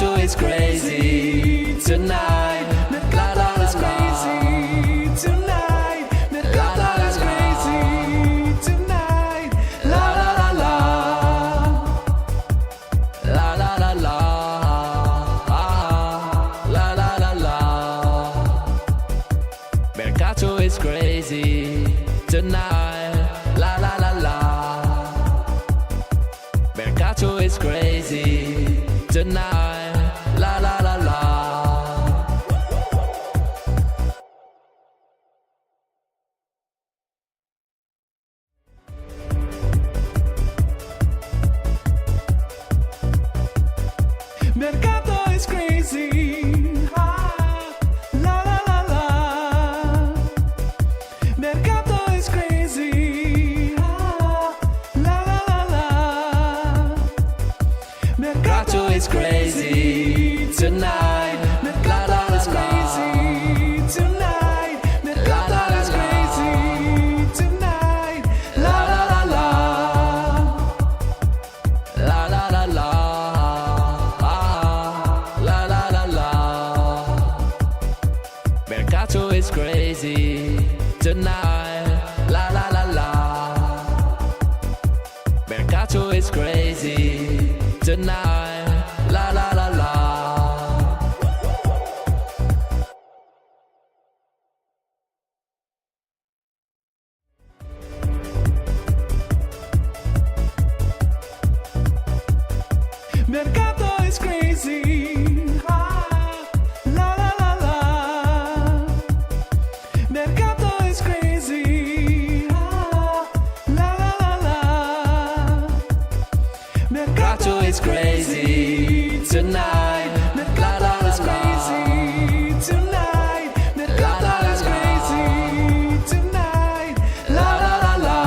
Mercato is crazy tonight. Mercato is crazy tonight. Mercato is crazy tonight. La la la la. La la la la. La la la la. Mercato is crazy tonight. La la la la. Mercato is crazy tonight. La la la la. Mercato is crazy. Ah, la la la la. Mercato is crazy. Ah, la la la la. Mercato is crazy tonight. Mercato is crazy tonight. Mercato is crazy tonight. La la la la. La la la la. La la la la. Mercato is crazy tonight. La la la la. Mercato is crazy tonight. La la la la. Mercato is crazy. Ah, la la la la. Mercato is crazy. Ah, la la la la. Mercato is crazy tonight. Mercato is crazy tonight. Mercato is crazy tonight. La la la la.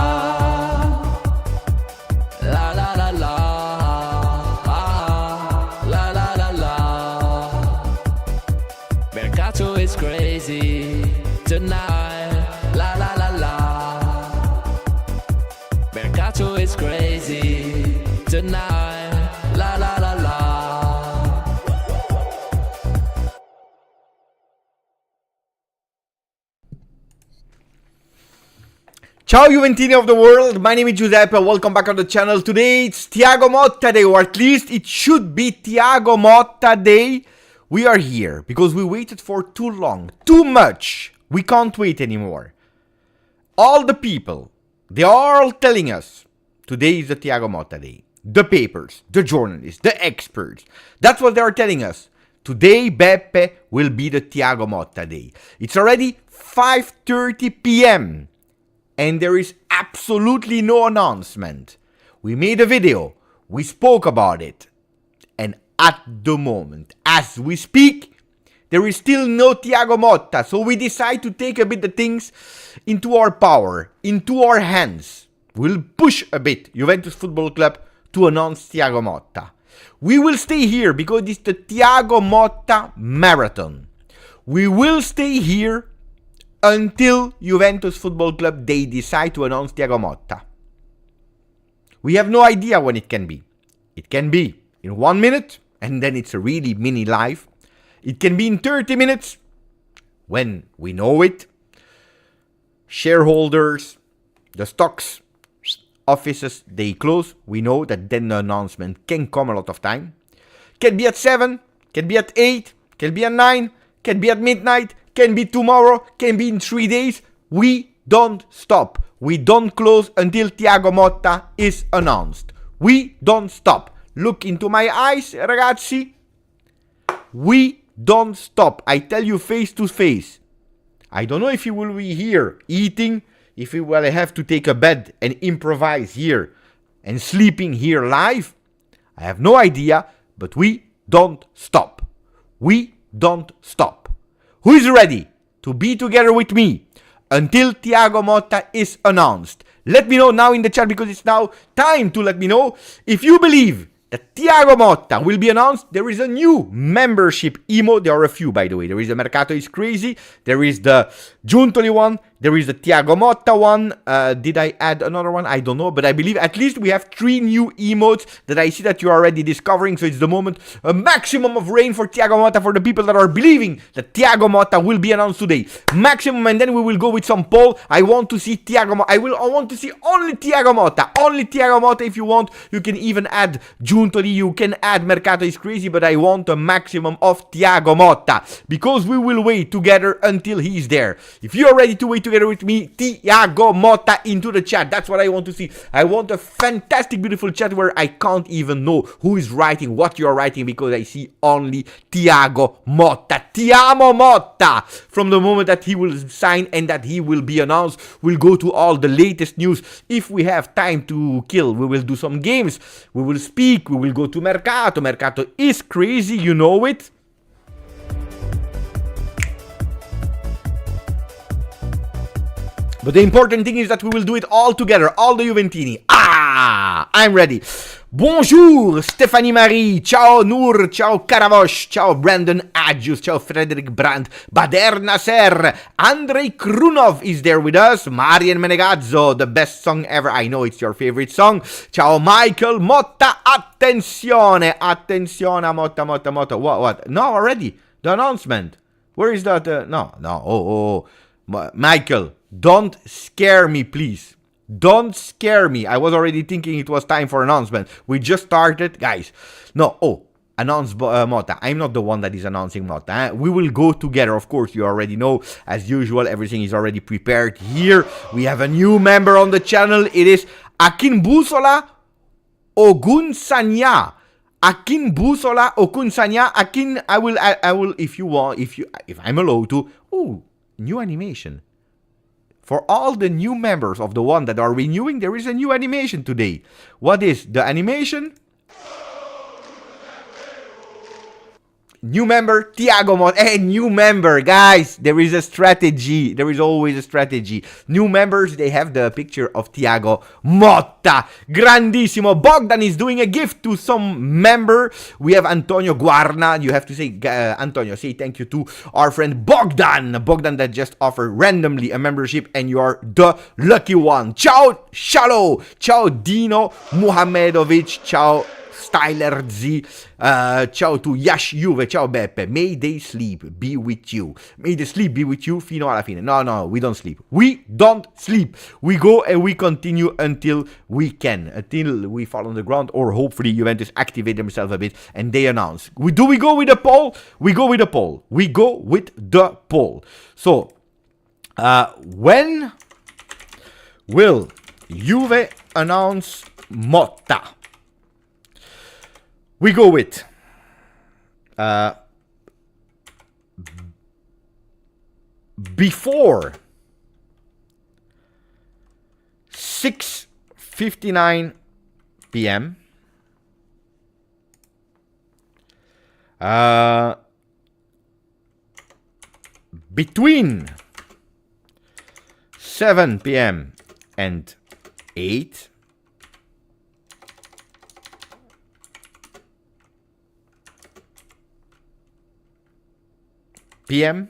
La la la la. La la la la. Mercato is crazy tonight. La la la la. Mercato is crazy tonight. La la la la. Ciao Juventini of the world, my name is Giuseppe, welcome back on the channel. Today it's Thiago Motta Day, or at least it should be Thiago Motta Day. We are here because we waited for too long, too much. We can't wait anymore. All the people, they are all telling us today is the Thiago Motta Day. The papers, the journalists, the experts, that's what they are telling us. Today Beppe will be the Thiago Motta Day. It's already 5:30 p.m. and there is absolutely no announcement. We made a video, we spoke about it, and at the moment, as we speak, there is still no Thiago Motta, so we decide to take a bit the things into our power, into our hands. We'll push a bit Juventus Football Club to announce Thiago Motta. We will stay here because it's the Thiago Motta Marathon. We will stay here until Juventus Football Club, they decide to announce Thiago Motta. We have no idea when it can be. It can be in 1 minute, and then it's a really mini live. It can be in 30 minutes, when we know it. Shareholders, the stocks, offices, they close. We know that then the announcement can come a lot of time. Can be at 7, can be at 8, can be at 9, can be at midnight, can be tomorrow, can be in 3 days. We don't stop. We don't close until Thiago Motta is announced. We don't stop. Look into my eyes, ragazzi. We don't stop. I tell you face to face. I don't know if you will be here eating, if you will have to take a bed and improvise here and sleeping here live. I have no idea, but we don't stop. We don't stop. Who is ready to be together with me until Thiago Motta is announced? Let me know now in the chat, because it's now time to let me know if you believe that Thiago Motta will be announced. There is a new membership emo. There are a few, by the way. There is the Mercato is Crazy. There is the June 21. There is the Thiago Motta one. Did I add another one? I don't know, but I believe at least we have 3 new emotes that I see that you're already discovering. So it's the moment. A maximum of rain for Thiago Motta for the people that are believing that Thiago Motta will be announced today. Maximum, and then we will go with some poll. I want to see Thiago Motta. I want to see only Thiago Motta. Only Thiago Motta. If you want, you can even add Giuntoli. You can add Mercato is Crazy, but I want a maximum of Thiago Motta because we will wait together until he's there. If you're ready to wait together with me, Thiago Motta into the chat. That's what I want to see. I want a fantastic, beautiful chat where I can't even know who is writing what you're writing because I see only Thiago Motta. Ti amo Motta. From the moment that he will sign and that he will be announced, we'll go to all the latest news. If we have time to kill, we will do some games. We will speak. We will go to Mercato. Mercato is crazy. You know it. But the important thing is that we will do it all together, all the Juventini. Ah, I'm ready. Bonjour, Stéphanie Marie. Ciao, Noor. Ciao, Karavosh. Ciao, Brandon Adjus. Ciao, Frederick Brandt. Bader Nasser. Andrei Krunov is there with us. Marian Menegazzo, the best song ever. I know it's your favorite song. Ciao, Michael Motta. Attenzione. Attenzione, Motta, Motta, Motta. What? No, already. The announcement. Where is that? No. Oh. Michael. Don't scare me, please. Don't scare me. I was already thinking it was time for announcement. We just started. Guys, no. Announce Motta. I'm not the one that is announcing Motta. We will go together. Of course, you already know. As usual, everything is already prepared here. We have a new member on the channel. It is Akinbusola Ogunsanya. Akinbusola Ogunsanya. I will, if I'm allowed to. Oh, new animation. For all the new members of the one that are renewing, there is a new animation today. What is the animation? New member, Thiago Motta. Hey, new member, guys. There is a strategy. There is always a strategy. New members, they have the picture of Thiago Motta. Grandissimo. Bogdan is doing a gift to some member. We have Antonio Guarna. You have to say, Antonio, say thank you to our friend Bogdan. Bogdan that just offered randomly a membership, and you are the lucky one. Ciao, Shalo. Ciao, Dino Muhamedovic. Ciao, Styler Z. Ciao to GJustjuve. Ciao Beppe. May they sleep be with you. May the sleep be with you fino alla fine. No, we don't sleep. We don't sleep. We go and we continue until we can. Until we fall on the ground, or hopefully Juventus activate themselves a bit and they announce. Do we go with the poll? We go with the poll. We go with the poll. So, when will Juve announce Motta? We go with before 6:59 p.m. Between 7 p.m. and 8 p.m.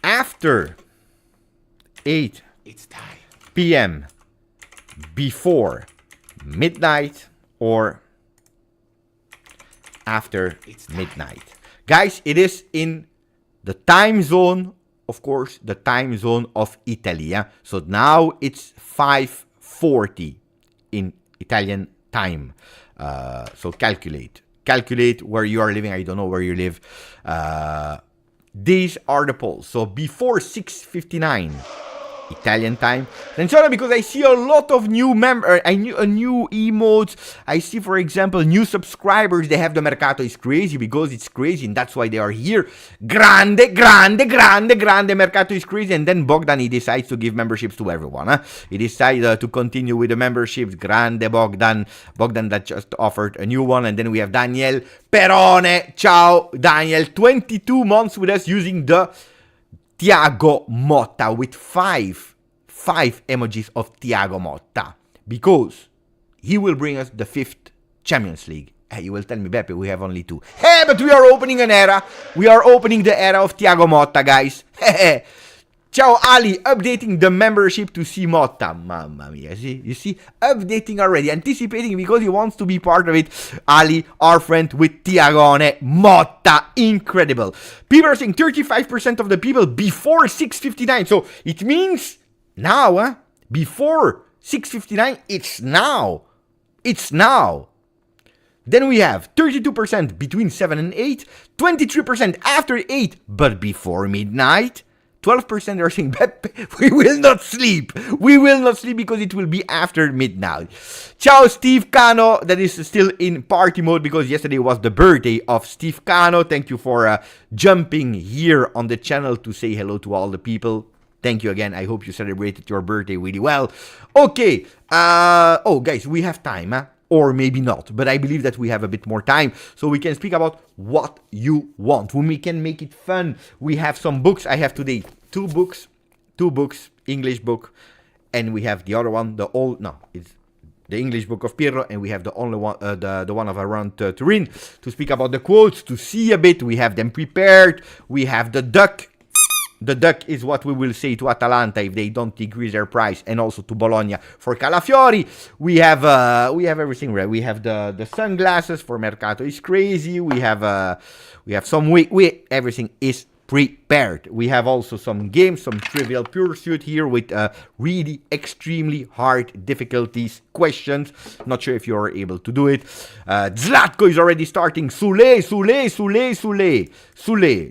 After 8 p.m. before midnight, or after midnight. Guys, it is in the time zone, of course, the time zone of Italy. Yeah? So now it's 5:40 in Italian time. So calculate where you are living. I don't know where you live. These are the polls. So before 6:59 Italian time. Attenzione, because I see a lot of new new emotes. I see, for example, new subscribers. They have the Mercato is Crazy because it's crazy, and that's why they are here. Grande Mercato is Crazy. And then Bogdan, he decides to give memberships to everyone. Huh? He decided to continue with the memberships. Grande Bogdan that just offered a new one. And then we have Daniel Perone. Ciao, Daniel. 22 months with us using the Thiago Motta with five emojis of Thiago Motta, because he will bring us the 5th Champions League You will tell me, Beppe, we have only 2. Hey, but we are opening an era. We are opening the era of Thiago Motta, guys. Ciao Ali, updating the membership to see Motta. Mamma mia, you see, updating already, anticipating because he wants to be part of it. Ali, our friend with Tiagone Motta, incredible. People are saying 35% of the people before 6:59, so it means now, before 6:59, it's now. It's now. Then we have 32% between 7 and 8, 23% after 8, but before midnight. 12% are saying, we will not sleep. We will not sleep because it will be after midnight. Ciao, Steve Cano. That is still in party mode because yesterday was the birthday of Steve Cano. Thank you for jumping here on the channel to say hello to all the people. Thank you again. I hope you celebrated your birthday really well. Okay. Oh, guys, we have time, huh? Or maybe not, but I believe that we have a bit more time, so we can speak about what you want. When we can make it fun, we have some books. I have today two books, English book, and we have the other one, it's the English book of Pirro, and we have the only one, the one of around Turin, to speak about the quotes, to see a bit. We have them prepared. We have the duck. The duck is what we will say to Atalanta if they don't decrease their price, and also to Bologna for Calafiori. We have everything right. We have the sunglasses for Mercato is Crazy. We have some everything is prepared. We have also some games, some Trivial Pursuit here with really extremely hard difficulties questions. Not sure if you are able to do it. Zlatko is already starting. Soule.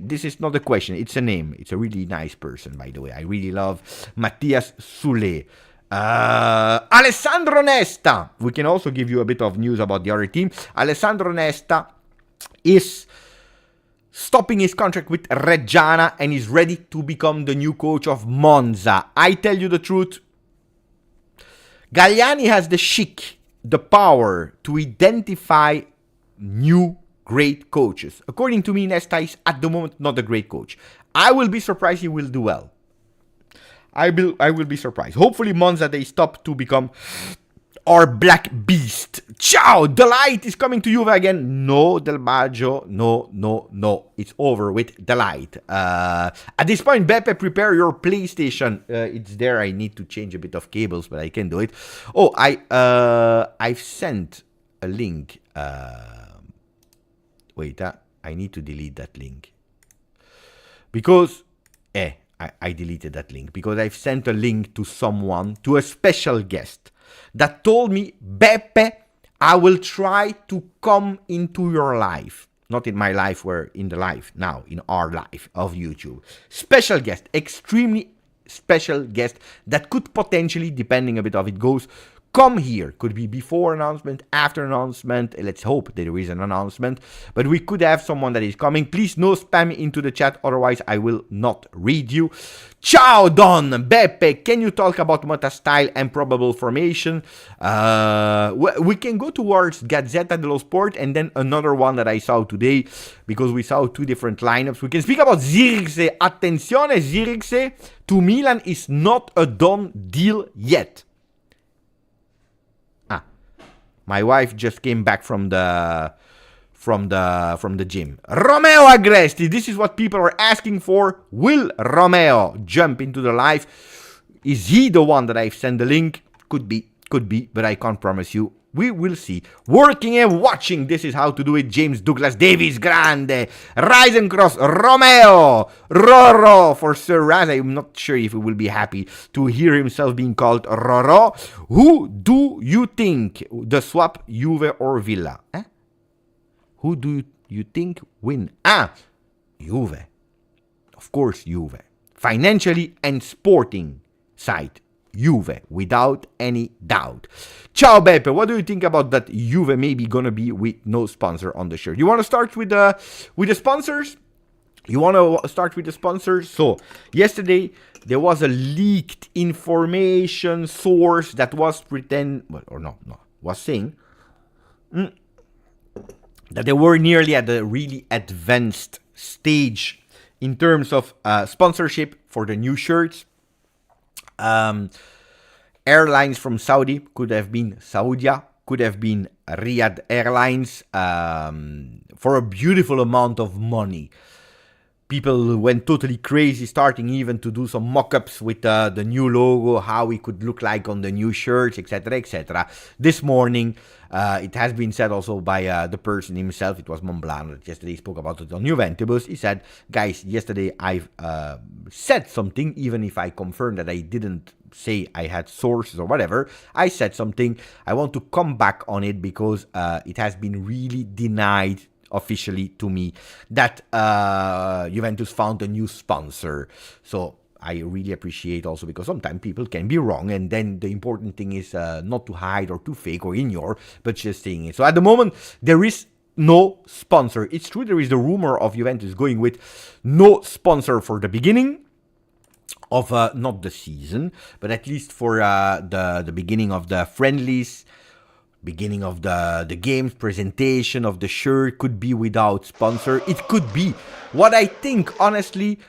This is not a question, it's a name. It's a really nice person, by the way. I really love Matias Soule. Alessandro Nesta. We can also give you a bit of news about the other team. Alessandro Nesta is stopping his contract with Reggiana and is ready to become the new coach of Monza. I tell you the truth, Galliani has the chic, the power to identify new great coaches. According to me, Nesta is at the moment not a great coach. I will be surprised he will do well. I will be surprised. Hopefully Monza, they stop to become our black beast. Ciao! The light is coming to Juve again. No, Del Baggio. No. It's over with the light. At this point, Beppe, prepare your PlayStation. It's there. I need to change a bit of cables, but I can do it. Oh, I've sent a link. Wait, I need to delete that link. Because, I deleted that link. Because I've sent a link to someone, to a special guest, that told me, Beppe, I will try to come into your life. Not in my life, we're in the life now, in our life of YouTube. Special guest, extremely special guest that could potentially, depending a bit how it goes, come here. Could be before announcement, after announcement. Let's hope there is an announcement. But we could have someone that is coming. Please no spam into the chat, otherwise I will not read you. Ciao Don! Beppe, can you talk about Motta's style and probable formation? We can go towards Gazzetta dello Sport and then another one that I saw today, because we saw two different lineups. We can speak about Zirkzee. Attenzione, Zirkzee to Milan is not a done deal yet. My wife just came back from the gym. Romeo Agresti. This is what people are asking for. Will Romeo jump into the live? Is he the one that I've sent the link? Could be, but I can't promise you. We will see. Working and watching. This is how to do it. James Douglas Davies, grande. Rise and cross. Romeo. Roro for Sir Raz. I'm not sure if he will be happy to hear himself being called Roro. Who do you think the swap, Juve or Villa? Who do you think win? Juve. Of course, Juve. Financially and sporting side. Juve, without any doubt. Ciao Beppe, what do you think about that Juve maybe gonna be with no sponsor on the shirt? You want to start with the sponsors? So, yesterday, there was a leaked information source that was was saying that they were nearly at a really advanced stage in terms of sponsorship for the new shirts. Airlines from Saudi, could have been Saudia, could have been Riyadh Airlines for a beautiful amount of money. People went totally crazy, starting even to do some mock-ups with the new logo, how it could look like on the new shirts, etc., etc. This morning, it has been said also by the person himself, it was Montblanc that yesterday spoke about it on Juventus. He said, guys, yesterday I said something, even if I confirmed that I didn't say I had sources or whatever, I said something. I want to come back on it because it has been really denied officially to me that Juventus found a new sponsor. So I really appreciate also, because sometimes people can be wrong, and then the important thing is not to hide or to fake or ignore, but just saying it. So at the moment there is no sponsor. It's true, there is the rumor of Juventus going with no sponsor for the beginning of not the season, but at least for the beginning of the friendlies, beginning of the games, presentation of the shirt could be without sponsor. It could be. What I think, honestly,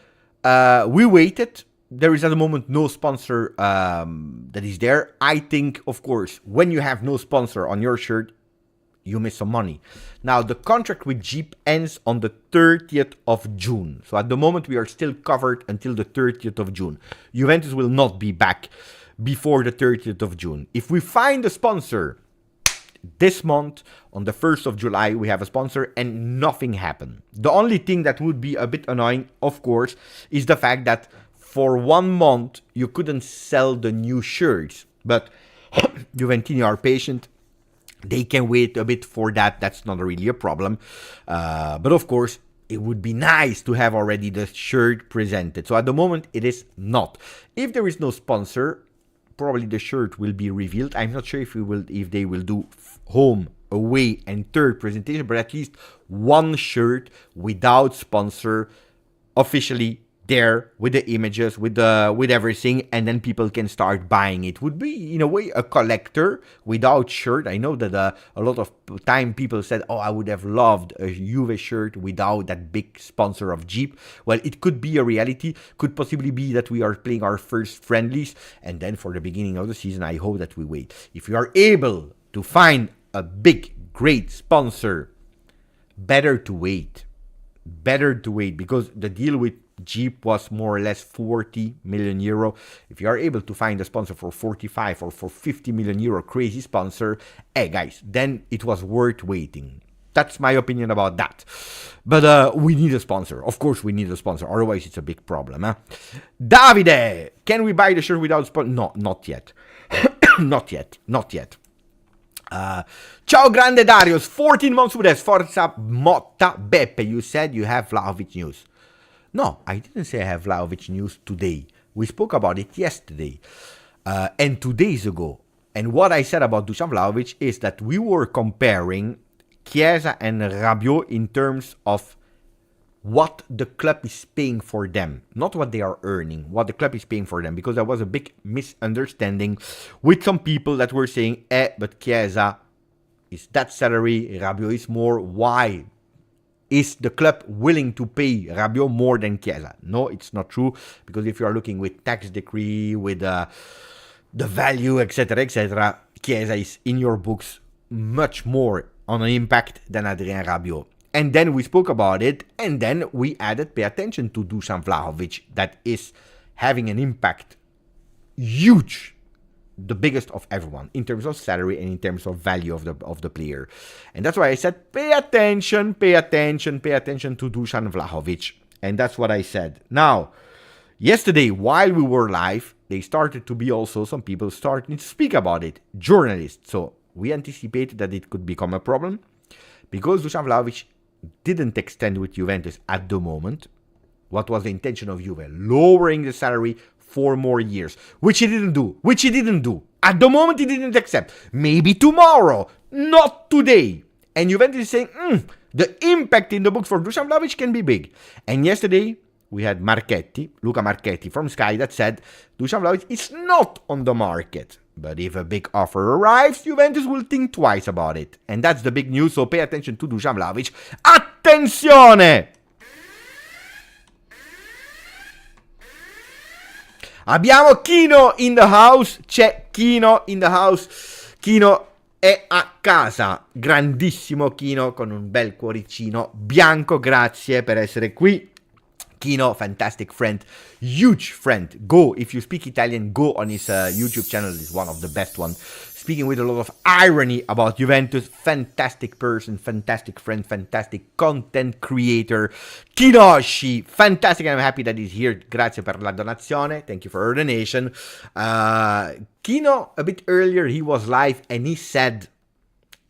we waited. There is at the moment no sponsor that is there. I think, of course, when you have no sponsor on your shirt, you miss some money. Now, the contract with Jeep ends on the 30th of June. So at the moment, we are still covered until the 30th of June. Juventus will not be back before the 30th of June. If we find a sponsor this month, on the 1st of July, we have a sponsor and nothing happened. The only thing that would be a bit annoying, of course, is the fact that for 1 month, you couldn't sell the new shirts. But Juventini are patient. They can wait a bit for that. That's not really a problem. But of course, it would be nice to have already the shirt presented. So at the moment, it is not. If there is no sponsor, probably the shirt will be revealed. I'm not sure if they will do home, away, and third presentation, but at least one shirt without sponsor, officially there with the images, with everything, and then people can start buying it. Would be in a way a collector without shirt. I know that a lot of time people said, oh, I would have loved a Juve shirt without that big sponsor of Jeep. Well, it could be a reality. Could possibly be that we are playing our first friendlies, and then for the beginning of the season, I hope that we wait. If we are able to find a big, great sponsor, better to wait, because the deal with Jeep was more or less 40 million euro. If you are able to find a sponsor for 45 or for 50 million euro, crazy sponsor, hey guys, then it was worth waiting. That's my opinion about that. But we need a sponsor. Of course we need a sponsor, otherwise it's a big problem. Davide, can we buy the shirt without sponsor? No, not yet. Not yet. Ciao Grande Darius, 14 months with us. Forza Motta Beppe, you said you have Vlahovic news. No, I didn't say I have Vlahovic news today. We spoke about it yesterday and 2 days ago. And what I said about Dusan Vlahovic is that we were comparing Chiesa and Rabiot in terms of what the club is paying for them. Not what they are earning, what the club is paying for them. Because there was a big misunderstanding with some people that were saying, but Chiesa is that salary, Rabiot is more, why? Is the club willing to pay Rabiot more than Chiesa? No, it's not true. Because if you are looking with tax decree, with the value, etc., Chiesa is in your books much more on an impact than Adrien Rabiot. And then we spoke about it, and then we added, pay attention to Dusan Vlahovic, that is having an impact huge, the biggest of everyone in terms of salary and in terms of value of the player. And that's why I said pay attention to Dusan Vlahovic. And that's what I said. Now, yesterday while we were live, they started to be also some people starting to speak about it, journalists. So we anticipated that it could become a problem because Dusan Vlahovic didn't extend with Juventus at the moment. What was the intention of Juve? Lowering the salary 4 more years, which he didn't do. At the moment, he didn't accept. Maybe tomorrow, not today. And Juventus is saying, the impact in the books for Dusan Vlahovic can be big. And yesterday, we had Luca Marchetti from Sky that said Dusan Vlahovic is not on the market. But if a big offer arrives, Juventus will think twice about it. And that's the big news, so pay attention to Dusan Vlahovic. Attenzione! Abbiamo Kino in the house. C'è Kino in the house. Kino, è a casa. Grandissimo Kino con un bel cuoricino bianco, grazie per essere qui. Kino, fantastic friend, huge friend. Go, if you speak Italian, go on his YouTube channel. It's one of the best ones. Speaking with a lot of irony about Juventus. Fantastic person, fantastic friend, fantastic content creator. Kinoshi, fantastic. I'm happy that he's here. Grazie per la donazione. Thank you for your donation. Kino, a bit earlier, he was live and he said,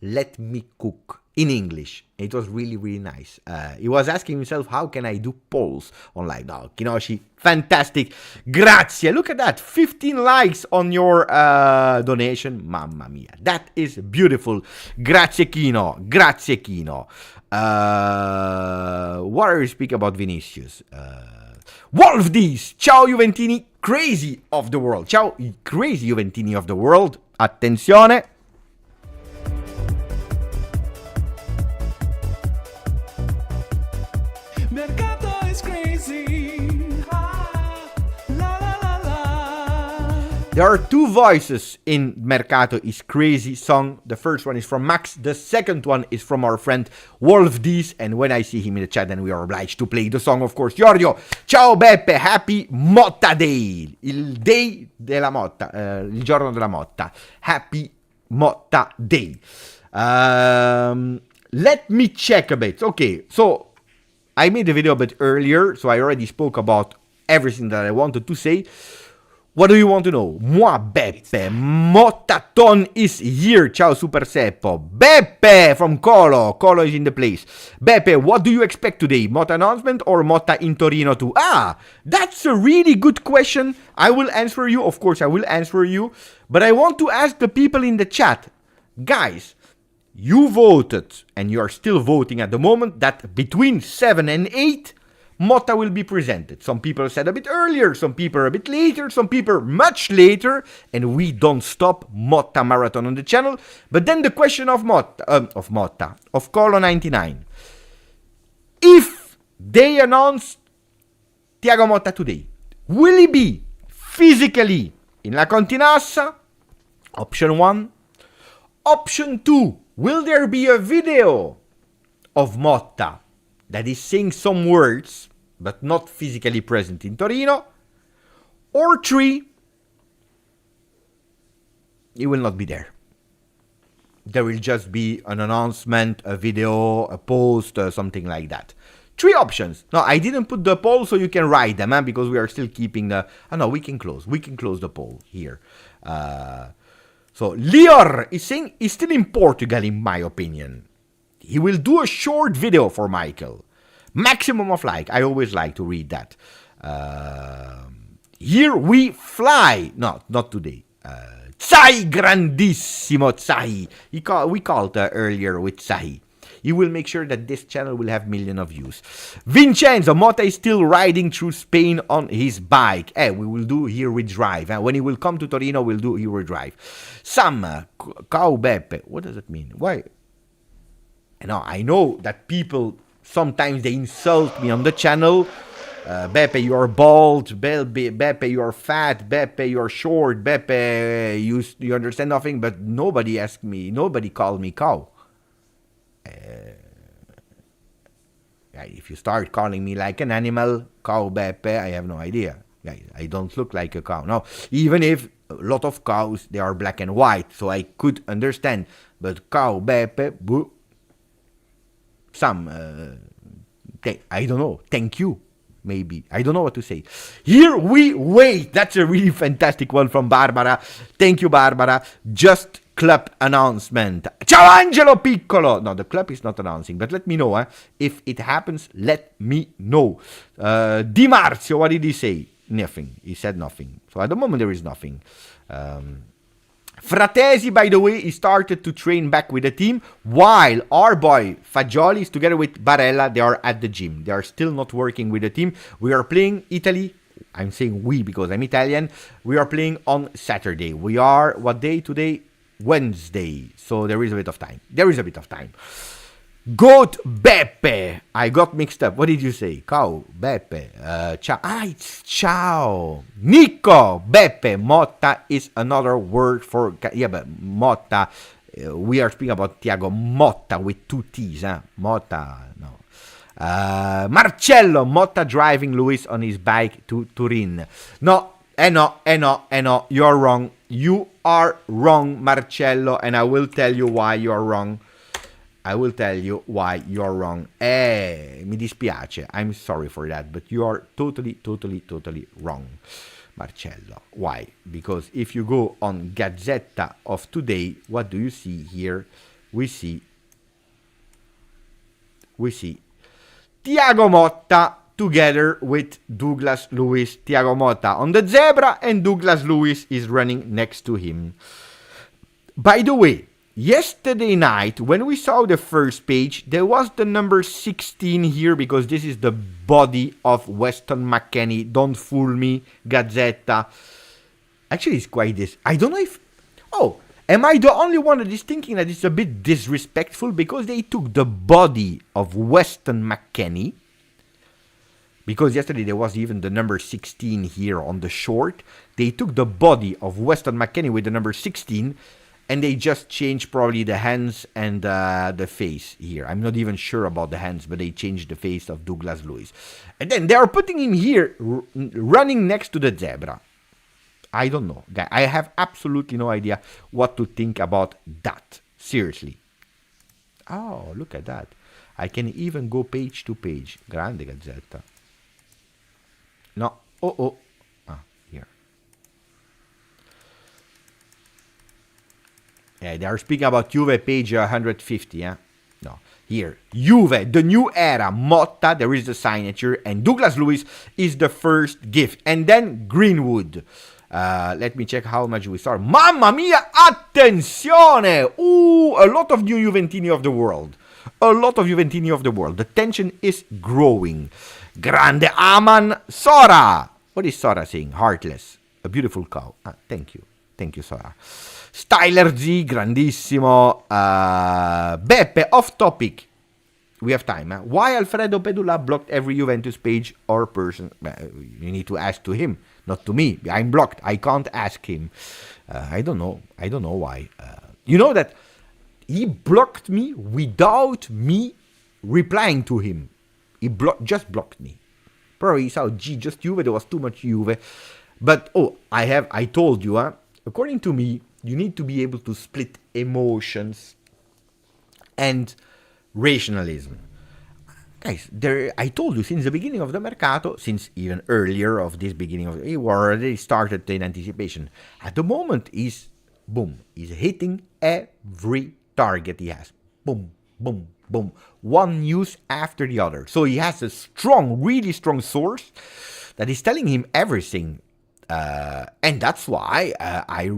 "Let me cook." In English. It was really, really nice. He was asking himself, how can I do polls online? No, Kinoshi, fantastic. Grazie. Look at that. 15 likes on your donation. Mamma mia. That is beautiful. Grazie, Kino. Grazie, Kino. What are you speaking about Vinicius? Wolf D's. Ciao Juventini. Crazy of the world. Ciao crazy Juventini of the world. Attenzione. Mercato is crazy. Ah, la la la la. There are two voices in Mercato is Crazy song. The first one is from Max. The second one is from our friend Wolf D's. And when I see him in the chat, then we are obliged to play the song, of course. Giorgio, ciao Beppe, happy Motta Day. Il day della Motta, il giorno della Motta. Happy Motta Day. Let me check a bit. Okay, so I made a video a bit earlier, so I already spoke about everything that I wanted to say. What do you want to know? Moi, Beppe, Mottaton is here. Ciao, Super Seppo. Beppe from Colo. Colo is in the place. Beppe, what do you expect today? Motta announcement or Motta in Torino too? Ah, that's a really good question. I will answer you. Of course, I will answer you. But I want to ask the people in the chat. Guys, you voted, and you are still voting at the moment, that between 7 and 8, Motta will be presented. Some people said a bit earlier, some people a bit later, some people much later, and we don't stop Motta Marathon on the channel. But then the question of Colo 99. If they announce Thiago Motta today, will he be physically in La Continassa? Option 1. Option 2. Will there be a video of Motta that is saying some words, but not physically present in Torino? Or 3, he will not be there. There will just be an announcement, a video, a post, something like that. 3 options. No, I didn't put the poll so you can write them, because we are still keeping the... Oh, no, we can close the poll here. So, Lior is saying he's still in Portugal, in my opinion. He will do a short video for Michael. Maximum of like. I always like to read that. Here we fly. No, not today. Zai, grandissimo Zai. We called earlier with Zai. He will make sure that this channel will have millions of views. Vincenzo, Motta is still riding through Spain on his bike. We will do Here We Drive. When he will come to Torino, we'll do Here We Drive. Sam, Ciao Beppe. What does that mean? Why? No, I know that people, sometimes they insult me on the channel. Beppe, you are bald. Beppe, you are fat. Beppe, you are short. Beppe, you understand nothing. But nobody asked me, nobody called me cow. If you start calling me like an animal, cow Beppe, I have no idea. I don't look like a cow. No, even if a lot of cows, they are black and white, so I could understand. But cow Beppe, boo. Some, I don't know, thank you, maybe. I don't know what to say. Here we wait. That's a really fantastic one from Barbara. Thank you, Barbara. Just club announcement. Ciao Angelo Piccolo. No, the club is not announcing, but let me know. If it happens, let me know. Di Marzio, what did he say? Nothing. He said nothing. So at the moment there is nothing. Fratesi, by the way, he started to train back with the team, while our boy Fagioli is together with Barella. They are at the gym. They are still not working with the team. We are playing Italy. I'm saying we because I'm Italian. We are playing on Saturday. We are, what day today? Wednesday. So there is a bit of time. Goat Beppe. I got mixed up. What did you say? Cow Beppe. Ciao. It's ciao. Nico Beppe. Motta is another word for... Yeah, but Motta We are speaking about Thiago Motta with 2 T's, huh? Motta, no. Marcello Motta driving Luis on his bike to Turin. No, no, you're wrong. You are wrong, Marcello, and I will tell you why you're wrong. Mi dispiace. I'm sorry for that, but you are totally wrong, Marcello. Why? Because if you go on Gazzetta of today, what do you see here? We see Thiago Motta together with Douglas Luiz. Thiago Motta on the zebra and Douglas Luiz is running next to him. By the way, yesterday night when we saw the first page, there was the number 16 here because this is the body of Weston McKennie. Don't fool me, Gazzetta. Actually, it's quite this. I don't know if... Oh, am I the only one that is thinking that it's a bit disrespectful because they took the body of Weston McKennie? Because yesterday there was even the number 16 here on the short. They took the body of Weston McKennie with the number 16 and they just changed probably the hands and the face here. I'm not even sure about the hands, but they changed the face of Douglas Luiz. And then they are putting him here running next to the zebra. I don't know. I have absolutely no idea what to think about that. Seriously. Oh, look at that. I can even go page to page. Grande Gazzetta. No. Here. Yeah, they are speaking about Juve page 150, yeah? No. Here. Juve, the new era. Motta, there is the signature. And Douglas Luiz is the first gift. And then Greenwood. Let me check how much we start. Mamma mia, attenzione! Ooh, a lot of new Juventini of the world. The tension is growing. Grande Aman Sora. What is Sora saying? Heartless. A beautiful cow. Thank you. Thank you, Sora. Styler Z, grandissimo. Beppe, off topic. We have time. Why Alfredo Pedula blocked every Juventus page or person? You need to ask to him, not to me. I'm blocked. I can't ask him. I don't know why. You know that he blocked me without me replying to him. He just blocked me. Probably he saw GJustjuve, there was too much Juve. But, I told you, according to me, you need to be able to split emotions and rationalism. Guys, I told you since the beginning of the Mercato, since even earlier of this beginning of, he already started in anticipation. At the moment, he's hitting every target he has. Boom, boom, boom. One news after the other. So he has a really strong source that is telling him everything. And that's why I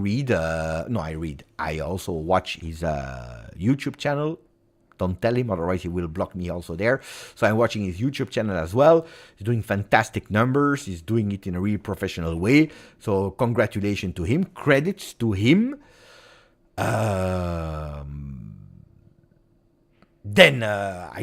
also watch his YouTube channel. Don't tell him, otherwise he will block me also there. So I'm watching his YouTube channel as well. He's doing fantastic numbers. He's doing it in a really professional way. So congratulations to him. Credits to him. I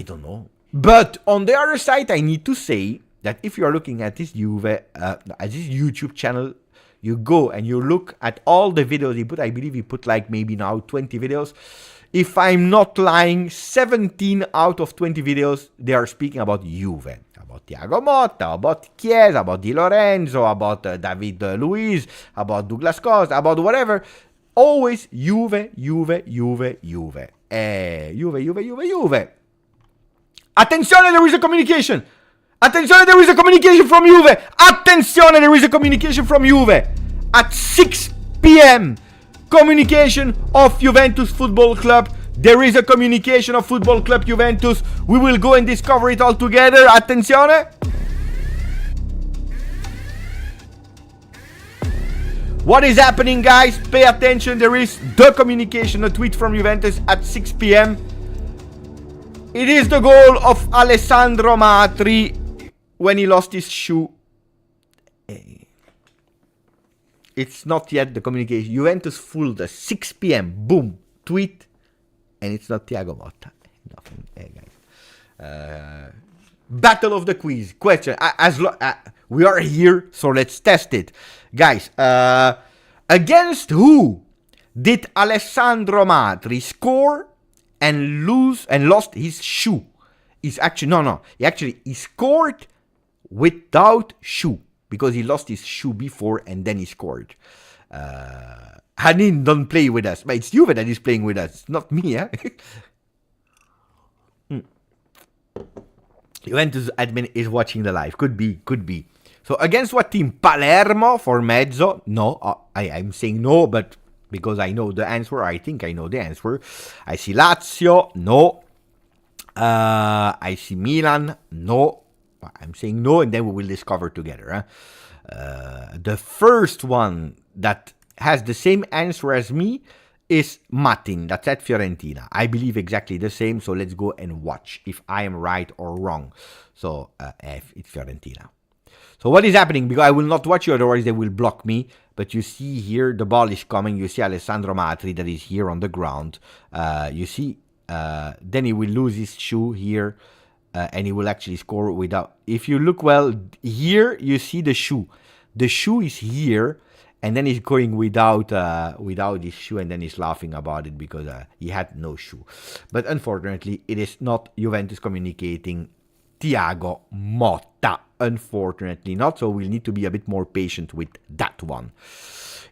don't know. But on the other side, I need to say that if you are looking at this YouTube channel, you go and you look at all the videos he put. I believe he put like maybe now 20 videos. If I'm not lying, 17 out of 20 videos, they are speaking about Juve. About Thiago Motta, about Chiesa, about Di Lorenzo, about David Luiz, about Douglas Costa, about whatever. Always Juve, Juve, Juve, Juve. Juve, Juve, Juve, Juve. Attenzione, there is a communication. Attenzione, there is a communication from Juve. Attenzione, there is a communication from Juve. At 6 p.m. Communication of Juventus Football Club. There is a communication of Football Club Juventus. We will go and discover it all together. Attenzione. What is happening, guys? Pay attention. There is the communication, a tweet from Juventus at 6 p.m. It is the goal of Alessandro Matri when he lost his shoe. It's not yet the communication. Juventus fooled us. 6 p.m. Boom. Tweet. And it's not Thiago Motta. Nothing. Hey, guys. Battle of the quiz. Question. We are here, so let's test it. Guys, against who Did Alessandro Matri score and lost his shoe? He's actually no. He scored without shoe because he lost his shoe before and then he scored. Hanin don't play with us, but it's Juve that is playing with us, not me. Juventus admin is watching the live. Could be. So against what team? Palermo for mezzo? No, I'm saying no, but because I know the answer, I think I know the answer. I see Lazio, no. I see Milan, no. I'm saying no, and then we will discover together. The first one that has the same answer as me is Matin. That's at Fiorentina. I believe exactly the same, so let's go and watch if I am right or wrong. So, F, it's Fiorentina. So what is happening? Because I will not watch you, otherwise they will block me. But you see here, the ball is coming. You see Alessandro Matri that is here on the ground. You see, then he will lose his shoe here. And he will actually score without... If you look well, here you see the shoe. The shoe is here. And then he's going without his shoe, and then he's laughing about it because he had no shoe. But unfortunately, it is not Juventus communicating Thiago Motta. Unfortunately not, so we'll need to be a bit more patient with that one.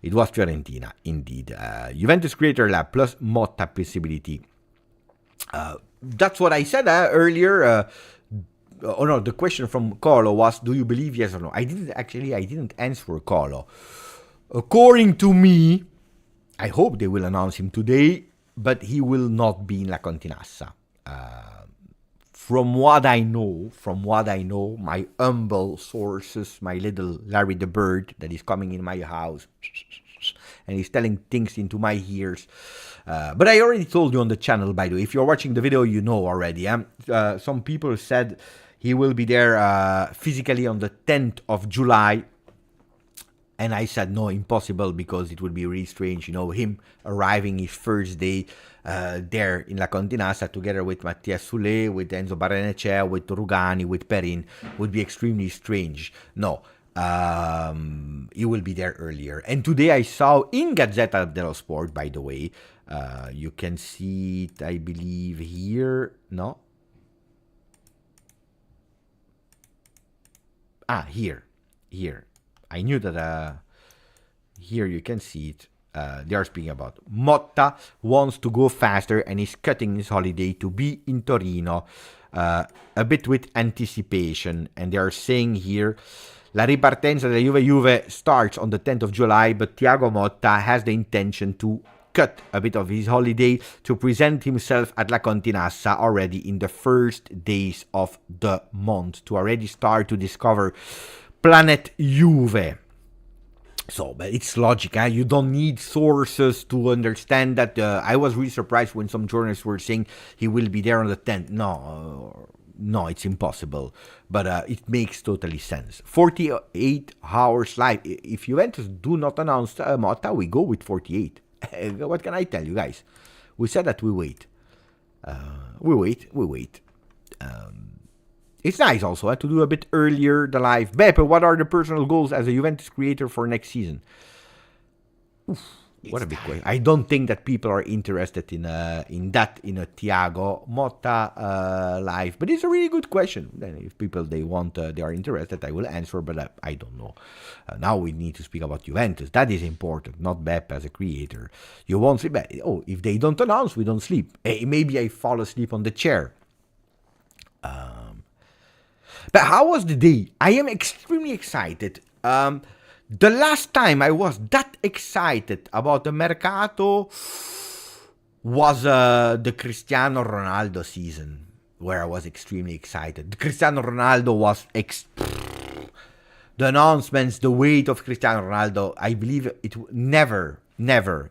It was Fiorentina, indeed. Juventus Creator Lab plus Motta possibility. That's what I said earlier. The question from Colo was, do you believe yes or no? I didn't answer Colo. According to me, I hope they will announce him today, but he will not be in La Continassa. From what I know, my humble sources, my little Larry the Bird that is coming in my house and he's telling things into my ears. But I already told you on the channel, by the way. If you're watching the video, you know already. Some people said he will be there physically on the 10th of July. And I said, no, impossible, because it would be really strange, him arriving his first day there in La Continassa together with Matias Soule, with Enzo Barrenechea, with Rugani, with Perin, would be extremely strange. No, he will be there earlier. And today I saw in Gazzetta dello Sport, by the way, you can see it, I believe, here, no? Here. I knew that here you can see it. They are speaking about Motta wants to go faster and is cutting his holiday to be in Torino a bit with anticipation. And they are saying here, la ripartenza della Juve starts on the 10th of July, but Thiago Motta has the intention to cut a bit of his holiday to present himself at La Continassa already in the first days of the month, to already start to discover Planet Juve. So, but it's logic, you don't need sources to understand that. I was really surprised when some journalists were saying he will be there on the 10th. No, it's impossible. But it makes totally sense. 48 hours live. If Juventus do not announce Motta, we go with 48. What can I tell you guys? We said that we wait. We wait. It's nice also to do a bit earlier the live. Beppe, what are the personal goals as a Juventus creator for next season? What a big question. I don't think that people are interested in a Thiago Motta live, but it's a really good question. Then if people they are interested, I will answer, but I don't know. Now we need to speak about Juventus. That is important, not Beppe as a creator. You won't sleep. If they don't announce, we don't sleep. Maybe I fall asleep on the chair. But how was the day? I am extremely excited. The last time I was that excited about the Mercato was the Cristiano Ronaldo season, where I was extremely excited. The Cristiano Ronaldo was... the announcements, the weight of Cristiano Ronaldo, I believe it never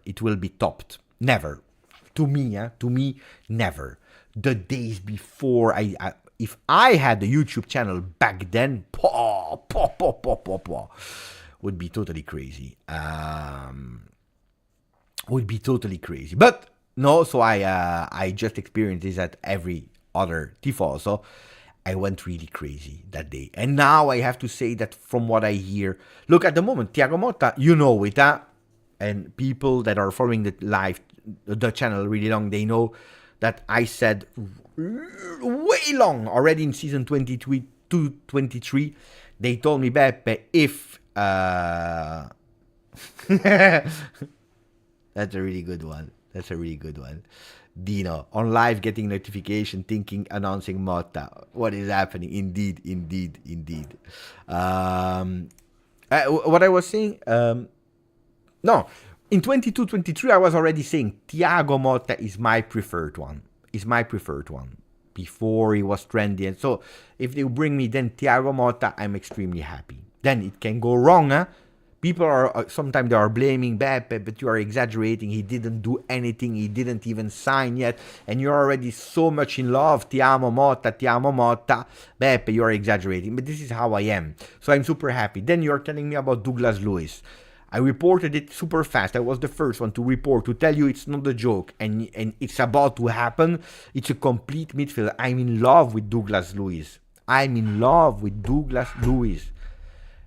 it will be topped. Never. To me, never. The days before, if I had the YouTube channel back then, would be totally crazy. But no, so I just experienced this at every other tifoso. I went really crazy that day. And now I have to say that from what I hear, look, at the moment, Thiago Motta, you know it, and people that are following the channel really long, they know that I said way long already in season 23, they told me, Beppe, if that's a really good one. That's a really good one. Dino, on live getting notification, thinking, announcing Motta. What is happening? Indeed. What I was saying, no, in 22-23, I was already saying Thiago Motta is my preferred one. Before he was trendy. And so if they bring me then Thiago Motta, I'm extremely happy. Then it can go wrong, huh? People are, sometimes they are blaming Mbappe, but you are exaggerating. He didn't do anything. He didn't even sign yet. And you're already so much in love. Ti amo Motta. Beppe, you are exaggerating. But this is how I am. So I'm super happy. Then you're telling me about Douglas Luiz. I reported it super fast. I was the first one to report, to tell you it's not a joke. And it's about to happen. It's a complete midfield. I'm in love with Douglas Luiz.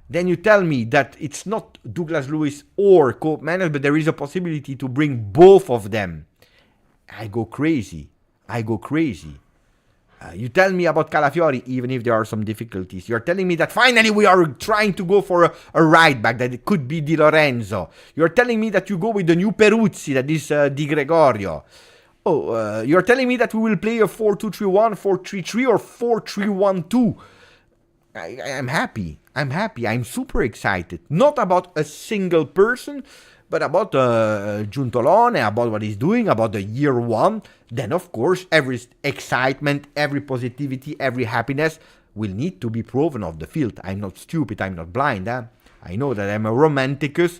Then you tell me that it's not Douglas Luiz or Cope Manuel, but there is a possibility to bring both of them. I go crazy. You tell me about Calafiori, even if there are some difficulties. You're telling me that finally we are trying to go for a right back, that it could be Di Lorenzo. You're telling me that you go with the new Peruzzi, that is Di Gregorio. You're telling me that we will play a 4-2-3-1, 4-3-3, or 4-3-1-2. I'm happy. I'm super excited. Not about a single person, but about Giuntolone, about what he's doing, about the year one. Then, of course, every excitement, every positivity, every happiness will need to be proven off the field. I'm not stupid. I'm not blind. I know that I'm a romanticus,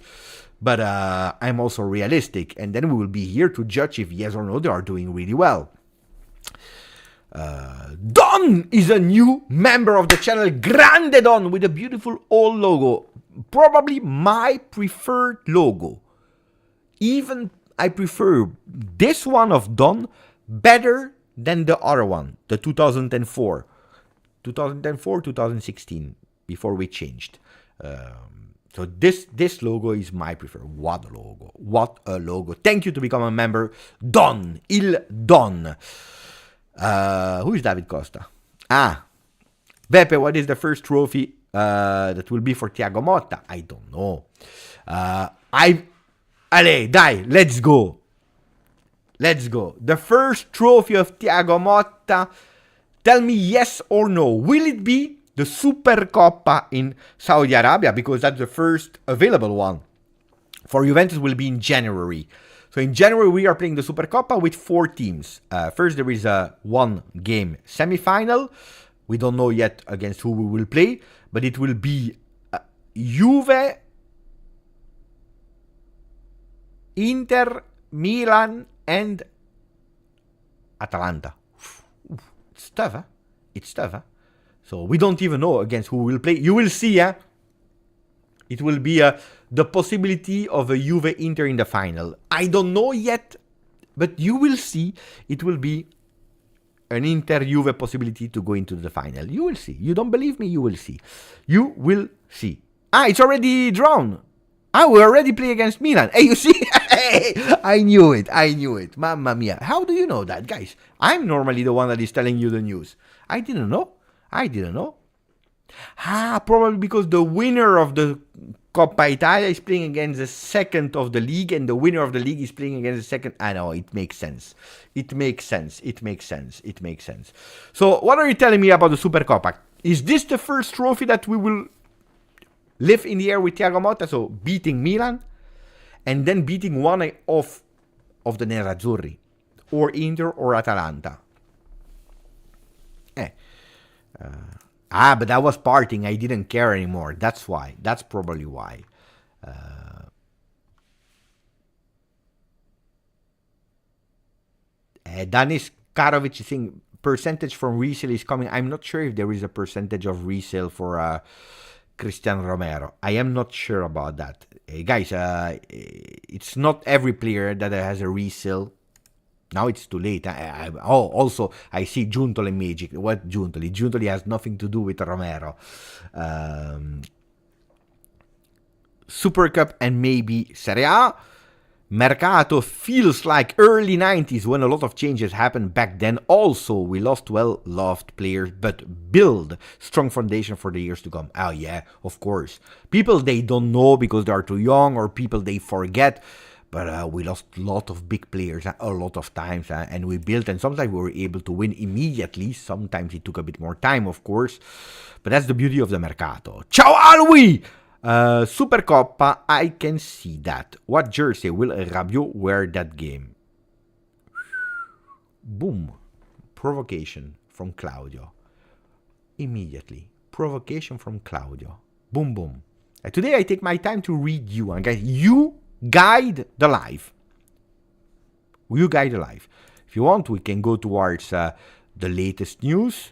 but I'm also realistic. And then we will be here to judge if yes or no they are doing really well. Don is a new member of the channel. Grande Don, with a beautiful old logo. Probably my preferred logo. Even I prefer this one of Don better than the other one, the 2004, 2016, before we changed. So this logo is my preferred. What a logo. Thank you to become a member. Don, il Don. Who is David Costa? Beppe, what is the first trophy that will be for Thiago Motta? I don't know. Dai, let's go. The first trophy of Thiago Motta, tell me yes or no. Will it be the Supercoppa in Saudi Arabia? Because that's the first available one. For Juventus will be in January. So in January, we are playing the Supercoppa with 4 teams. First, there is a 1-game semi-final. We don't know yet against who we will play, but it will be Juve, Inter, Milan, and Atalanta. It's tough, huh? So we don't even know against who we will play. You will see, huh? It will be the possibility of a Juve Inter in the final. I don't know yet, but you will see. It will be an Inter Juve possibility to go into the final. You will see. You don't believe me? You will see. It's already drawn. We already play against Milan. Hey, you see? I knew it. Mamma mia. How do you know that, guys? I'm normally the one that is telling you the news. I didn't know. Probably because the winner of the Coppa Italia is playing against the second of the league, and the winner of the league is playing against the second. I know, it makes sense. So, what are you telling me about the Supercoppa? Is this the first trophy that we will live in the air with Thiago Motta? So, beating Milan, and then beating one of the Nerazzurri, or Inter, or Atalanta. But I was partying. I didn't care anymore. That's why. That's probably why. Danis Karovic is saying percentage from resale is coming. I'm not sure if there is a percentage of resale for Cristian Romero. I am not sure about that. Guys, it's not every player that has a resale. Now it's too late. Also, I see Giuntoli Magic. What Giuntoli? Giuntoli has nothing to do with Romero. Super Cup, and maybe Serie A. Mercato feels like early 90s when a lot of changes happened back then. Also, we lost well-loved players, but build strong foundation for the years to come. Oh yeah, of course. People they don't know because they are too young, or people they forget. But we lost a lot of big players a lot of times, and we built, and sometimes we were able to win immediately. Sometimes it took a bit more time, of course. But that's the beauty of the Mercato. Ciao Alwi! Supercoppa, I can see that. What jersey will Rabiot wear that game? Boom. Provocation from Claudio. Immediately. Provocation from Claudio. Boom, boom. And today I take my time to read you. And guys, you guide the live. You guide the live. If you want, we can go towards the latest news.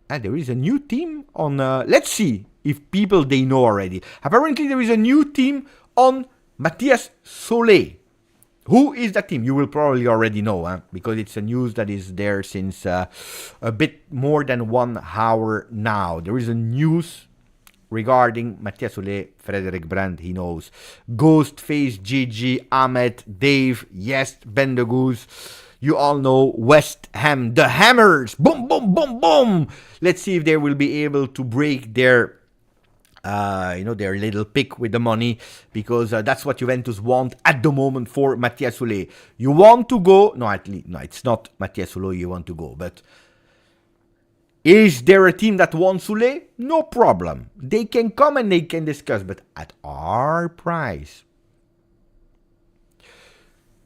And there is a new team on... let's see if people they know already. Apparently there is a new team on Matias Soule. Who is that team? You will probably already know, because it's a news that is there since a bit more than 1 hour now. There is a news regarding Matias Soule, Frederick Brandt, he knows. Ghostface, Gigi, Ahmed, Dave, Yes, Ben the Goose. You all know West Ham, the Hammers. Boom, boom, boom, boom. Let's see if they will be able to break their, their little pick with the money, because that's what Juventus want at the moment for Matias Soule. You want to go? No, it's not Matias Soule you want to go, but is there a team that wants Soule? No problem. They can come and they can discuss, but at our price.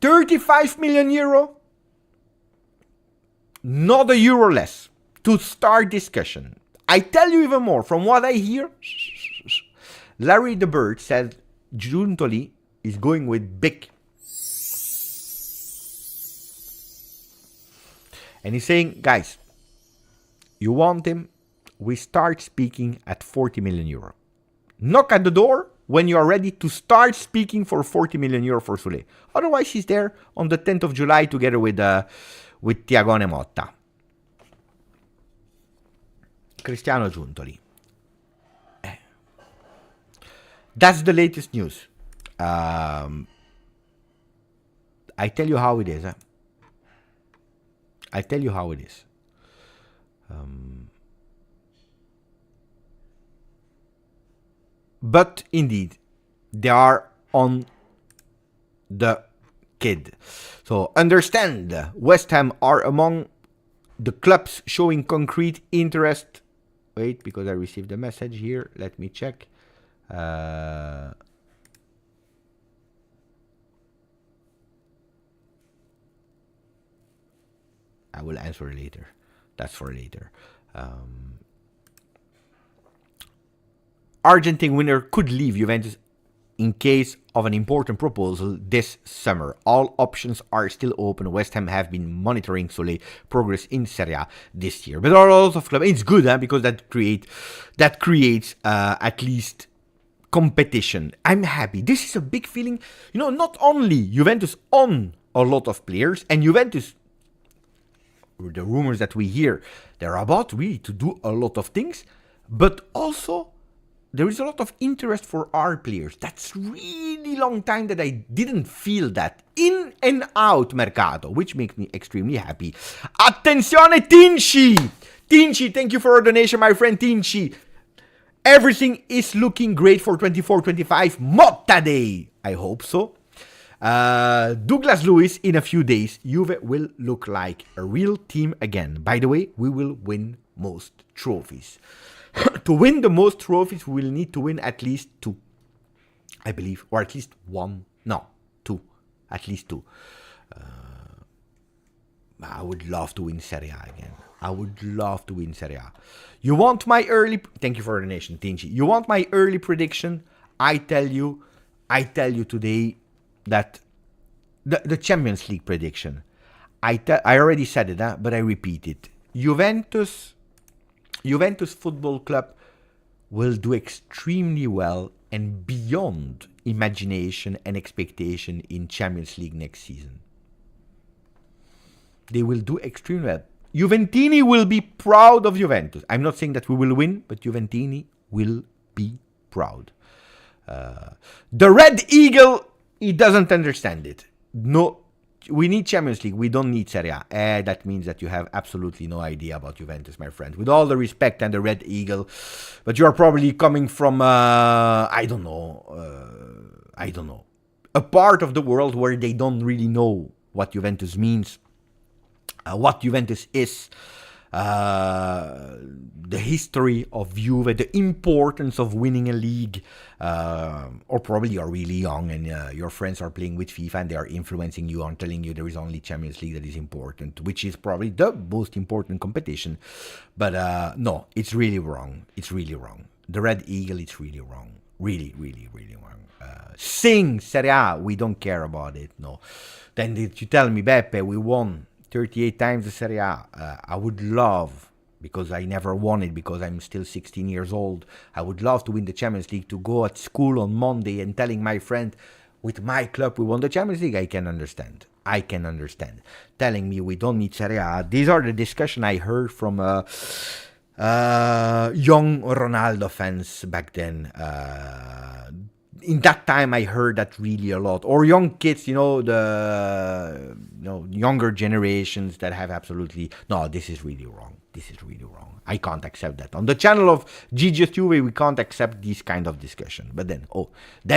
35 million euro? Not a euro less to start discussion. I tell you even more. From what I hear, Larry the Bird said Giuntoli is going with big. And he's saying, guys, you want him? We start speaking at 40 million euro. Knock at the door when you are ready to start speaking for 40 million euro for Soule. Otherwise, he's there on the 10th of July together with Thiago Motta. Cristiano Giuntoli. That's the latest news. I tell you how it is. I tell you how it is. But indeed, they are on the kid. So understand, West Ham are among the clubs showing concrete interest. Wait, because I received a message here. Let me check. I will answer later. That's for later. Argentine winner could leave Juventus in case of an important proposal this summer. All options are still open. West Ham have been monitoring Soule progress in Serie A this year. But there are a lot of clubs. It's good, because that creates at least competition. I'm happy. This is a big feeling. Not only Juventus on a lot of players, and Juventus, the rumors that we hear, they're about really to do a lot of things, but also there is a lot of interest for our players. That's really long time that I didn't feel that in and out Mercato, which makes me extremely happy. Attenzione Tinci! Tinci, thank you for a donation, my friend Tinci. Everything is looking great for 24-25 Motta Day. I hope so. Douglas Lewis, in a few days, Juve will look like a real team again. By the way, we will win most trophies. To win the most trophies, we will need to win at least 2, I believe, or at least 1. No, 2, at least 2. I would love to win Serie A again. I would love to win Serie A. You want my early... Thank you for the donation, Tinci. You want my early prediction? I tell you today that the Champions League prediction. I already said it, but I repeat it. Juventus Football Club will do extremely well and beyond imagination and expectation in Champions League next season. They will do extremely well. Juventini will be proud of Juventus. I'm not saying that we will win, but Juventini will be proud. The Red Eagle, he doesn't understand it. No, we need Champions League. We don't need Serie A. That means that you have absolutely no idea about Juventus, my friend. With all the respect and the Red Eagle, but you are probably coming from, I don't know, a part of the world where they don't really know what Juventus means, what Juventus is, the history of Juve, the importance of winning a league, or probably you're really young and your friends are playing with FIFA and they are influencing you on telling you there is only Champions League that is important, which is probably the most important competition. But no, it's really wrong. It's really wrong. The Red Eagle, it's really wrong. Really, really, really wrong. Sing Serie A, we don't care about it. No. Then you tell me, Beppe, we won 38 times the Serie A. I would love, because I never won it because I'm still 16 years old, I would love to win the Champions League, to go at school on Monday and telling my friend, with my club we won the Champions League. I can understand. I can understand. Telling me we don't need Serie A. These are the discussion I heard from young Ronaldo fans back then. In that time, I heard that really a lot. Or young kids, the younger generations that have absolutely... No, this is really wrong. This is really wrong. I can't accept that. On the channel of GJustjuve, we can't accept this kind of discussion. But then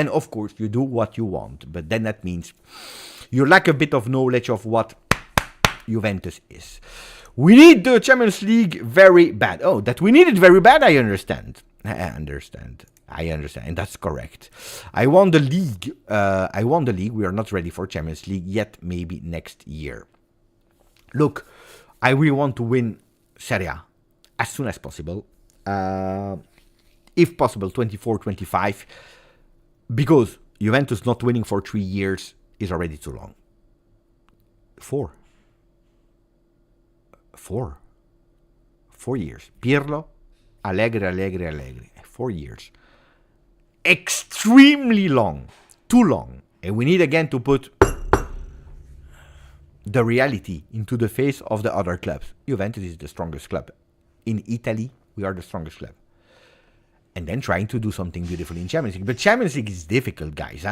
of course, you do what you want. But then that means you lack a bit of knowledge of what Juventus is. We need the Champions League very bad. Oh, that we need it very bad, I understand. I understand, and that's correct. I won the league. We are not ready for Champions League yet. Maybe next year. Look, I really want to win Serie A as soon as possible. If possible, 24-25. Because Juventus not winning for 3 years is already too long. 4 years. Pirlo, Allegri. 4 years. Extremely long. Too long. And we need again to put the reality into the face of the other clubs. Juventus is the strongest club. In Italy, we are the strongest club. And then trying to do something beautiful in Champions League. But Champions League is difficult, guys.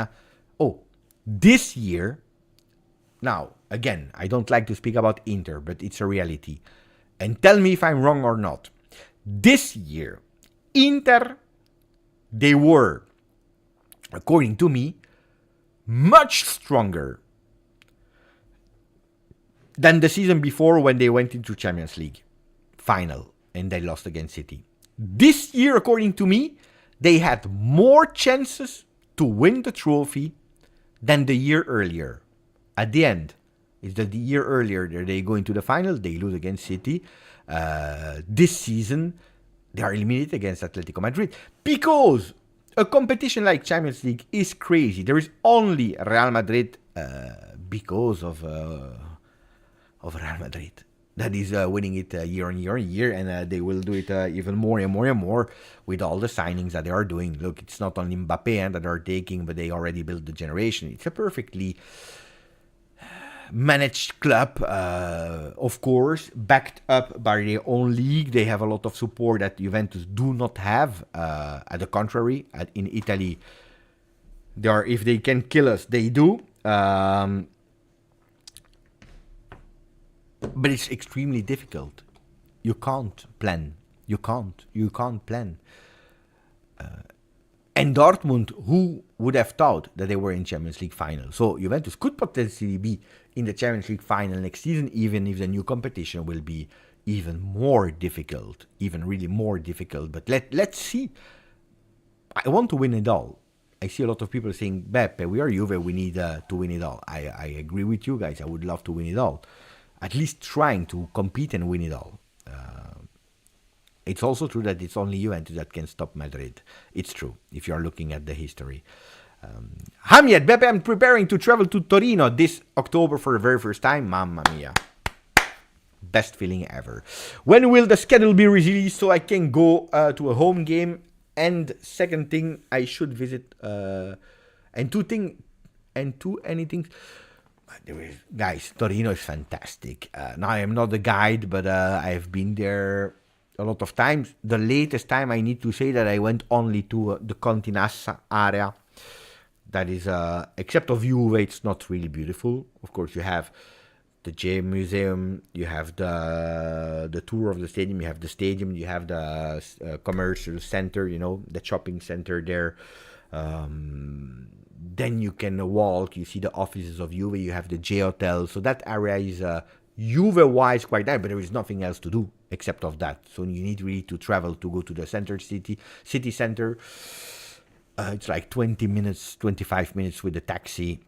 Oh, this year... Now, again, I don't like to speak about Inter, but it's a reality. And tell me if I'm wrong or not. This year, Inter, they were, according to me, much stronger than the season before when they went into Champions League final and they lost against City. This year, according to me, they had more chances to win the trophy than the year earlier. At the end, is that the year earlier they go into the final, they lose against City. This season, they are eliminated against Atletico Madrid. Because a competition like Champions League is crazy. There is only Real Madrid because of Real Madrid that is winning it year on year, and they will do it even more and more with all the signings that they are doing. Look, it's not only Mbappe that are taking, but they already built the generation. It's a perfectly managed club, of course, backed up by their own league. They have a lot of support that Juventus do not have. At the contrary, in Italy, they are, if they can kill us, they do. But it's extremely difficult. You can't plan. You can't plan. And Dortmund, who would have thought that they were in Champions League final? So Juventus could potentially be in the Champions League final next season, even if the new competition will be even more difficult, even really more difficult. But let's see. I want to win it all. I see a lot of people saying, Beppe, we are Juve, we need to win it all. I agree with you guys. I would love to win it all. At least trying to compete and win it all. It's also true that it's only Juventus that can stop Madrid. It's true, if you're looking at the history. Hamid, Beppe, I'm preparing to travel to Torino this October for the very first time. Mamma mia. Best feeling ever. When will the schedule be released so I can go to a home game? And second thing, I should visit... Guys, Torino is fantastic. Now, I am not a guide, but I've been there a lot of times. The latest time I need to say that I went only to the Continassa area. That is, except of Juve, it's not really beautiful. Of course, you have the gym museum, you have the tour of the stadium, you have the stadium, you have the commercial center, you know, the shopping center there. Then you can walk, you see the offices of Juve, you have the J Hotel. So that area is Juve-wise quite nice, but there is nothing else to do except of that. So you need really to travel to go to the city center. It's like 20 minutes, 25 minutes with the taxi.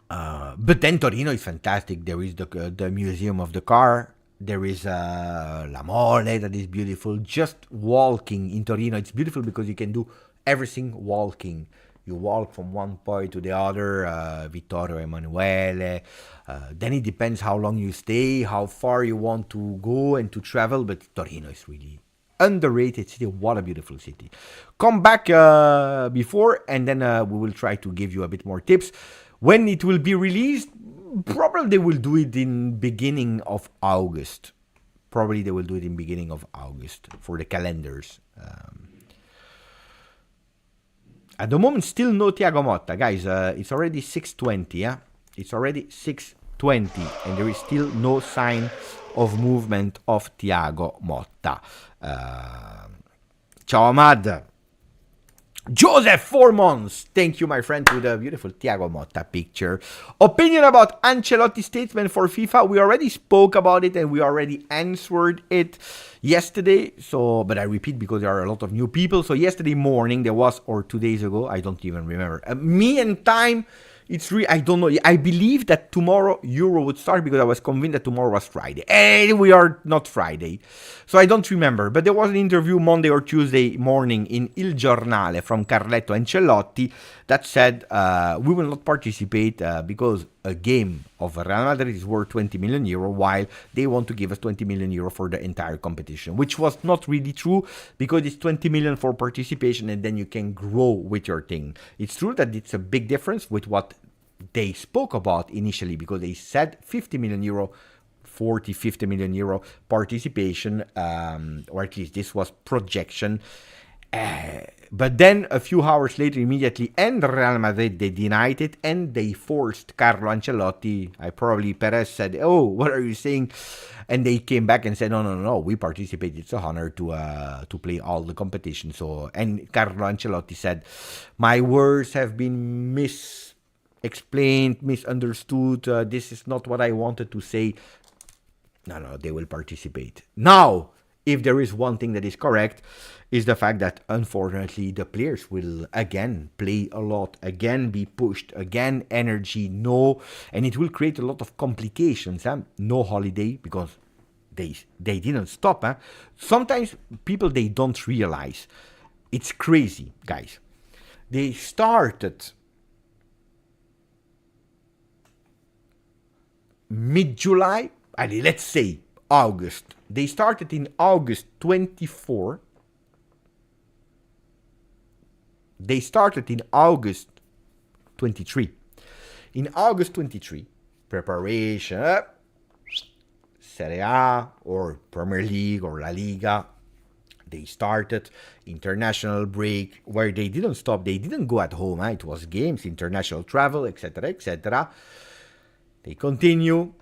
But then Torino is fantastic. There is the museum of the car. There is La Mole that is beautiful. Just walking in Torino, it's beautiful because you can do everything walking. You walk from one point to the other, Vittorio Emanuele. Then it depends how long you stay, how far you want to go and to travel. But Torino is really underrated city. What a beautiful city. Come back before, and then we will try to give you a bit more tips. When it will be released, probably they will do it in beginning of August. Probably they will do it in beginning of August for the calendars. At the moment, still no Thiago Motta. Guys, it's already 6:20, yeah? It's already 6:20, and there is still no sign of movement of Thiago Motta. Ciao, Ahmad. Joseph, 4 months. Thank you, my friend, to the beautiful Thiago Motta picture. Opinion about Ancelotti's statement for FIFA. We already spoke about it and we already answered it yesterday. So, but I repeat because there are a lot of new people. So yesterday morning there was, or 2 days ago, I don't even remember. Me and time. I don't know. I believe that tomorrow Euro would start because I was convinced that tomorrow was Friday. And we are not Friday. So I don't remember. But there was an interview Monday or Tuesday morning in Il Giornale from Carletto Ancelotti that said we will not participate because a game of Real Madrid is worth 20 million euro while they want to give us 20 million euro for the entire competition, which was not really true because it's 20 million for participation and then you can grow with your thing. It's true that it's a big difference with what they spoke about initially because they said 50 million euro 50 million euro participation, or at least this was projection. But then a few hours later, immediately, and Real Madrid, they denied it and they forced Carlo Ancelotti. Perez said, "Oh, what are you saying?" And they came back and said, "No, we participate. It's an honor to play all the competition." So, and Carlo Ancelotti said, "My words have been explained, misunderstood. This is not what I wanted to say." No, they will participate. Now, if there is one thing that is correct, is the fact that unfortunately the players will again play a lot, again be pushed, again energy, no, and it will create a lot of complications. No holiday because they didn't stop. Sometimes people, they don't realize. It's crazy, guys. They started mid-July, let's say August. They started in August 24. They started in August 23. In August 23, preparation, Serie A or Premier League or La Liga. They started international break where they didn't stop. They didn't go at home. It was games, international travel, etc., etc. They continue.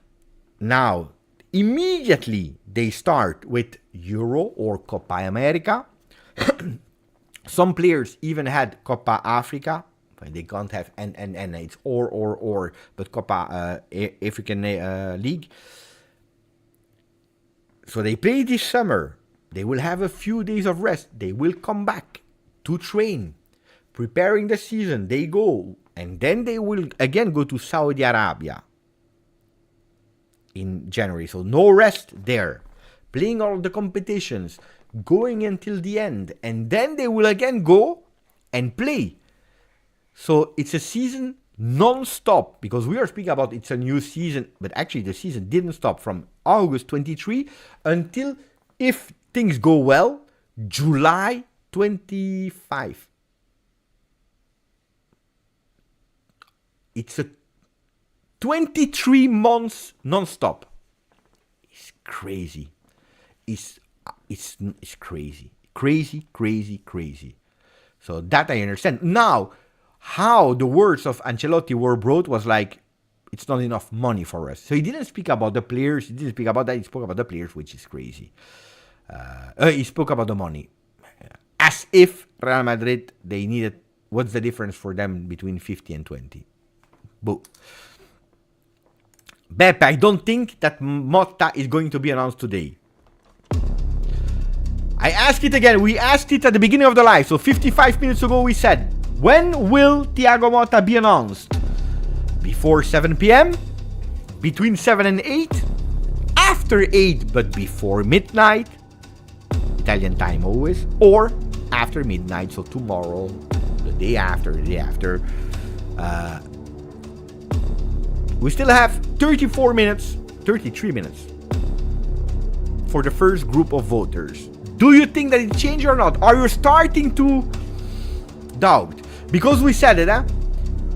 Now, immediately they start with Euro or Copa America. Some players even had Copa Africa. They can't have and it's or, but Copa African League. So they play this summer. They will have a few days of rest. They will come back to train, preparing the season. They go, and then they will again go to Saudi Arabia in January. So no rest there. Playing all the competitions, going until the end, and then they will again go and play. So it's a season non-stop, because we are speaking about it's a new season, but actually the season didn't stop from August 23 until, if things go well, July 25. It's a 23 months non-stop. It's crazy. It's it's crazy. Crazy, crazy, crazy. So that I understand. Now, how the words of Ancelotti were brought was like, it's not enough money for us. So he didn't speak about the players. He didn't speak about that. He spoke about the players, which is crazy. He spoke about the money. As if Real Madrid, they needed, what's the difference for them between 50 and 20? Boo. Beppe, I don't think that Motta is going to be announced today. I asked it again. We asked it at the beginning of the live. So 55 minutes ago we said, when will Thiago Motta be announced? Before 7 p.m? Between 7 and 8? After 8 but before midnight? Italian time always. Or after midnight, so tomorrow, the day after, we still have 33 minutes for the first group of voters. Do you think that it changed or not? Are you starting to doubt? Because we said it,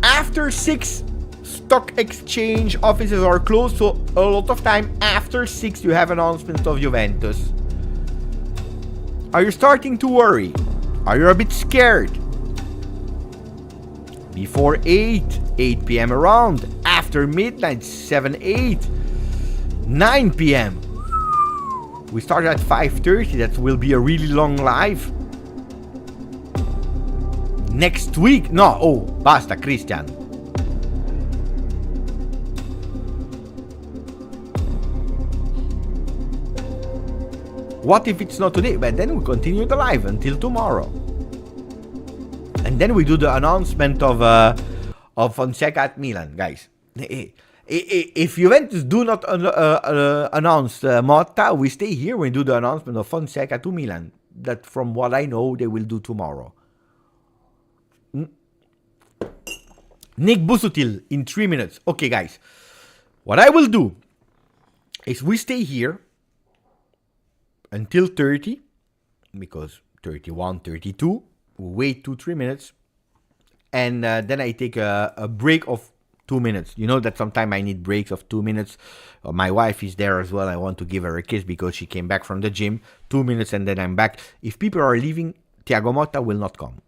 after 6 stock exchange offices are closed, so a lot of time after 6 you have announcements of Juventus. Are you starting to worry? Are you a bit scared? Before 8 p.m. around, after midnight, 7, 8, 9 p.m. We started at 5:30, that will be a really long live. Next week, no, oh, basta, Christian. What if it's not today? But then we continue the live until tomorrow. And then we do the announcement of Fonseca at Milan, guys. If Juventus do not announce Motta, we stay here. We do the announcement of Fonseca to Milan. That, from what I know, they will do tomorrow. Nick Busutil in 3 minutes. Okay, guys. What I will do is we stay here until 30, because 31, 32, we wait 2-3 minutes, and then I take a break of 2 minutes. You know that sometimes I need breaks of 2 minutes. My wife is there as well. I want to give her a kiss because she came back from the gym. 2 minutes and then I'm back. If people are leaving, Thiago Motta will not come.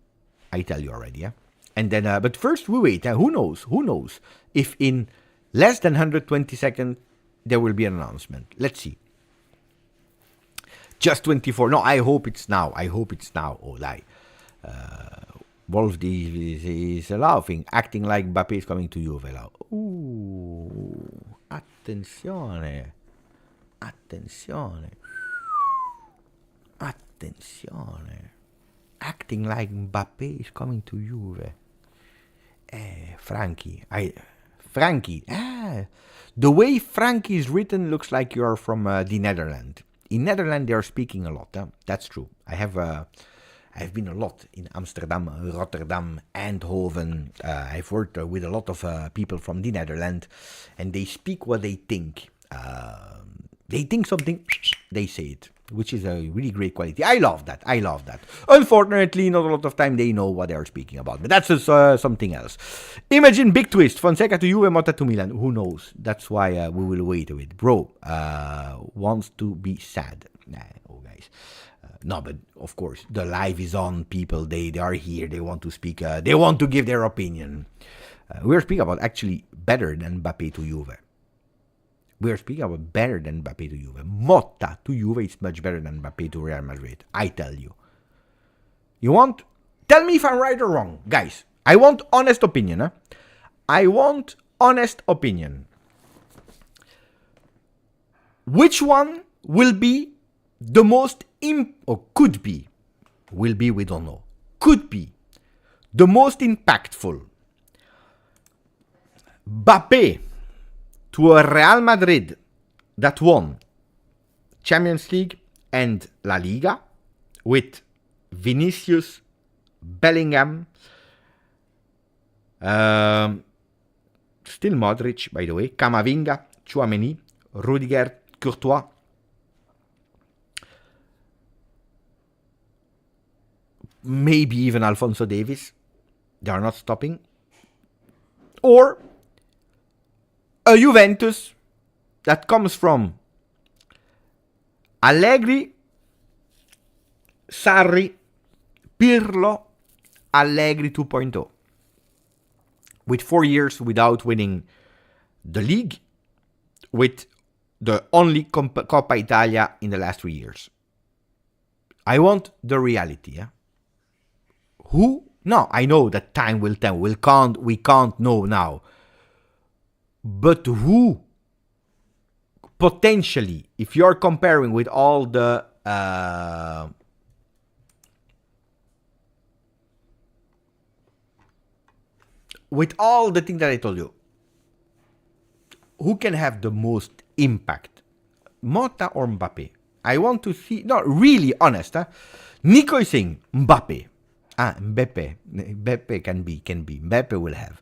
I tell you already, yeah? And then, but first we wait. Who knows? Who knows? If in less than 120 seconds, there will be an announcement. Let's see. Just 24. No, I hope it's now. I hope it's now. Oh, lie. Wolf is laughing, acting like Mbappe is coming to Juve. Attenzione. Attenzione. Attenzione. Acting like Mbappe is coming to Juve. Frankie. Frankie. The way Frankie is written looks like you're from the Netherlands. In Netherlands, they are speaking a lot. That's true. I've been a lot in Amsterdam, Rotterdam, Eindhoven. I've worked with a lot of people from the Netherlands, and they speak what they think. They think something, they say it, which is a really great quality. I love that. I love that. Unfortunately, not a lot of time they know what they are speaking about, but that's just, something else. Imagine big twist: Fonseca to Juve, Motta to Milan. Who knows? That's why we will wait a bit. Bro wants to be sad. Oh, guys. No, but of course, the live is on. People, they are here. They want to speak. They want to give their opinion. We're speaking about actually better than Mbappe to Juve. We're speaking about better than Mbappe to Juve. Motta to Juve is much better than Mbappe to Real Madrid. I tell you. You want? Tell me if I'm right or wrong. Guys, I want honest opinion. I want honest opinion. Which one will be the most or could be, will be, we don't know, could be the most impactful? Mbappe to a Real Madrid that won Champions League and La Liga with Vinicius, Bellingham, still Modric, by the way, Camavinga, Tchouaméni, Rudiger, Courtois, maybe even Alphonso Davies. They are not stopping. Or a Juventus that comes from Allegri, Sarri, Pirlo, Allegri 2.0. With 4 years without winning the league, with the only Coppa Italia in the last 3 years. I want the reality. Who? No, I know that time will tell. We can't know now. But who potentially, if you're comparing with all the things that I told you, who can have the most impact? Motta or Mbappe? I want to see, no, really honest. Nico is saying Mbappe. Mbappe can be. Mbappe will have.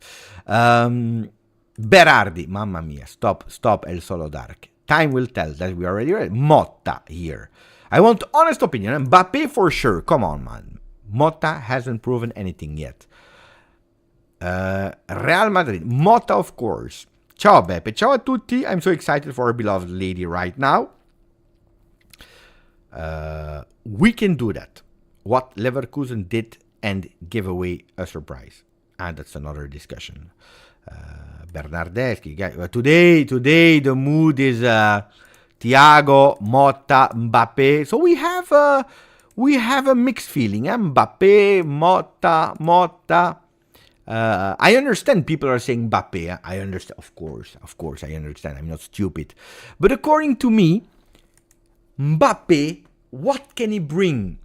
Berardi, mamma mia, stop El Solo Dark. Time will tell that we already read. Motta here. I want honest opinion. Mbappe for sure. Come on, man. Motta hasn't proven anything yet. Real Madrid. Motta, of course. Ciao Beppe. Ciao a tutti. I'm so excited for our beloved lady right now. We can do that. What Leverkusen did and give away a surprise. And that's another discussion. Bernardeschi. Today the mood is Thiago, Motta, Mbappe. So we have a mixed feeling. Mbappe, Motta. I understand people are saying Mbappe. I understand, of course, I understand. I'm not stupid. But according to me, Mbappe, what can he bring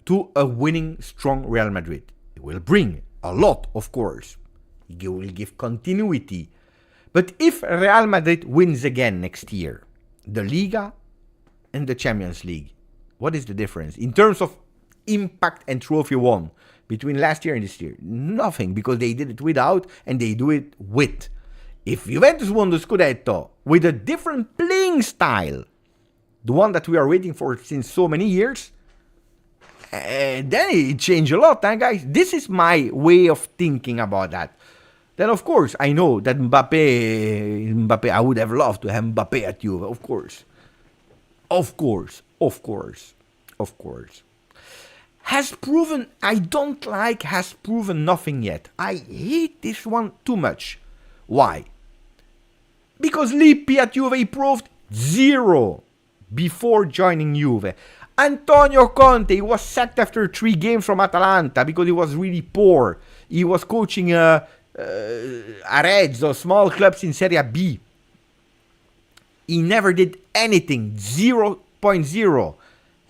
to a winning, strong Real Madrid? He will bring a lot, of course. He will give continuity. But if Real Madrid wins again next year, the Liga and the Champions League, what is the difference in terms of impact and trophy won between last year and this year? Nothing, because they did it without and they do it with. If Juventus won the Scudetto with a different playing style, the one that we are waiting for since so many years, then it changed a lot, guys. This is my way of thinking about that. Then, of course, I know that Mbappe, I would have loved to have Mbappe at Juve, of course. Has proven nothing yet. I hate this one too much. Why? Because Lippi at Juve, he proved zero before joining Juve. Antonio Conte, he was sacked after 3 games from Atalanta because he was really poor. He was coaching Arezzo, small clubs in Serie B. He never did anything, 0.0.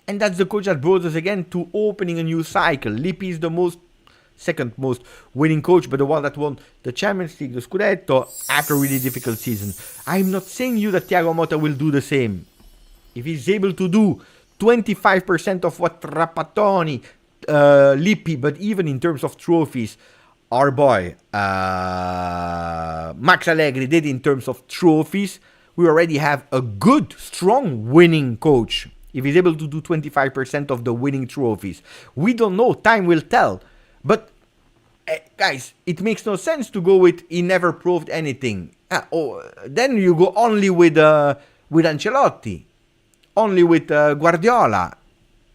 And that's the coach that brought us again to opening a new cycle. Lippi is the second most winning coach, but the one that won the Champions League, the Scudetto, after a really difficult season. I'm not saying you that Thiago Motta will do the same. If he's able to do 25% of what Trapattoni, Lippi, but even in terms of trophies, our boy Max Allegri did in terms of trophies, we already have a good, strong winning coach. If he's able to do 25% of the winning trophies, we don't know. Time will tell. But guys, it makes no sense to go with he never proved anything. Then you go only with Ancelotti, only with Guardiola,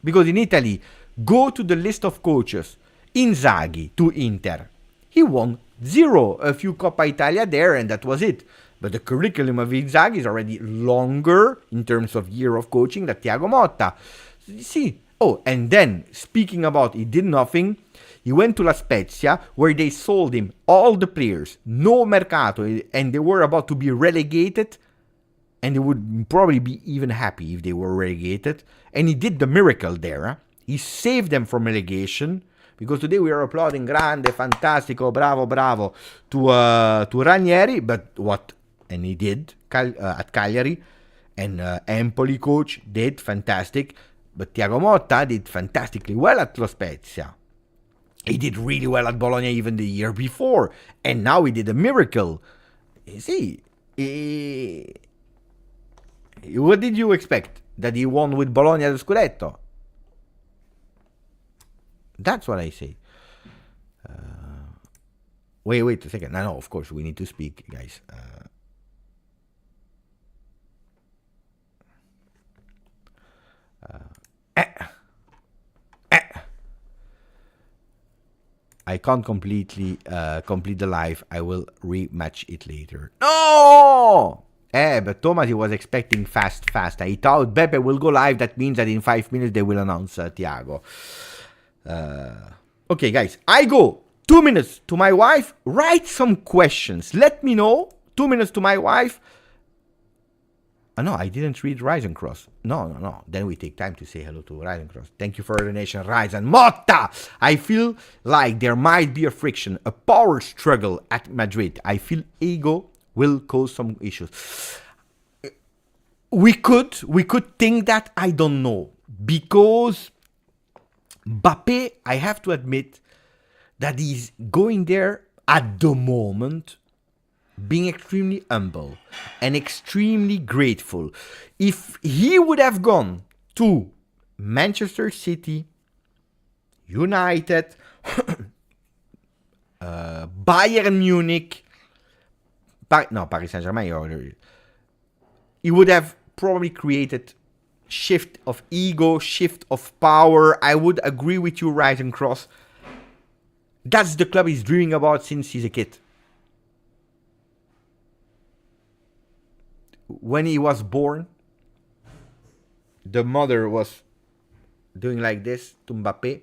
because in Italy, go to the list of coaches. Inzaghi to Inter, he won 0, a few Coppa Italia there, and that was it. But the curriculum of Inzaghi is already longer in terms of year of coaching than Thiago Motta. See, and then, speaking about he did nothing, he went to La Spezia, where they sold him all the players, no mercato, and they were about to be relegated, and they would probably be even happy if they were relegated. And he did the miracle there. He saved them from relegation, because today we are applauding grande, fantastico, bravo to Ranieri, but what? And he did at Cagliari, and Empoli coach did fantastic, but Thiago Motta did fantastically well at La Spezia. He did really well at Bologna even the year before, and now he did a miracle. You see, what did you expect? That he won with Bologna the Scudetto? That's what I say. Wait a second. No, of course, we need to speak, guys. I can't completely complete the live. I will rematch it later. No! But Thomas, he was expecting fast. I thought Beppe will go live. That means that in 5 minutes they will announce Thiago. Okay, guys. I go 2 minutes to my wife. Write some questions. Let me know. 2 minutes to my wife. No, I didn't read Rise and Cross. No. Then we take time to say hello to Rise and Cross. Thank you for the donation, Rise and Motta. I feel like there might be a friction, a power struggle at Madrid. I feel ego will cause some issues. We could think that. I don't know, because Mbappe, I have to admit that he's going there at the moment being extremely humble and extremely grateful. If he would have gone to Manchester City, United, Bayern Munich, Paris Saint-Germain, he would have probably created shift of ego, shift of power. I would agree with you, Rise and Cross. That's the club he's dreaming about since he's a kid. When he was born, the mother was doing like this to Mbappe,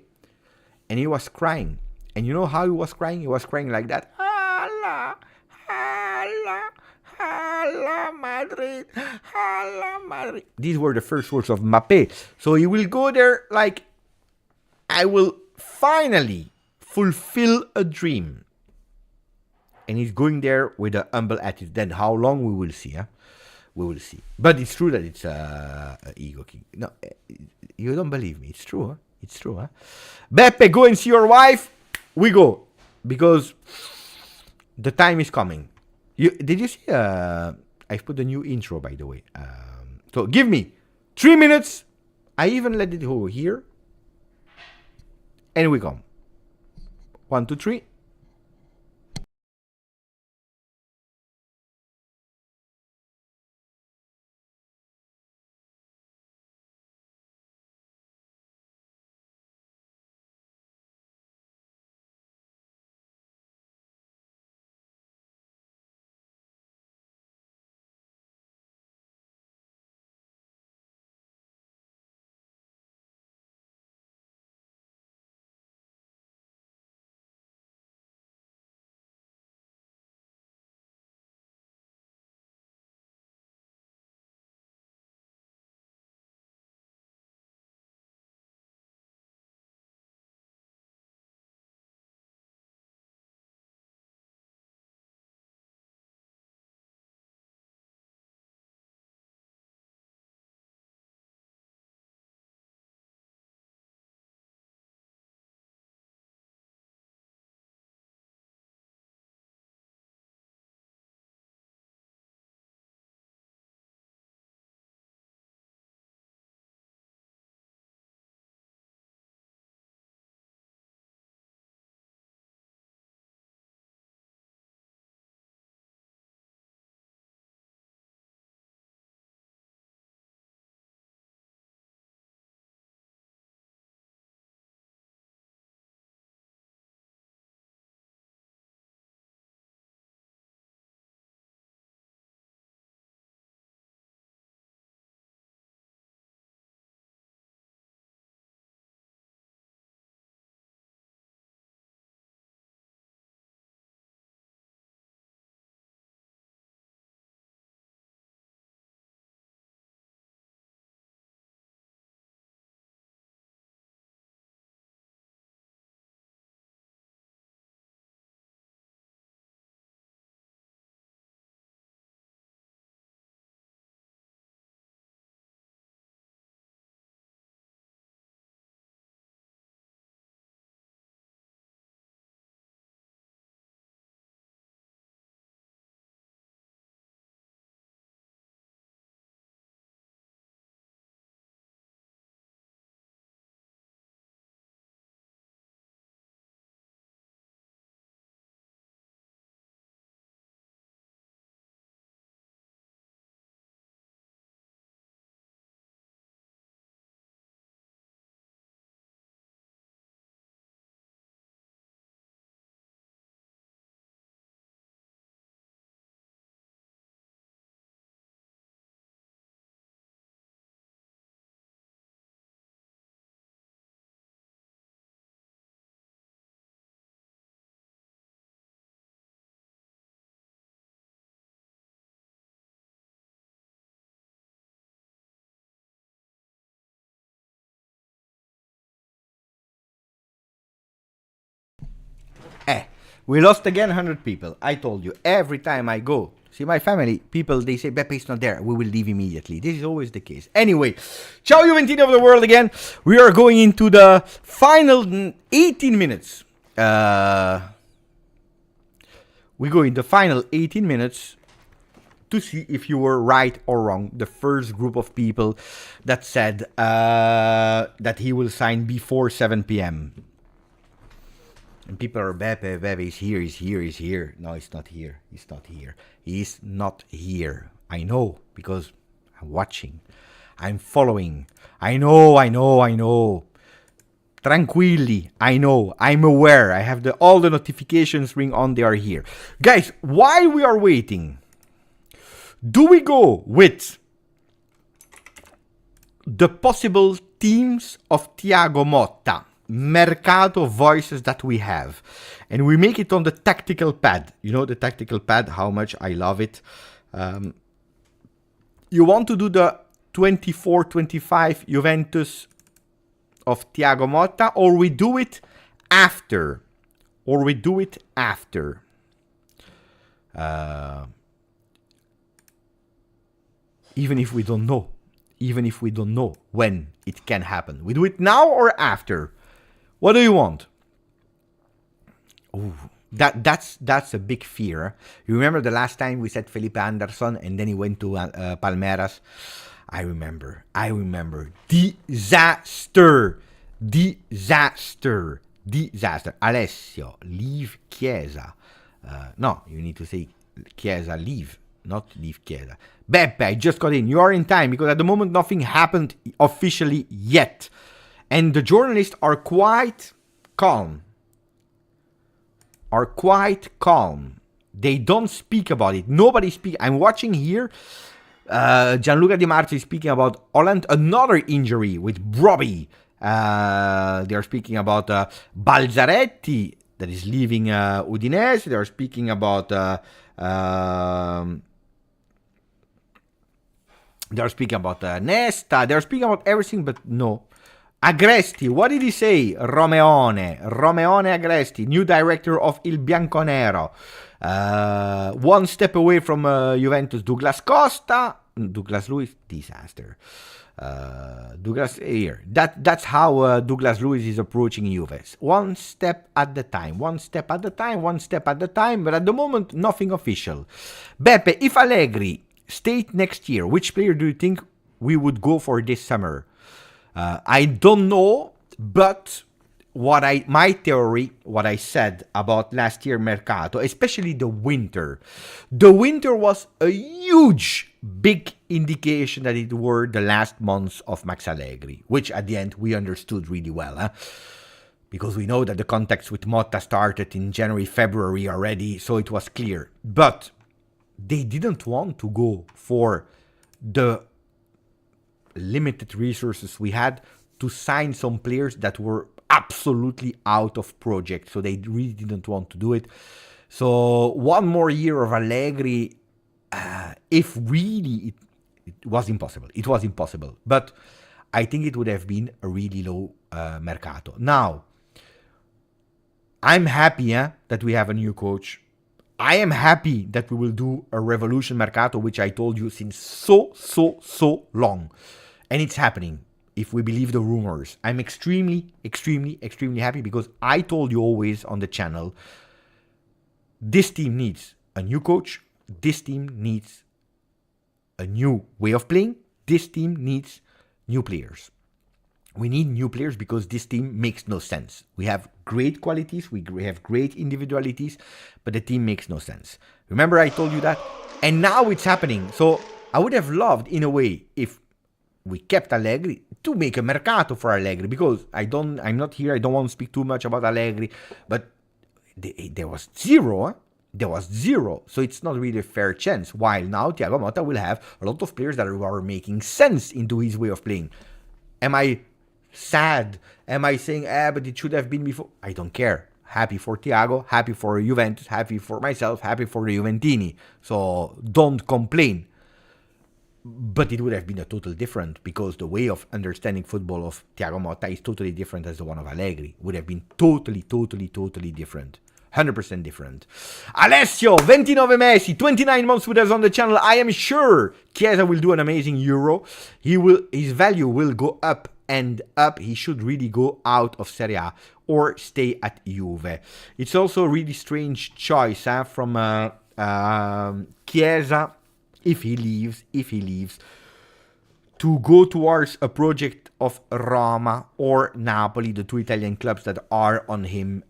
and he was crying. And you know how he was crying? He was crying like that. Hala, hala, hala, Madrid, hala, Madrid. These were the first words of Mbappe. So he will go there like, I will finally fulfill a dream. And he's going there with a humble attitude. Then how long, we will see, huh? We will see. But it's true that it's ego king. No, you don't believe me. It's true, huh? It's true, huh? Beppe, go and see your wife. We go. Because the time is coming. Did you see? I've put a new intro, by the way. So give me 3 minutes. I even let it go here. And we come. 1, 2, 3. We lost again 100 people. I told you, every time I go see my family, people, they say, Beppe is not there. We will leave immediately. This is always the case. Anyway, Ciao Juventini of the world again. We are going into the final 18 minutes. We go in the final 18 minutes to see if you were right or wrong. The first group of people that said that he will sign before 7 p.m. And people are, Beppe is here, he's here, he's here. No, he's not here. He's not here. He's not here. I know, because I'm watching. I'm following. I know. Tranquilli. I know. I'm aware. I have all the notifications ring on. They are here. Guys, while we are waiting, do we go with the possible teams of Thiago Motta? Mercato voices that we have, and we make it on the tactical pad. You know the tactical pad, how much I love it. You want to do the 24-25 Juventus of Thiago Motta, or we do it after, even if we don't know when it can happen, we do it now or after. What do you want? Ooh, that's a big fear. You remember the last time we said Felipe Anderson and then he went to Palmeiras? I remember. Disaster. Alessio, leave Chiesa. No, you need to say Chiesa, leave, not leave Chiesa. Beppe, I just got in. You are in time because at the moment nothing happened officially yet. And the journalists are quite calm. They don't speak about it. Nobody speaks. I'm watching here. Gianluca Di Marzio is speaking about Holland. Another injury with Robbie. They are speaking about Balzaretti that is leaving Udinese. They are speaking about... They are speaking about Nesta. They are speaking about everything, but no. Agresti, what did he say? Romeone Agresti, new director of Il Bianconero. One step away from Juventus, Douglas Costa. Douglas Luiz, disaster. Douglas here. That's how Douglas Luiz is approaching Juve. One step at the time. But at the moment, nothing official. Beppe, if Allegri stayed next year, which player do you think we would go for this summer? I don't know, but my theory, what I said about last year Mercato, especially the winter was a huge, big indication that it were the last months of Max Allegri, which at the end we understood really well, because we know that the contacts with Motta started in January, February already, so it was clear. But they didn't want to go for the limited resources we had to sign some players that were absolutely out of project, so they really didn't want to do it. So one more year of Allegri, if really it was impossible, but I think it would have been a really low Mercato. Now I'm happy that we have a new coach. I am happy that we will do a revolution Mercato, which I told you since so long. And it's happening, if we believe the rumors. I'm extremely happy because I told you always on the channel, this team needs a new coach. This team needs a new way of playing. This team needs new players. We need new players because this team makes no sense. We have great qualities, we have great individualities, but the team makes no sense. Remember I told you that? And now it's happening. So I would have loved, in a way, if we kept Allegri, to make a Mercato for Allegri, because I'm not here, I don't want to speak too much about Allegri, but there was zero. So it's not really a fair chance. While now Thiago Motta will have a lot of players that are making sense into his way of playing. Am I sad? Am I saying, but it should have been before? I don't care. Happy for Thiago, happy for Juventus, happy for myself, happy for the Juventini. So don't complain. But it would have been a total different, because the way of understanding football of Thiago Motta is totally different as the one of Allegri. Would have been totally different. 100% different. Alessio, 29 mesi, 29 months with us on the channel. I am sure Chiesa will do an amazing Euro. His value will go up and up. He should really go out of Serie A or stay at Juve. It's also a really strange choice from Chiesa, if he leaves, to go towards a project of Roma or Napoli, the two Italian clubs that are on him,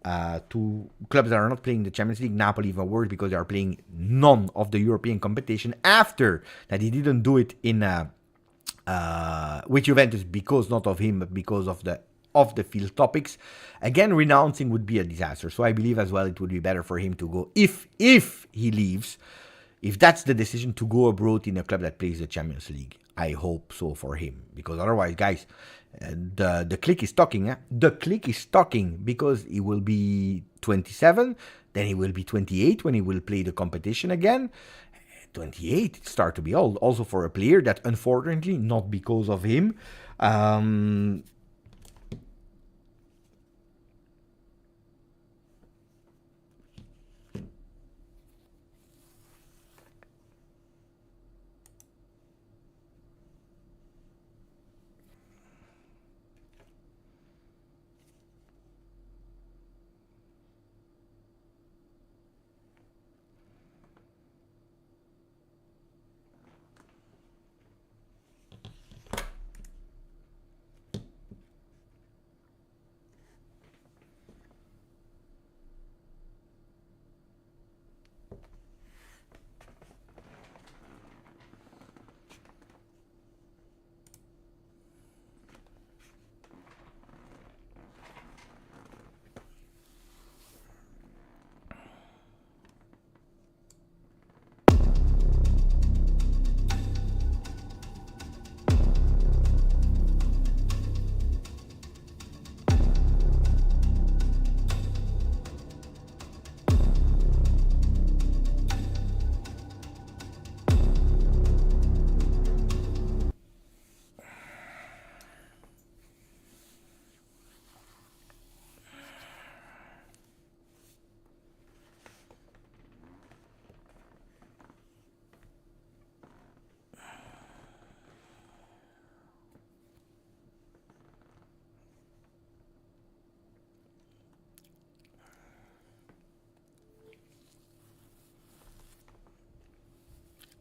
two clubs that are not playing the Champions League. Napoli even worse because they are playing none of the European competition after that. He didn't do it in with Juventus because not of him, but because of the field topics. Again, renouncing would be a disaster. So I believe as well it would be better for him to go, if he leaves, if that's the decision, to go abroad in a club that plays the Champions League. I hope so for him, because otherwise, guys, the click is talking. The click is talking, because he will be 27, then he will be 28 when he will play the competition again. 28, it starts to be old. Also for a player that, unfortunately, not because of him,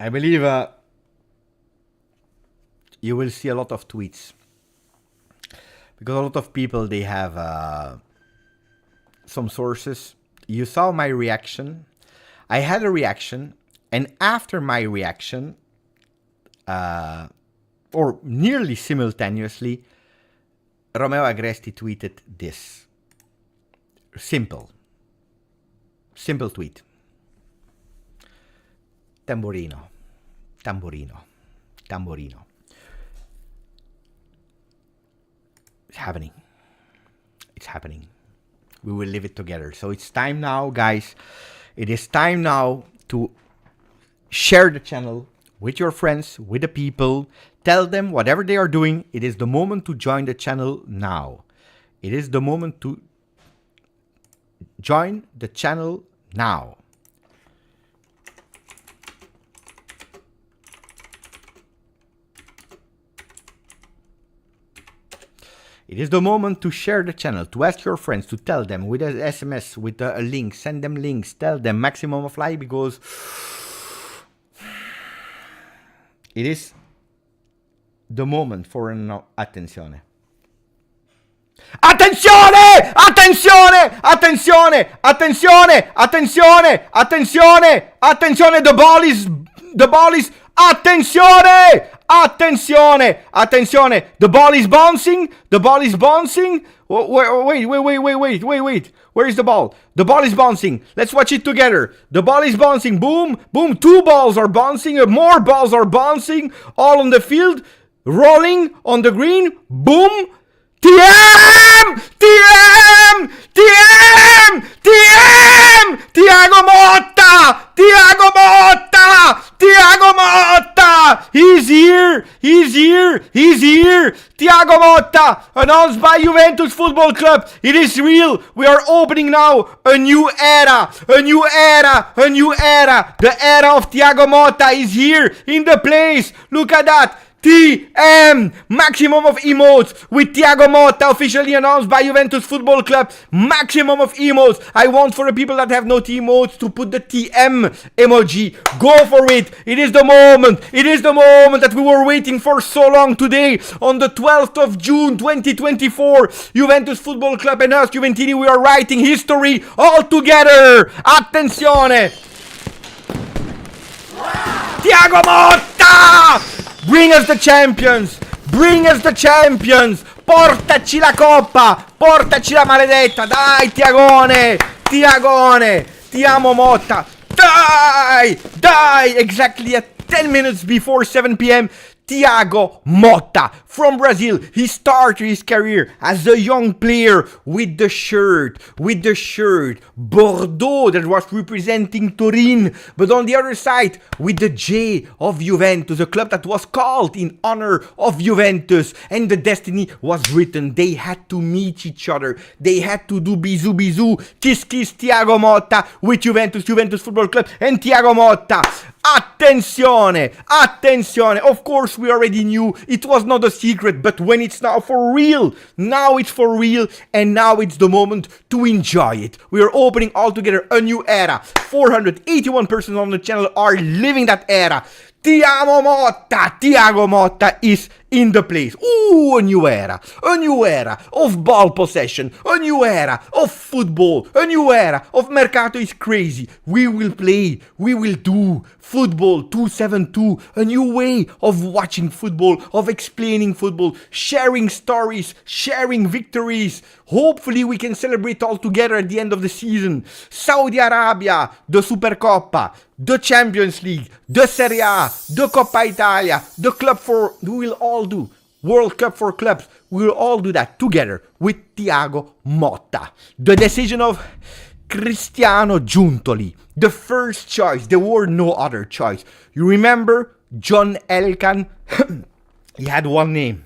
I believe you will see a lot of tweets, because a lot of people, they have some sources. You saw my reaction. I had a reaction, and after my reaction, or nearly simultaneously, Romeo Agresti tweeted this. Simple tweet. Tamborino. It's happening. We will live it together. So it's time now, guys. It is time now to share the channel with your friends, with the people. Tell them whatever they are doing. It is the moment to join the channel now. It is the moment to join the channel now. It is the moment to share the channel, to ask your friends, to tell them with an SMS, with a link, send them links, tell them maximum of like, because it is the moment for an attenzione. Attenzione! Attenzione! Attenzione! Attenzione! Attenzione! Attenzione! Attenzione! The ball is attenzione! Attenzione! Attenzione! The ball is bouncing. The ball is bouncing. Wait. Where is the ball? The ball is bouncing. Let's watch it together. The ball is bouncing. Boom. Boom. Two balls are bouncing. More balls are bouncing. All on the field. Rolling on the green. Boom. TM! Thiago Motta! He He's here! He's here! He's here! Thiago Motta, announced by Juventus Football Club. It is real. We are opening now a new era. A new era. A new era. The era of Thiago Motta is here in the place. Look at that. TM! Maximum of emotes with Thiago Motta officially announced by Juventus Football Club. Maximum of emotes. I want for the people that have no emotes to put the TM emoji. Go for it. It is the moment. It is the moment that we were waiting for so long today. On the 12th of June 2024, Juventus Football Club and us, Juventini, we are writing history all together. Attenzione! Thiago Motta! Bring us the champions! Bring us the champions! Portaci la coppa! Portaci la maledetta! Dai, Tiagone! Tiagone! Ti amo, Motta! Dai! Dai! Exactly at 10 minutes before 7 p.m. Thiago Motta from Brazil. He started his career as a young player with the shirt Bordeaux that was representing Torino, but on the other side with the J of Juventus, a club that was called in honor of Juventus, and the destiny was written. They had to meet each other. They had to do bisou, kiss Thiago Motta with Juventus Football Club and Thiago Motta. Attenzione! Attenzione! Of course, we already knew it was not a secret, but when it's now for real, now it's for real, and now it's the moment to enjoy it. We are opening all together a new era. 481 persons on the channel are living that era. Ti amo, Motta! Thiago Motta is in the place. Ooh, a new era of ball possession, a new era of football, a new era of Mercato is Crazy. We will play, we will do football 272, a new way of watching football, of explaining football, sharing stories, sharing victories. Hopefully we can celebrate all together at the end of the season. Saudi Arabia, the Supercoppa, the Champions League, the Serie A, the Coppa Italia, the Club for... We will all do World Cup for clubs. We will all do that together with Thiago Motta. The decision of Cristiano Giuntoli, the first choice. There were no other choice. You remember John Elkann? He had one name.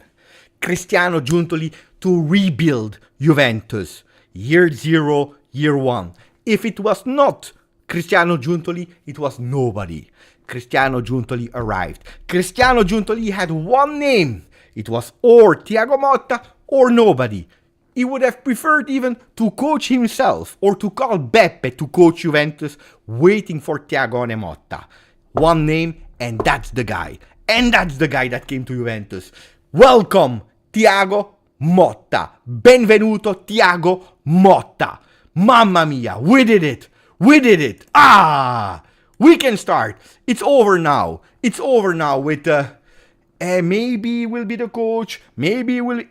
Cristiano Giuntoli to rebuild Juventus. Year 0, year 1. If it was not Cristiano Giuntoli, it was nobody. Cristiano Giuntoli arrived. Cristiano Giuntoli had one name. It was or Thiago Motta or nobody. He would have preferred even to coach himself or to call Beppe to coach Juventus, waiting for Thiago Motta. One name, and that's the guy. And that's the guy that came to Juventus. Welcome, Thiago Motta. Benvenuto, Thiago Motta. Mamma mia, we did it. We did it. We can start. It's over now. It's over now with maybe will be the coach. Maybe will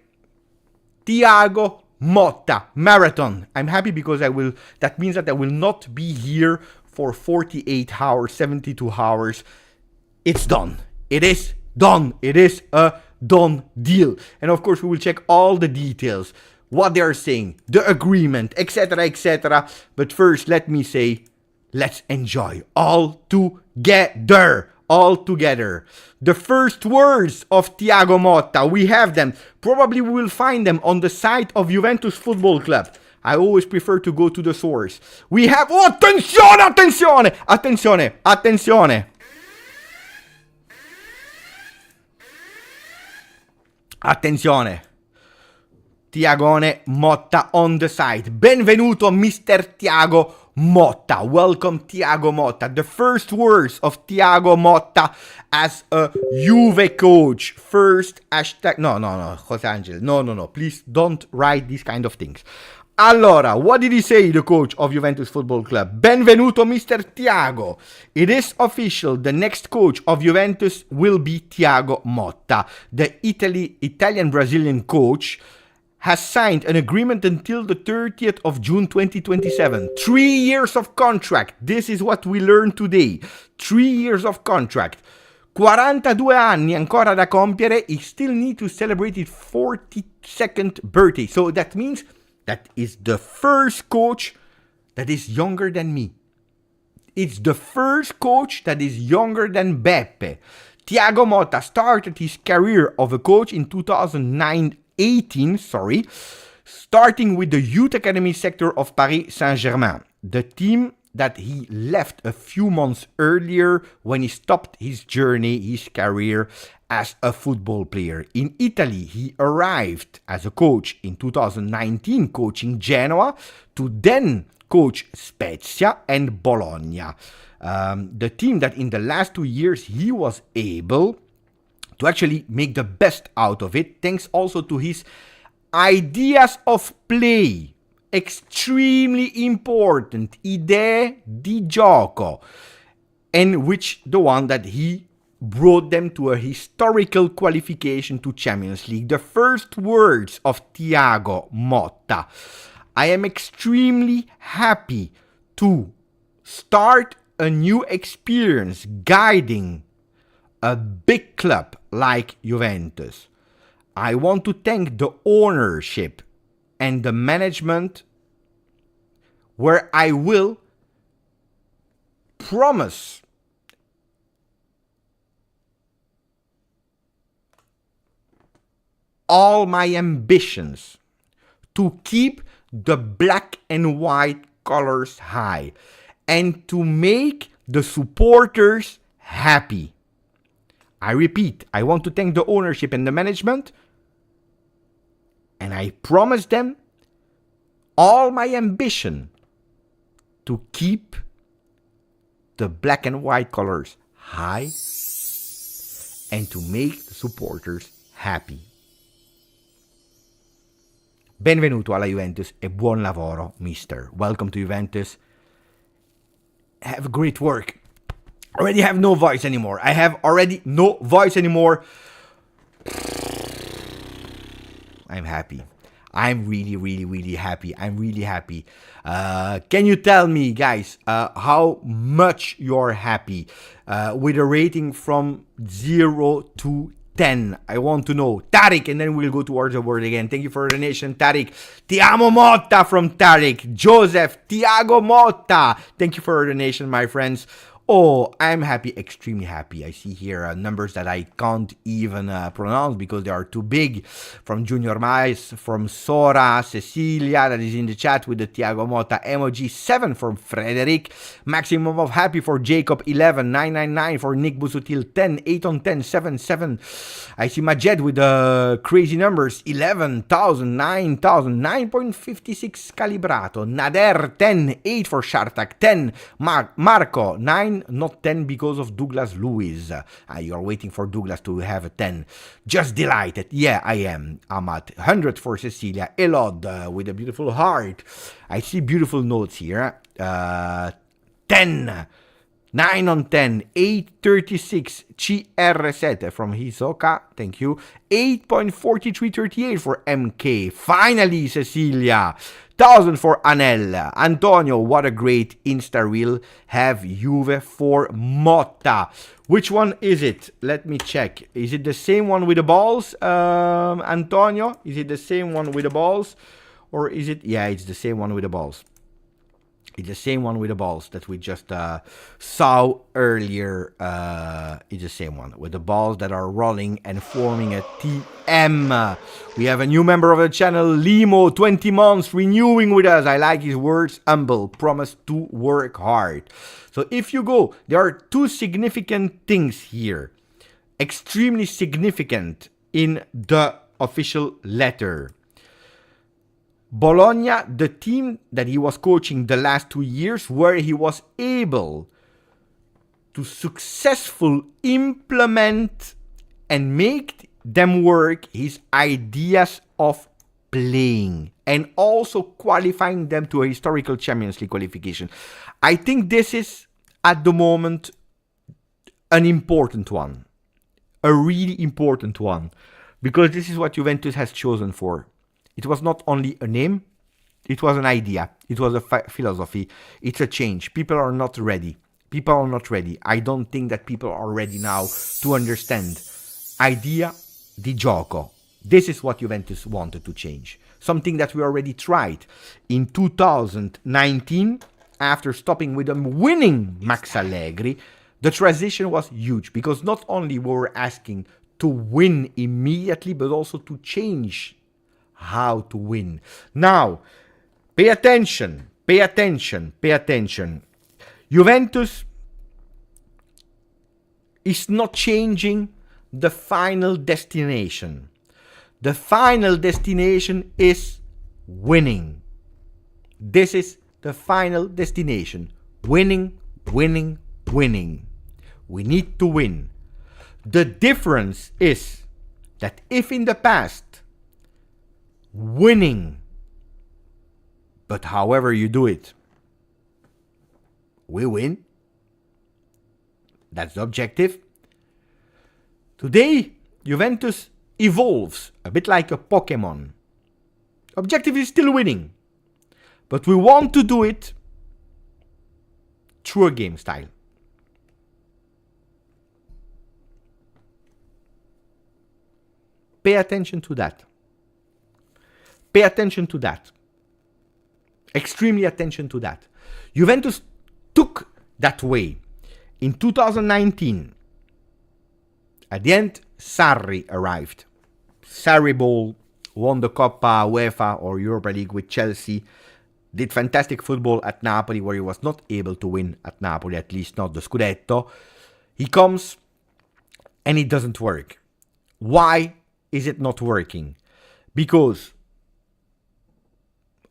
Thiago Motta marathon. I'm happy because that means that I will not be here for 48 hours, 72 hours. It's done. It is done. It is a done deal. And of course, we will check all the details, what they are saying, the agreement, etc., etc. But first, let me say, let's enjoy all together. All together. The first words of Thiago Motta, we have them. Probably we will find them on the site of Juventus Football Club. I always prefer to go to the source. We have... Oh, attenzione, attenzione! Attenzione, attenzione! Attenzione! Thiagone Motta on the site. Benvenuto, Mr. Thiago Motta. Welcome, Thiago Motta. The first words of Thiago Motta as a Juve coach. First hashtag... No, Jose Angel. No. Please don't write these kind of things. Allora, what did he say, the coach of Juventus Football Club? Benvenuto, Mr. Thiago. It is official. The next coach of Juventus will be Thiago Motta. The Italian-Brazilian coach has signed an agreement until the 30th of June 2027. 3 years of contract. This is what we learned today. 3 years of contract. 42 anni ancora da compiere. He still need to celebrate his 42nd birthday. So that means that is the first coach that is younger than me. It's the first coach that is younger than Beppe. Thiago Motta started his career of a coach in 2018, starting with the youth academy sector of Paris Saint-Germain, the team that he left a few months earlier when he stopped his journey, his career as a football player. In Italy, he arrived as a coach in 2019, coaching Genoa, to then coach Spezia and Bologna. The team that in the last 2 years he was able to actually make the best out of it, thanks also to his ideas of play. Extremely important, idee di gioco, and which the one that he brought them to a historical qualification to Champions League. The first words of Thiago Motta: I am extremely happy to start a new experience guiding a big club like Juventus. I want to thank the ownership and the management, where I will promise all my ambitions to keep the black and white colors high and to make the supporters happy. I repeat, I want to thank the ownership and the management, and I promise them all my ambition to keep the black and white colors high and to make the supporters happy. Benvenuto alla Juventus e buon lavoro, mister. Welcome to Juventus. Have great work. Already have no voice anymore. I have already no voice anymore. I'm happy. I'm really happy. I'm really happy. Can you tell me, guys, how much you're happy with a rating from 0 to 10? I want to know. Tariq, and then we'll go towards the word again. Thank you for the donation, Tariq. Ti amo Motta from Tariq. Joseph, Thiago Motta. Thank you for the donation, my friends. Oh, I'm happy, extremely happy. I see here numbers that I can't even pronounce because they are too big. From Junior Mais, from Sora, Cecilia, that is in the chat with the Thiago Motta emoji. 7 from Frederick. Maximum of happy for Jacob. 11, 999 for Nick Busutil. 10, 8 on 10, 7, 7. I see Majed with the crazy numbers. 11,000, 9,000, 9.56 calibrato. Nader, 10, 8 for Shartak. 10, Marco, 9. Not 10 because of Douglas Lewis. You're waiting for Douglas to have a 10. Just delighted. Yeah, I am. I'm at 100 for Cecilia. Elod with a beautiful heart. I see beautiful notes here. 10. 9 on 10. 836. CR7 from Hisoka. Thank you. 8.4338 for MK. Finally, Cecilia. 1,000 for Anel. Antonio, what a great Insta reel. Have Juve for Motta. Which one is it? Let me check. Is it the same one with the balls, Antonio? Is it the same one with the balls? Or is it? Yeah, it's the same one with the balls. It's the same one with the balls that we just saw earlier. It's the same one with the balls that are rolling and forming a TM. We have a new member of the channel, Limo, 20 months, renewing with us. I like his words, humble, promise to work hard. So if you go, there are two significant things here. Extremely significant in the official letter. Bologna, the team that he was coaching the last 2 years, where he was able to successfully implement and make them work his ideas of playing and also qualifying them to a historical Champions League qualification. I think this is, at the moment, an important one. A really important one. Because this is what Juventus has chosen for. It was not only a name, it was an idea, it was a philosophy, it's a change. People are not ready. People are not ready. I don't think that people are ready now to understand. Idea di gioco. This is what Juventus wanted to change. Something that we already tried in 2019, after stopping with them winning Max Allegri. The transition was huge because not only were we asking to win immediately, but also to change how to win. Now, pay attention, pay attention, pay attention. Juventus is not changing the final destination. The final destination is winning. This is the final destination. Winning, winning, winning. We need to win. The difference is that if in the past, winning, but however you do it, we win. That's the objective. Today, Juventus evolves a bit like a Pokemon. Objective is still winning, but we want to do it through a game style. Pay attention to that. Pay attention to that. Extremely attention to that. Juventus took that way. In 2019, at the end, Sarri arrived. Sarri Ball won the Coppa UEFA or Europa League with Chelsea. Did fantastic football at Napoli, where he was not able to win at Napoli, at least not the Scudetto. He comes and it doesn't work. Why is it not working? Because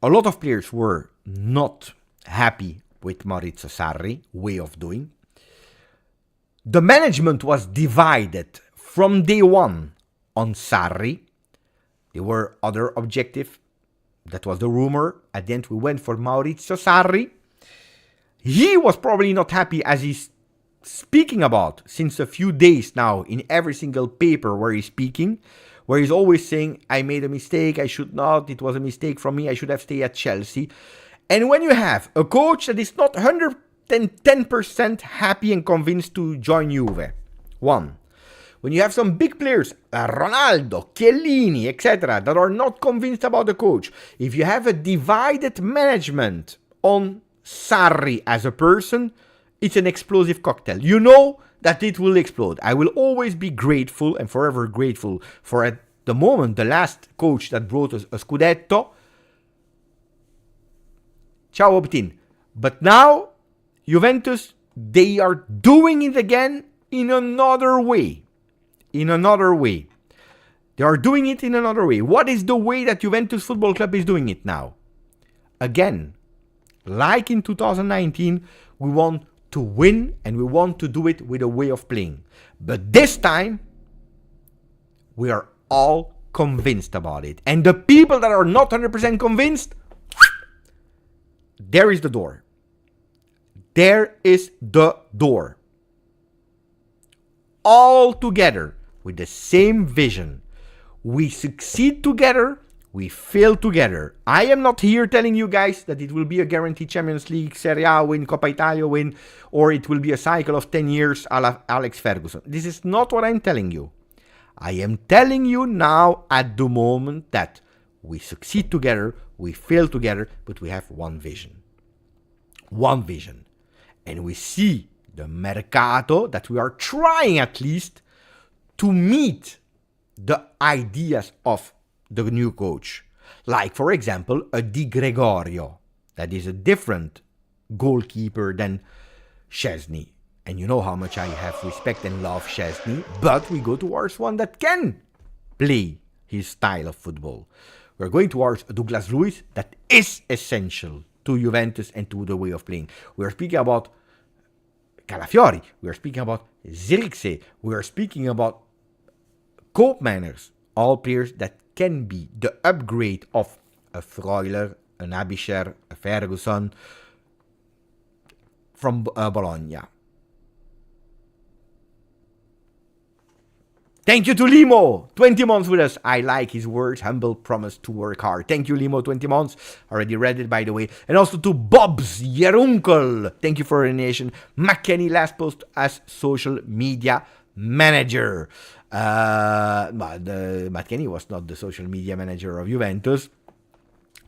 a lot of players were not happy with Maurizio Sarri's way of doing. The management was divided from day one on Sarri. There were other objectives. That was the rumor. At the end, we went for Maurizio Sarri. He was probably not happy, as he's speaking about since a few days now in every single paper where he's speaking, where he's always saying, I made a mistake, I should not, it was a mistake from me, I should have stayed at Chelsea. And when you have a coach that is not 110% happy and convinced to join Juve, one. When you have some big players, Ronaldo, Chiellini, etc., that are not convinced about the coach, if you have a divided management on Sarri as a person, it's an explosive cocktail. You know that it will explode. I will always be grateful and forever grateful for, at the moment, the last coach that brought us a Scudetto, Ciao Juventini. But now, Juventus, they are doing it again in another way. In another way. They are doing it in another way. What is the way that Juventus Football Club is doing it now? Again, like in 2019, we want to win and we want to do it with a way of playing. But this time, we are all convinced about it. And the people that are not 100% convinced, there is the door. There is the door. All together with the same vision. We succeed together, we fail together. I am not here telling you guys that it will be a guaranteed Champions League, Serie A win, Coppa Italia win, or it will be a cycle of 10 years a la Alex Ferguson. This is not what I'm telling you. I am telling you now at the moment that we succeed together, we fail together, but we have one vision. One vision. And we see the mercato that we are trying at least to meet the ideas of the new coach. Like, for example, a Di Gregorio, that is a different goalkeeper than Szczesny. And you know how much I have respect and love Szczesny, but we go towards one that can play his style of football. We're going towards Douglas Luiz that is essential to Juventus and to the way of playing. We're speaking about Calafiori, we are speaking about Zirkzee, we are speaking about Koopmeiners, all players that can be the upgrade of a Freuler, an Abisher, a Ferguson from Bologna. Thank you to Limo, 20 months with us. I like his words, humble promise to work hard. Thank you, Limo, 20 months. Already read it, by the way. And also to Bob's Jerunkel. Thank you for a donation. McKenny, last post as social media manager. Matt Kenny was not the social media manager of Juventus.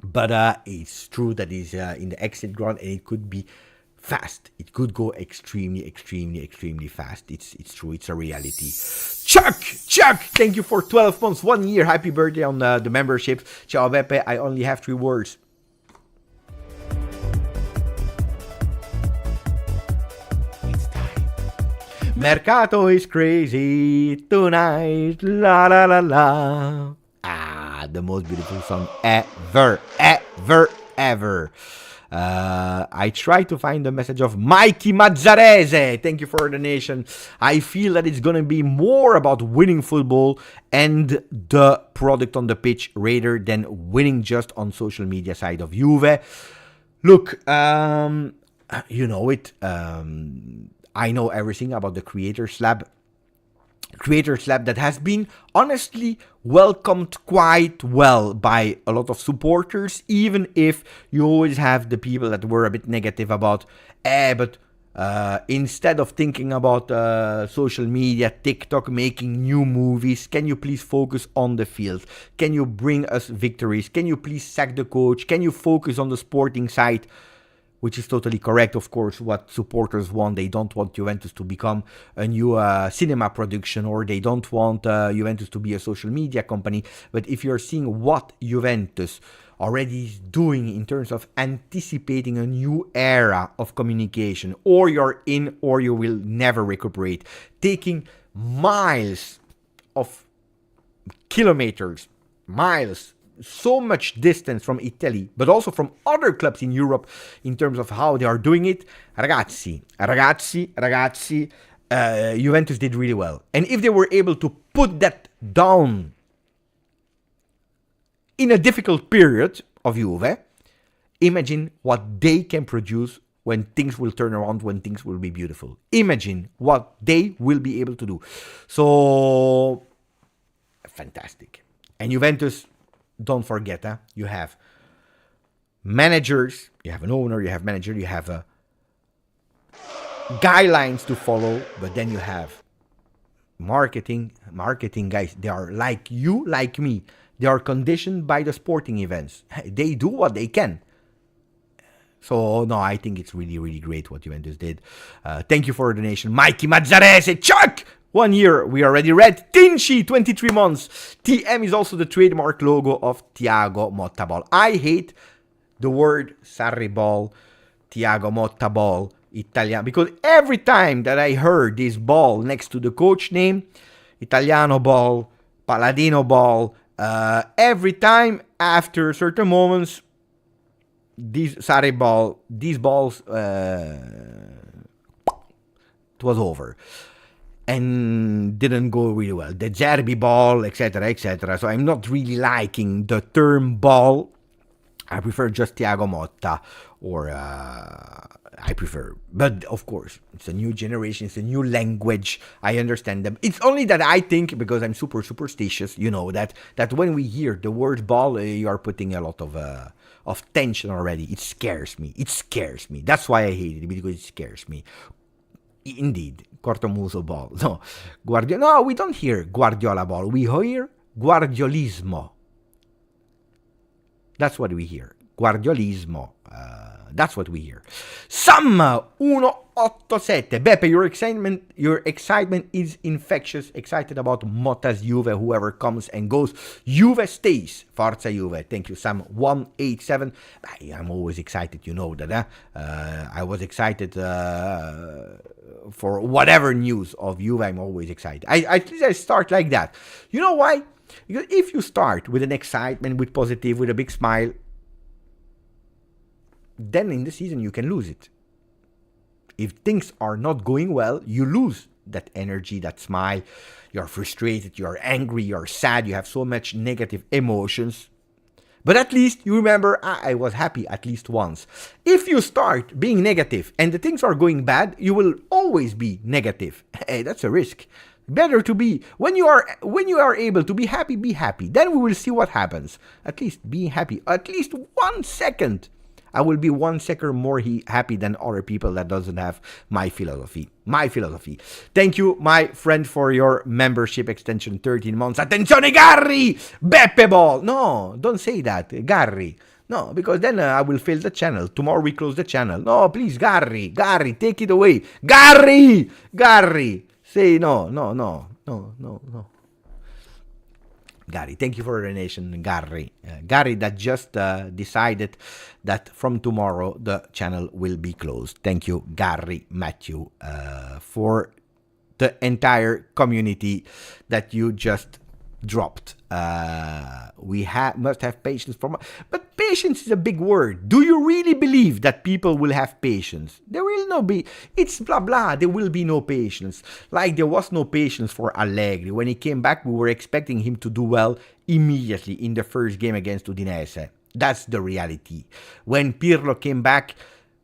But it's true that he's in the exit ground and it could be fast. It could go extremely, extremely, extremely fast. It's true. It's a reality. Chuck, thank you for 12 months, 1 year. Happy birthday on the membership. Ciao Beppe. I only have 3 words. It's time. Mercato is crazy tonight. La la la la. Ah, the most beautiful song ever. I try to find the message of Mikey Mazzarese. Thank you for the donation. I feel that it's going to be more about winning football and the product on the pitch rather than winning just on social media side of Juve. Look, you know it. I know everything about the Creators Lab that has been honestly welcomed quite well by a lot of supporters, even if you always have the people that were a bit negative about, but instead of thinking about social media, TikTok, making new movies, can you please focus on the field? Can you bring us victories? Can you please sack the coach? Can you focus on the sporting side? Which is totally correct, of course, what supporters want. They don't want Juventus to become a new cinema production, or they don't want Juventus to be a social media company. But if you're seeing what Juventus already is doing in terms of anticipating a new era of communication, or you're in or you will never recuperate, taking miles of kilometers, so much distance from Italy, but also from other clubs in Europe in terms of how they are doing it. Ragazzi, Juventus did really well. And if they were able to put that down in a difficult period of Juve, imagine what they can produce when things will turn around, when things will be beautiful. Imagine what they will be able to do. So, fantastic. And Juventus, don't forget, you have managers, you have an owner, you have manager, you have guidelines to follow, but then you have marketing guys. They are like you, like me. They are conditioned by the sporting events. They do what they can. So, no, I think it's really, really great what Juventus did. Thank you for the donation. Mikey Mazzarese, Chuck! 1 year, we already read. Tinci, 23 months. TM is also the trademark logo of Thiago Motta ball. I hate the word Sarri ball, Thiago Motta ball, Italiano, because every time that I heard this ball next to the coach name, Italiano ball, Paladino ball, every time after certain moments, these Sarri ball, these balls, it was over. And didn't go really well. The Zerbi ball, etc., etc. So I'm not really liking the term ball. I prefer just Thiago Motta, or I prefer. But of course, it's a new generation, it's a new language. I understand them. It's only that I think, because I'm super superstitious, you know, that when we hear the word ball, you are putting a lot of tension already. It scares me. That's why I hate it, because it scares me. Indeed, cortomuso ball. No, no, we don't hear Guardiola ball. We hear Guardiolismo. That's what we hear. Guardiolismo. That's what we hear. Sam 187. Beppe, your excitement is infectious. Excited about Motta's Juve. Whoever comes and goes, Juve stays. Forza Juve. Thank you, Sam 187. I'm always excited. You know that. I was excited for whatever news of Juve. I'm always excited. At least I start like that. You know why? Because if you start with an excitement, with positive, with a big smile, then in the season you can lose it. If things are not going well, you lose that energy, that smile. You're frustrated, you're angry, you're sad, you have so much negative emotions. But at least you remember, I was happy at least once. If you start being negative and the things are going bad, you will always be negative. Hey, that's a risk. Better to be, when you are able to be happy, be happy. Then we will see what happens. At least be happy. At least 1 second. I will be 1 second more happy than other people that doesn't have my philosophy. Thank you, my friend, for your membership extension, 13 months. Attenzione, Garry! Beppe ball! No, don't say that. Garry. No, because then I will fail the channel. Tomorrow we close the channel. No, please, Gary, take it away. Gary, say no. Gary, thank you for the donation, Gary. Gary that just decided that from tomorrow the channel will be closed. Thank you, Gary Matthew, for the entire community that you just dropped. We must have patience but patience is a big word. Do you really believe that people will have patience? There will not be. It's blah blah. There will be no patience. Like there was no patience for Allegri. When he came back, we were expecting him to do well immediately in the first game against Udinese. That's the reality. When Pirlo came back,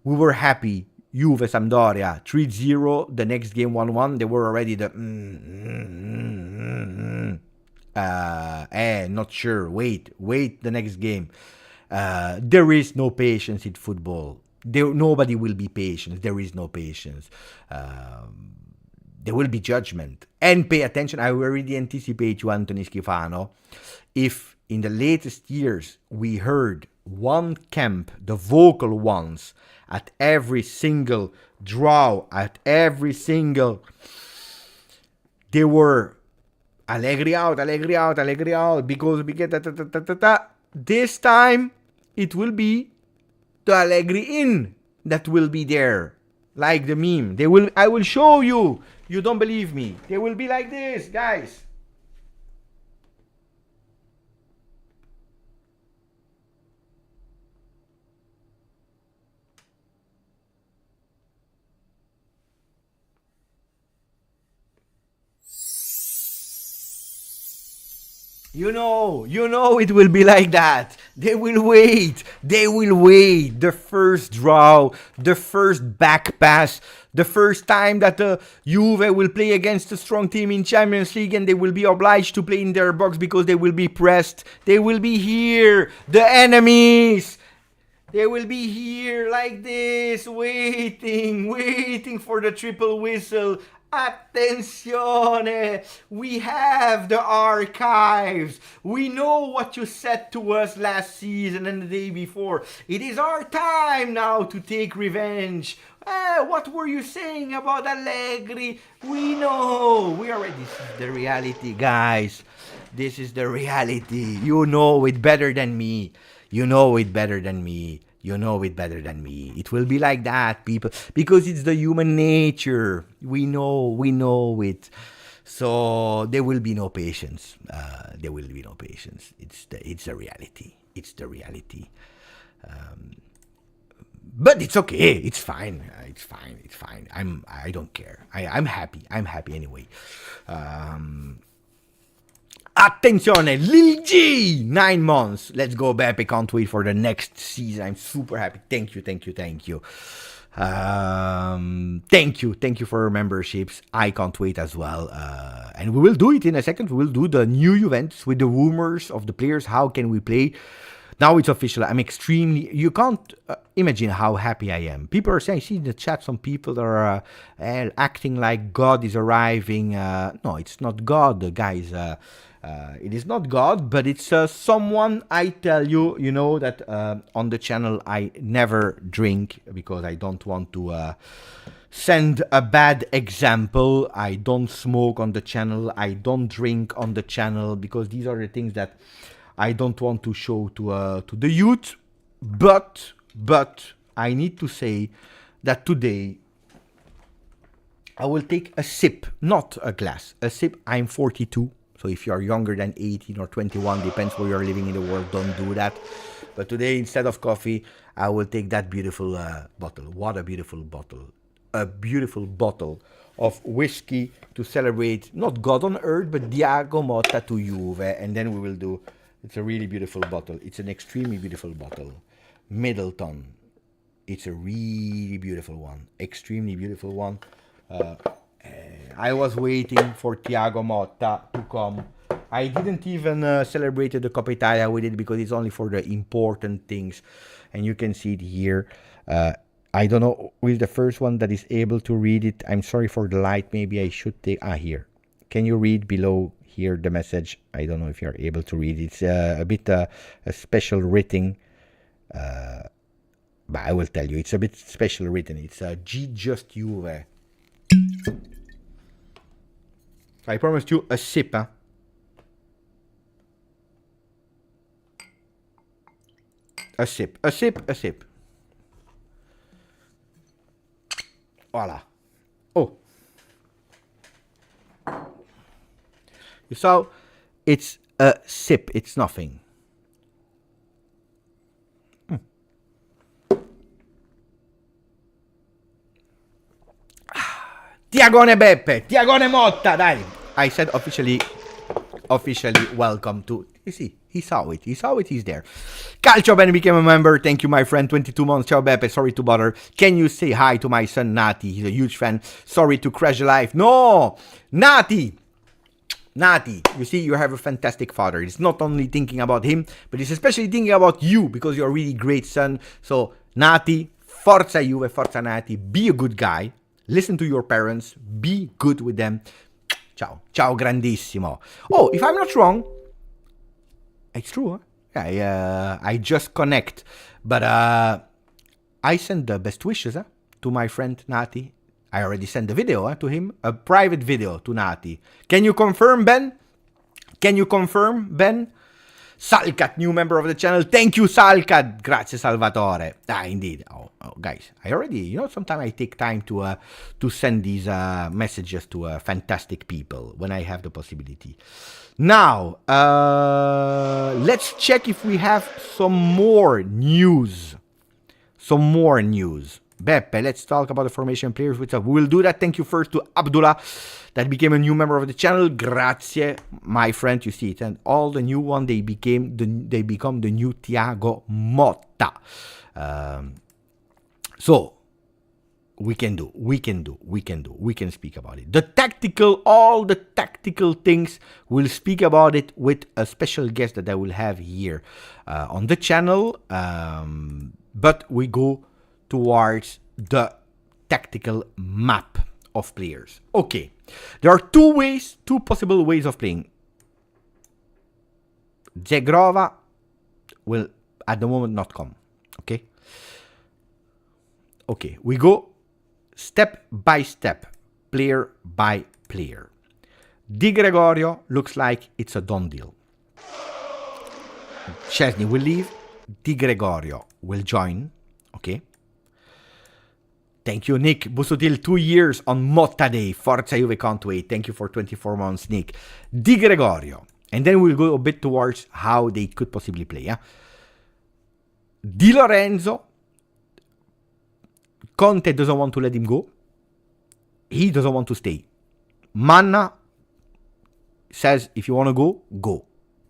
we were happy. Juve, Sampdoria, 3-0. The next game 1-1. They were already the not sure. Wait the next game. There is no patience in football. Nobody will be patient. There is no patience. There will be judgment. And pay attention, I already anticipate you, Anthony Schifano. If in the latest years we heard one camp, the vocal ones, at every single draw, at every single, they were Allegri out, because we get this time it will be the Allegri in that will be there, like the meme. I will show you. You don't believe me? They will be like this, guys. You know it will be like that. They will wait. The first draw, the first back pass, the first time that Juve will play against a strong team in Champions League and they will be obliged to play in their box because they will be pressed. They will be here, the enemies. They will be here like this, waiting for the triple whistle. Attenzione! We have the archives. We know what you said to us last season and the day before. It is our time now to take revenge. What were you saying about Allegri? We know. We already. This is the reality, guys. This is the reality. You know it better than me. You know it better than me. It will be like that, people, because it's the human nature. We know it. So there will be no patience. It's a reality. But it's okay. It's fine. I don't care. I'm happy. Anyway. Attenzione, Lil G, 9 months. Let's go, Beppe. Can't wait for the next season. I'm super happy. Thank you. Thank you for your memberships. I can't wait as well. And we will do it in a second. We will do the new Juventus with the rumors of the players. How can we play? Now it's official. I'm extremely. You can't imagine how happy I am. People are saying, I see in the chat some people that are acting like God is arriving. No, it's not God, guys. It is not God, but it's someone. I tell you, you know that on the channel I never drink because I don't want to send a bad example. I don't smoke on the channel. I don't drink on the channel because these are the things that I don't want to show to the youth. But I need to say that today I will take a sip, not a glass, a sip. I'm 42. So if you are younger than 18 or 21, depends where you're living in the world, don't do that. But today, instead of coffee, I will take that beautiful bottle. What a beautiful bottle. A beautiful bottle of whiskey to celebrate, not God on earth, but Thiago Motta to Juve. And then we will do, it's a really beautiful bottle. It's an extremely beautiful bottle. Middleton. It's a really beautiful one. Extremely beautiful one. I was waiting for Thiago Motta to come. I didn't even celebrate the Coppa Italia with it because it's only for the important things. And you can see it here. I don't know who is the first one that is able to read it. I'm sorry for the light. Maybe I should take... here. Can you read below here the message? I don't know if you're able to read it. It's a bit a special writing. But I will tell you, it's a bit special written. It's GJustjuve. I promised you a sip, huh? A sip, a sip, a sip. Voila. Oh. You saw? It's a sip, it's nothing. Thiagone Beppe, Thiagone Motta, dai. I said officially welcome to, you see, he saw it, he's there. Calcio Ben became a member, thank you my friend, 22 months, ciao Beppe, sorry to bother. Can you say hi to my son Nati, he's a huge fan, sorry to crash life. No, Nati, you see, you have a fantastic father. He's not only thinking about him, but he's especially thinking about you, because you're a really great son. So, Nati, forza Juve, forza Nati, be a good guy. Listen to your parents. Be good with them. Ciao. Ciao, grandissimo. Oh, if I'm not wrong, it's true, huh? I just connect. But I send the best wishes to my friend Nati. I already sent the video to him. A private video to Nati. Can you confirm, Ben? Can you confirm, Ben? Salcat, new member of the channel. Thank you, Salcat. Grazie, Salvatore. Indeed. Oh, guys, I already, sometimes I take time to send these messages to fantastic people when I have the possibility. Now, let's check if we have some more news. Beppe, let's talk about the formation players. We will do that. Thank you first to Abdullah, that became a new member of the channel. Grazie, my friend. You see it, and all the new one they become the new Thiago Motta. So we can speak about it. All the tactical things, we'll speak about it with a special guest that I will have here on the channel. But we go towards the tactical map of players. Okay, there are two possible ways of playing. Zegrova will at the moment not come. Okay, we go step by step, player by player. Di Gregorio looks like it's a done deal. Chesney will leave. Di Gregorio will join. Okay. Thank you, Nick. Busutil, 2 years on Motta Day. Forza Juve, can't wait. Thank you for 24 months, Nick. Di Gregorio. And then we'll go a bit towards how they could possibly play. Yeah? Di Lorenzo. Conte doesn't want to let him go. He doesn't want to stay. Manna says, if you want to go, go.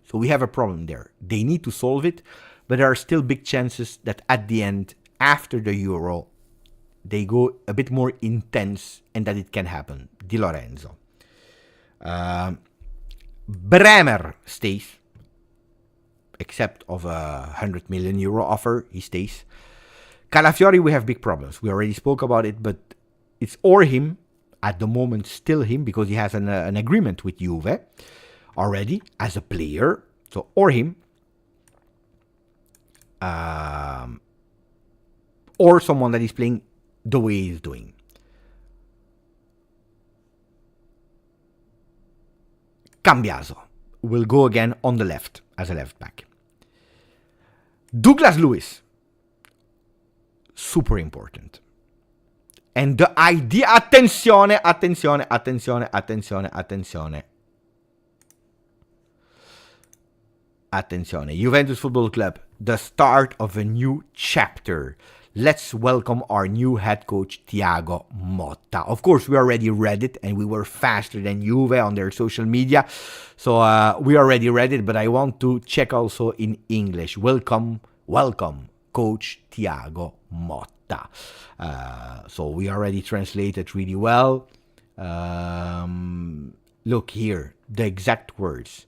So we have a problem there. They need to solve it. But there are still big chances that at the end, after the Euro, they go a bit more intense and that it can happen. Di Lorenzo. Bremer stays. Except of a 100 million euro offer, he stays. Calafiori, we have big problems. We already spoke about it, but it's or him. At the moment, still him, because he has an agreement with Juve already as a player. So, or him. Or someone that is playing the way he's doing. Cambiaso will go again on the left as a left back. Douglas Lewis, super important. And the idea, attenzione. Juventus Football Club, the start of a new chapter. Let's welcome our new head coach, Thiago Motta. Of course, we already read it, and we were faster than Juve on their social media. So we already read it, but I want to check also in English. Welcome, Coach Thiago Motta. So we already translated really well. Look here, the exact words.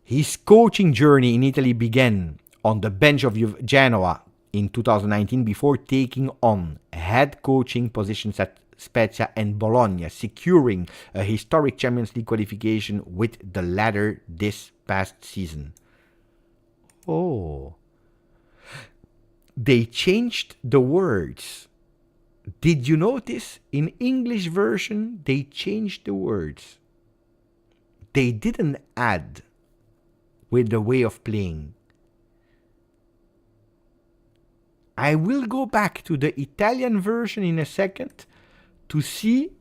His coaching journey in Italy began on the bench of Genoa in 2019 before taking on head coaching positions at Spezia and Bologna, securing a historic Champions League qualification with the latter this past season. Oh. they changed the words. Did you notice? In English version, they changed the words. They didn't add with the way of playing. I will go back to the Italian version in a second to see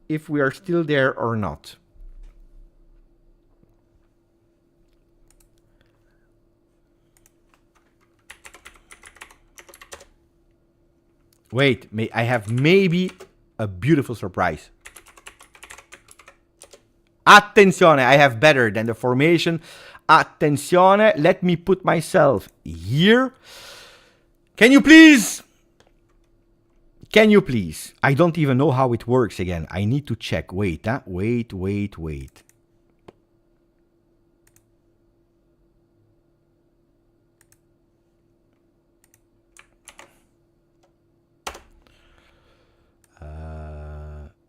if we are still there or not. Wait, I have maybe a beautiful surprise. Attenzione, I have better than the formation. Attenzione, let me put myself here. Can you please? Can you please? I don't even know how it works again. I need to check. Wait, wait.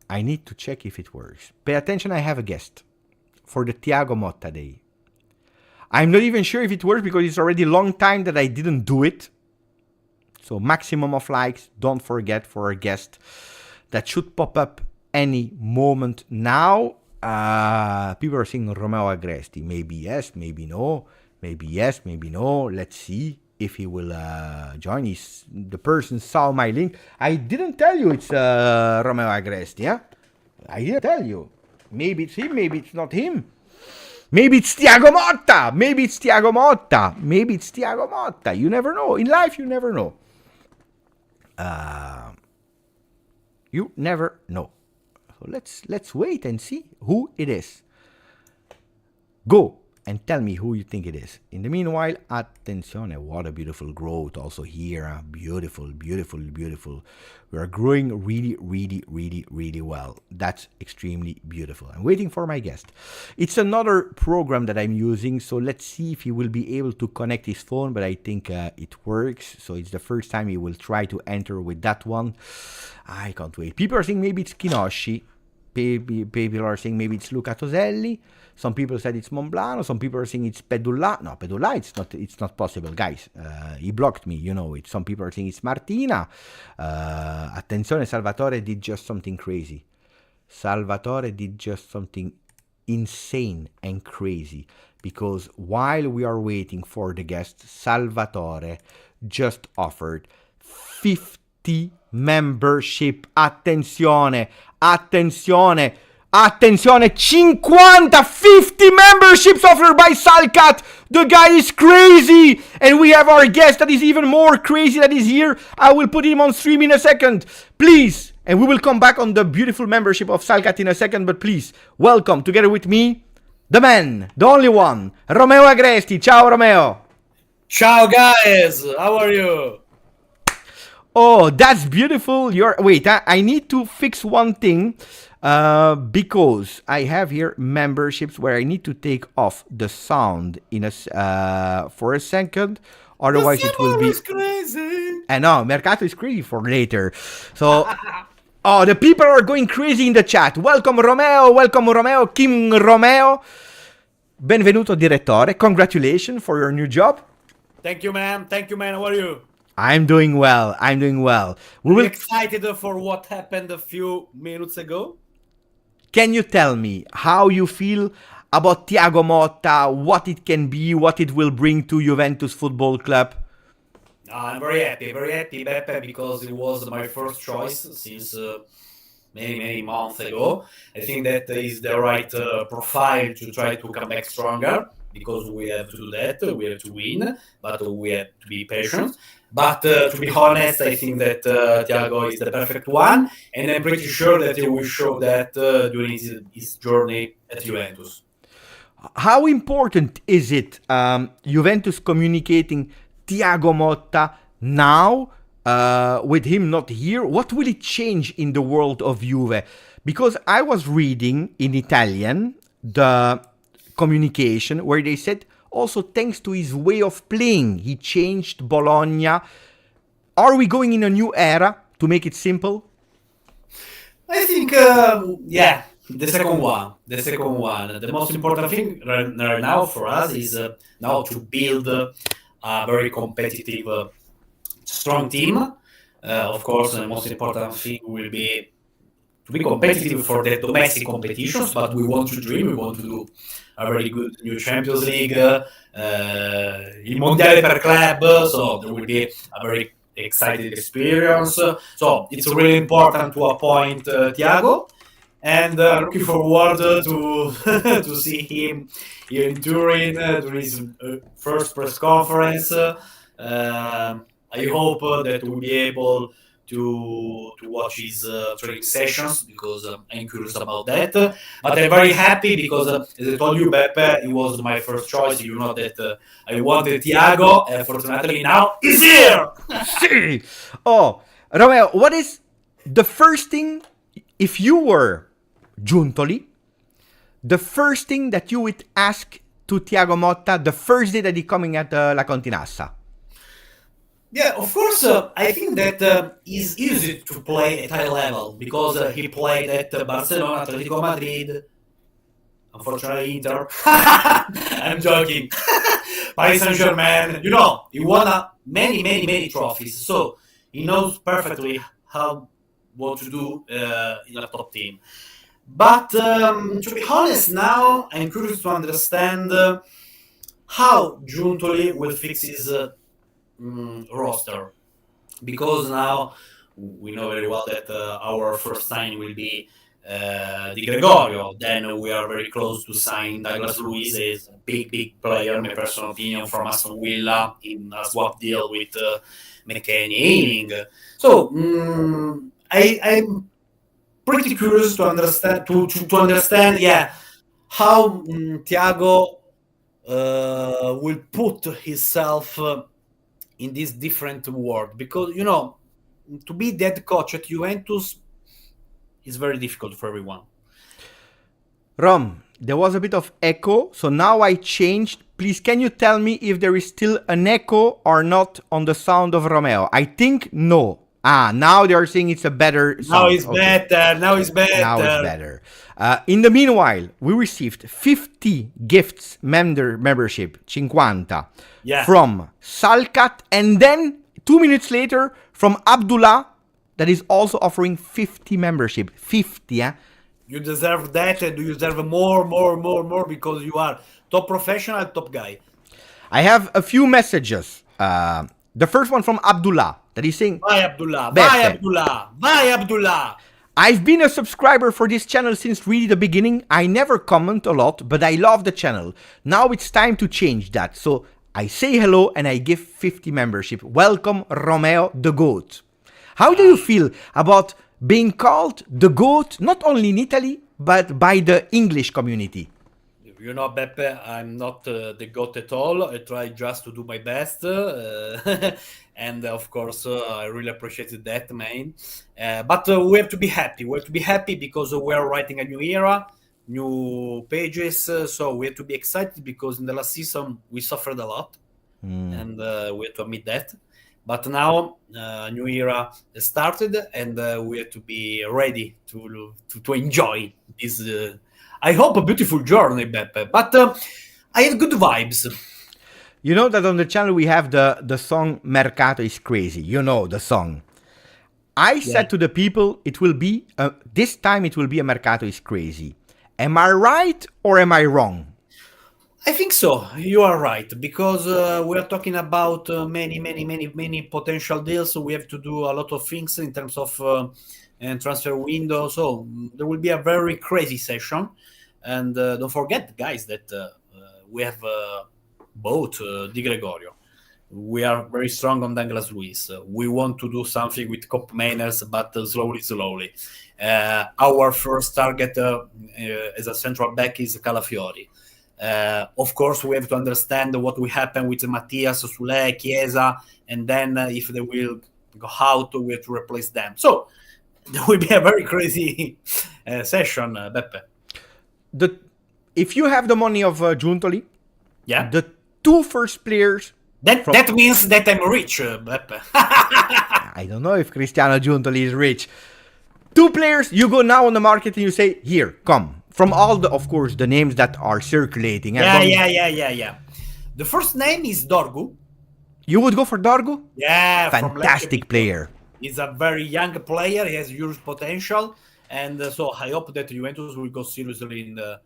I need to check if it works. Pay attention, I have a guest for the Thiago Motta day. I'm not even sure if it works because it's already a long time that I didn't do it. So maximum of likes, don't forget, for a guest that should pop up any moment now. People are saying Romeo Agresti. Maybe yes, maybe no. Maybe yes, maybe no. Let's see if he will join. The person saw my link. I didn't tell you it's Romeo Agresti, yeah? I didn't tell you. Maybe it's him, maybe it's not him. Maybe it's Thiago Motta. Maybe it's Thiago Motta. Maybe it's Thiago Motta. You never know. In life, you never know. You never know. So let's wait and see who it is. Go and tell me who you think it is. In the meanwhile, attenzione, what a beautiful growth also here. Beautiful, beautiful, beautiful. We are growing really, really, really, really well. That's extremely beautiful. I'm waiting for my guest. It's another program that I'm using, so let's see if he will be able to connect his phone, but I think it works. So it's the first time he will try to enter with that one. I can't wait. People are saying maybe it's Kinosci. People are saying maybe it's Luca Toselli. Some people said it's Monblano. Some people are saying it's Pedulla. No, Pedulla, it's not possible, guys. He blocked me, you know it. Some people are saying it's Martina. Attenzione, Salvatore did just something crazy. Salvatore did just something insane and crazy. Because while we are waiting for the guest, Salvatore just offered 50 membership. Attenzione, attenzione. Attenzione, 50 memberships offered by Salcat. The guy is crazy. And we have our guest that is even more crazy that is here. I will put him on stream in a second. Please. And we will come back on the beautiful membership of Salcat in a second. But please, welcome together with me, the man, the only one, Romeo Agresti. Ciao, Romeo. Ciao, guys. How are you? Oh, that's beautiful. Wait, I need to fix one thing. Because I have here memberships where I need to take off the sound in for a second, otherwise it will be crazy. I know, Mercato is crazy for later. So, oh, the people are going crazy in the chat. Welcome Romeo, King Romeo. Benvenuto direttore. Congratulations for your new job. Thank you, man. How are you? I'm doing well. We will excited for what happened a few minutes ago. Can you tell me how you feel about Thiago Motta, what it can be, what it will bring to Juventus Football Club? I'm very happy, Beppe, because it was my first choice since many months ago. I think that is the right profile to try to come back stronger, because we have to do that, we have to win, but we have to be patient. But to be honest, I think that Thiago is the perfect one, and I'm pretty sure that he will show that during his journey at Juventus. How important is it, Juventus communicating Thiago Motta now, with him not here? What will it change in the world of Juve? Because I was reading in Italian the communication where they said, also thanks to his way of playing, he changed Bologna. Are we going in a new era, to make it simple? I think, yeah, the second one. The most important thing right now for us is now to build a very competitive strong team. Of course, the most important thing will be to be competitive for the domestic competitions, but we want to dream, we want to do a very good new Champions League, il Mondiale per club, so there will be a very exciting experience. So it's really important to appoint Thiago, and looking forward to to see him here in Turin during his first press conference. I hope that we'll be able to watch his training sessions because I'm curious about that. But I'm very happy because, as I told you, Beppe, he was my first choice. You know that I wanted Thiago, and fortunately now he's here. See. Oh, Romeo, what is the first thing, if you were Giuntoli, the first thing that you would ask to Thiago Motta the first day that he coming at La Continassa? Yeah, of course, I think that it's easy to play at high level because he played at Barcelona, Atletico Madrid, unfortunately Inter. I'm joking. Paris Saint-Germain, you know, he won many trophies, so he knows perfectly what to do in a top team. But to be honest, now I'm curious to understand how Giuntoli will fix his roster, because now we know very well that our first sign will be Di Gregorio. Then we are very close to sign Douglas Luiz, is a big player, in my personal opinion, from Aston Villa in a swap deal with McKennie. So I'm pretty curious to understand how Thiago will put himself in this different world, because you know, to be head coach at Juventus is very difficult for everyone. Rom, there was a bit of echo, so now I changed. Please, can you tell me if there is still an echo or not on the sound of Romeo? I think no. Now they are saying it's a better sound. Now it's better. Now it's better. In the meanwhile, we received 50 gifts membership, 50, from Salkat, and then 2 minutes later from Abdullah, that is also offering 50 membership. 50, You deserve that, and you deserve more, because you are top professional, top guy. I have a few messages. The first one from Abdullah, that is saying, Vai Abdullah. I've been a subscriber for this channel since really the beginning. I never comment a lot, but I love the channel. Now it's time to change that. So I say hello and I give 50 membership. Welcome, Romeo the GOAT. How do you feel about being called the GOAT, not only in Italy, but by the English community? You know, Beppe, I'm not the GOAT at all. I try just to do my best. And of course, I really appreciated that, man. But we have to be happy. We have to be happy because we are writing a new era, new pages. So we have to be excited because in the last season, we suffered a lot. And we have to admit that. But now, new era has started, and we have to be ready to enjoy this, I hope, a beautiful journey, Beppe. But I had good vibes. You know that on the channel we have the song Mercato is Crazy. You know the song. I said to the people, it will be, this time it will be a Mercato is Crazy. Am I right or am I wrong? I think so. You are right, because we are talking about many potential deals. So we have to do a lot of things in terms of transfer window. So there will be a very crazy session. And don't forget, guys, that we have bought Di Gregorio. We are very strong on Douglas Luiz. We want to do something with Cop Mainers, but slowly. Our first target as a central back is Calafiori. Of course, we have to understand what will happen with Matias Soule, Chiesa, and then if they will go out, we have to replace them. So there will be a very crazy session, Beppe. If you have the money of Giuntoli, the two first players... That means that I'm rich, Beppe. I don't know if Cristiano Giuntoli is rich. Two players, you go now on the market and you say, here, come. From all the, of course, the names that are circulating. Yeah. The first name is Dorgu. You would go for Dorgu? Yeah, from Lecce, Fantastic because player. he's a very young player. He has huge potential, and so I hope that Juventus will go seriously in the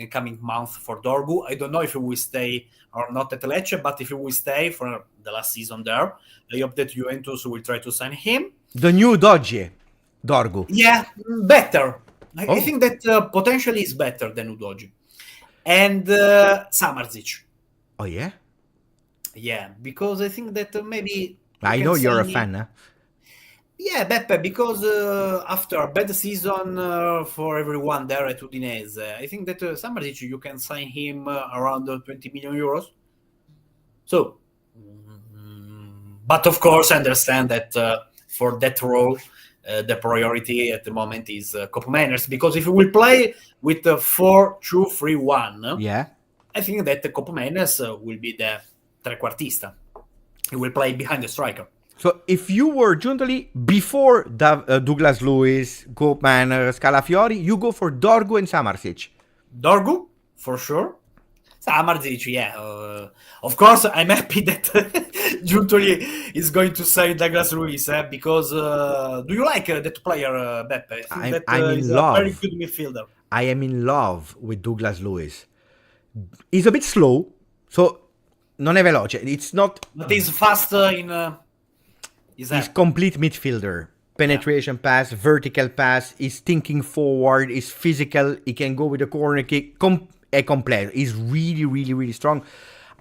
coming month for Dorgu. I don't know if he will stay or not at Lecce, but if he will stay for the last season there, I hope that Juventus will try to sign him. The new Dodge, Dorgu. Yeah, better. I Oh. think that potentially is better than Udogi. And Samardzic. Oh, yeah? Yeah, because I think that maybe... we I can know you're a sign fan, him. huh? Yeah, Beppe, because after a bad season for everyone there at Udinese, I think that Samardzic, you can sign him around 20 million euros. So, but of course, I understand that for that role, the priority at the moment is Coppa Manners, because if we will play with 4-2-3-1, Yeah. I think that the Coppa Manners will be the trequartista. He will play behind the striker. So if you were Giuntoli before Douglas Lewis, Koopman, Scalafiori, you go for Dorgu and Samardzic. Dorgu, for sure. Samardzic, yeah. Of course, I'm happy that Giuntoli is going to sign Douglas Luiz, because do you like that player, Beppe? I think I'm in he's love. a very good midfielder. I am in love with Douglas Lewis. He's a bit slow, so non è veloce. It's not. But he's fast in his He's head. complete midfielder. Penetration pass, vertical pass. He's thinking forward. He's physical. He can go with a corner kick. È completo. He's really, really, really strong.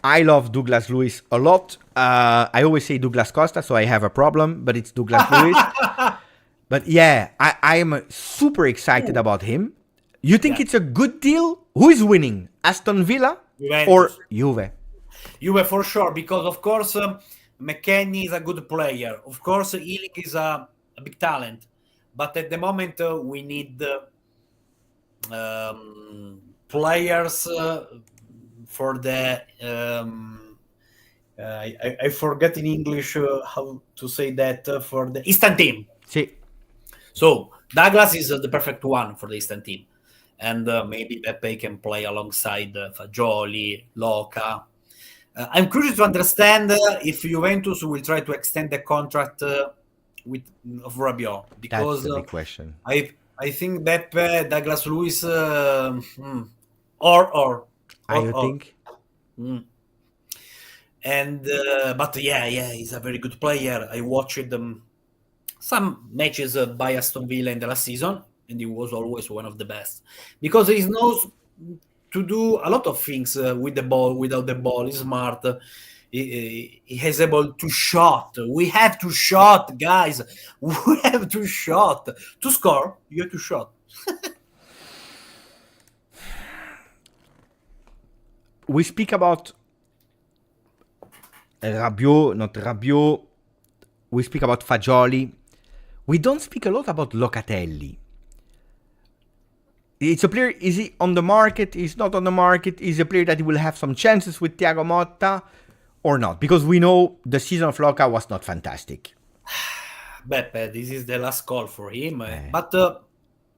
I love Douglas Lewis a lot. I always say Douglas Costa, so I have a problem, but it's Douglas Lewis. But yeah, I am super excited about him. You think it's a good deal? Who is winning? Aston Villa Juventus. or Juve? Juve for sure, because of course McKennie is a good player. Of course, Ealing is a big talent, but at the moment we need players for the I forget in English how to say that for the instant team. Sì. So Douglas is the perfect one for the instant team, and maybe Pepe can play alongside Fagioli, Loca. I'm curious to understand if Juventus will try to extend the contract with of Rabiot, because That's the big question. I think Beppe, Douglas Luiz, or You think? and but yeah, he's a very good player. I watched some matches by Aston Villa in the last season, and he was always one of the best, because he knows to do a lot of things with the ball, without the ball. He's smart. He is able to shot. We have to shot, guys. We have to shot. To score, you have to shot. We speak about Rabiot, not Rabiot. We speak about Fagioli. We don't speak a lot about Locatelli. It's a player, is he on the market? Is not on the market? Is a player that will have some chances with Thiago Motta or not? Because we know the season of Loca was not fantastic. Beppe, this is the last call for him. But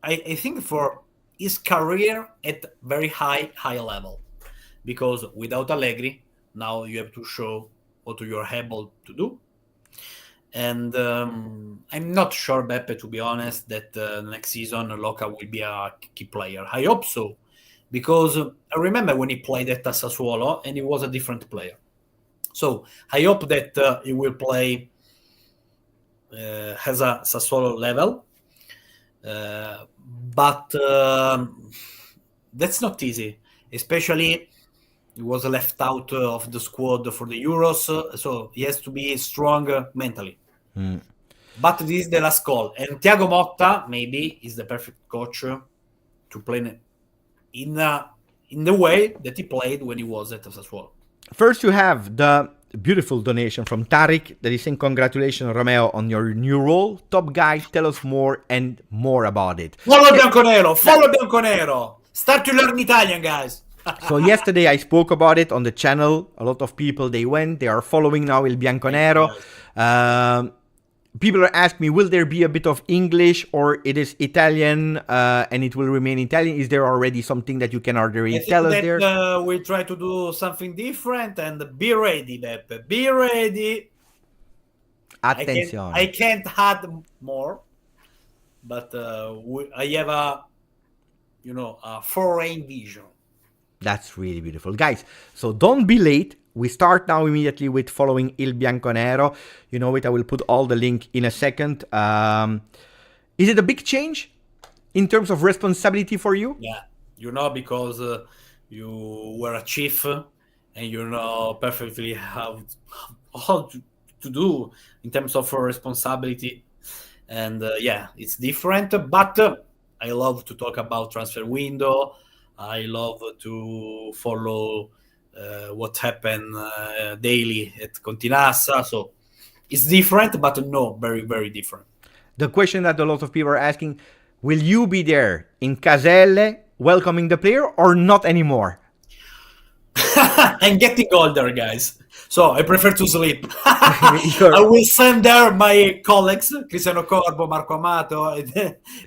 I think for his career at very high level. Because without Allegri, now you have to show what you're able to do. And I'm not sure, Beppe, to be honest, that next season Loca will be a key player. I hope so, because I remember when he played at Sassuolo and he was a different player. So I hope that he will play has a Sassuolo level, but that's not easy, especially he was left out of the squad for the Euros, so he has to be strong mentally. But this is the last call, and Thiago Motta maybe is the perfect coach to play in the way that he played when he was at Sassuolo. First, you have the beautiful donation from Tariq that is saying, congratulations, Romeo, on your new role. Top guy, tell us more and more about it. Follow Bianconero! Follow Bianconero! Start to learn Italian, guys! So yesterday I spoke about it on the channel. A lot of people, they are following now Il Bianconero. people are asking me, will there be a bit of English or it is Italian and it will remain Italian? Is there already something that you can already I think tell us that there? we try to do something different, and be ready, Beppe. Be ready. Attenzione. I can't add more, but I have a foreign vision. That's really beautiful. Guys, so don't be late. We start now immediately with following Il Bianconero. You know it, I will put all the link in a second. Is it a big change in terms of responsibility for you? Yeah, because you were a chief and you know perfectly how to do in terms of responsibility. And it's different, but I love to talk about transfer window. I love to follow what happened daily at Continassa. So it's different, but no, very, very different. The question that a lot of people are asking, will you be there in Caselle welcoming the player or not anymore? I'm getting older, guys. So I prefer to sleep. I will send there my colleagues, Cristiano Corbo, Marco Amato, and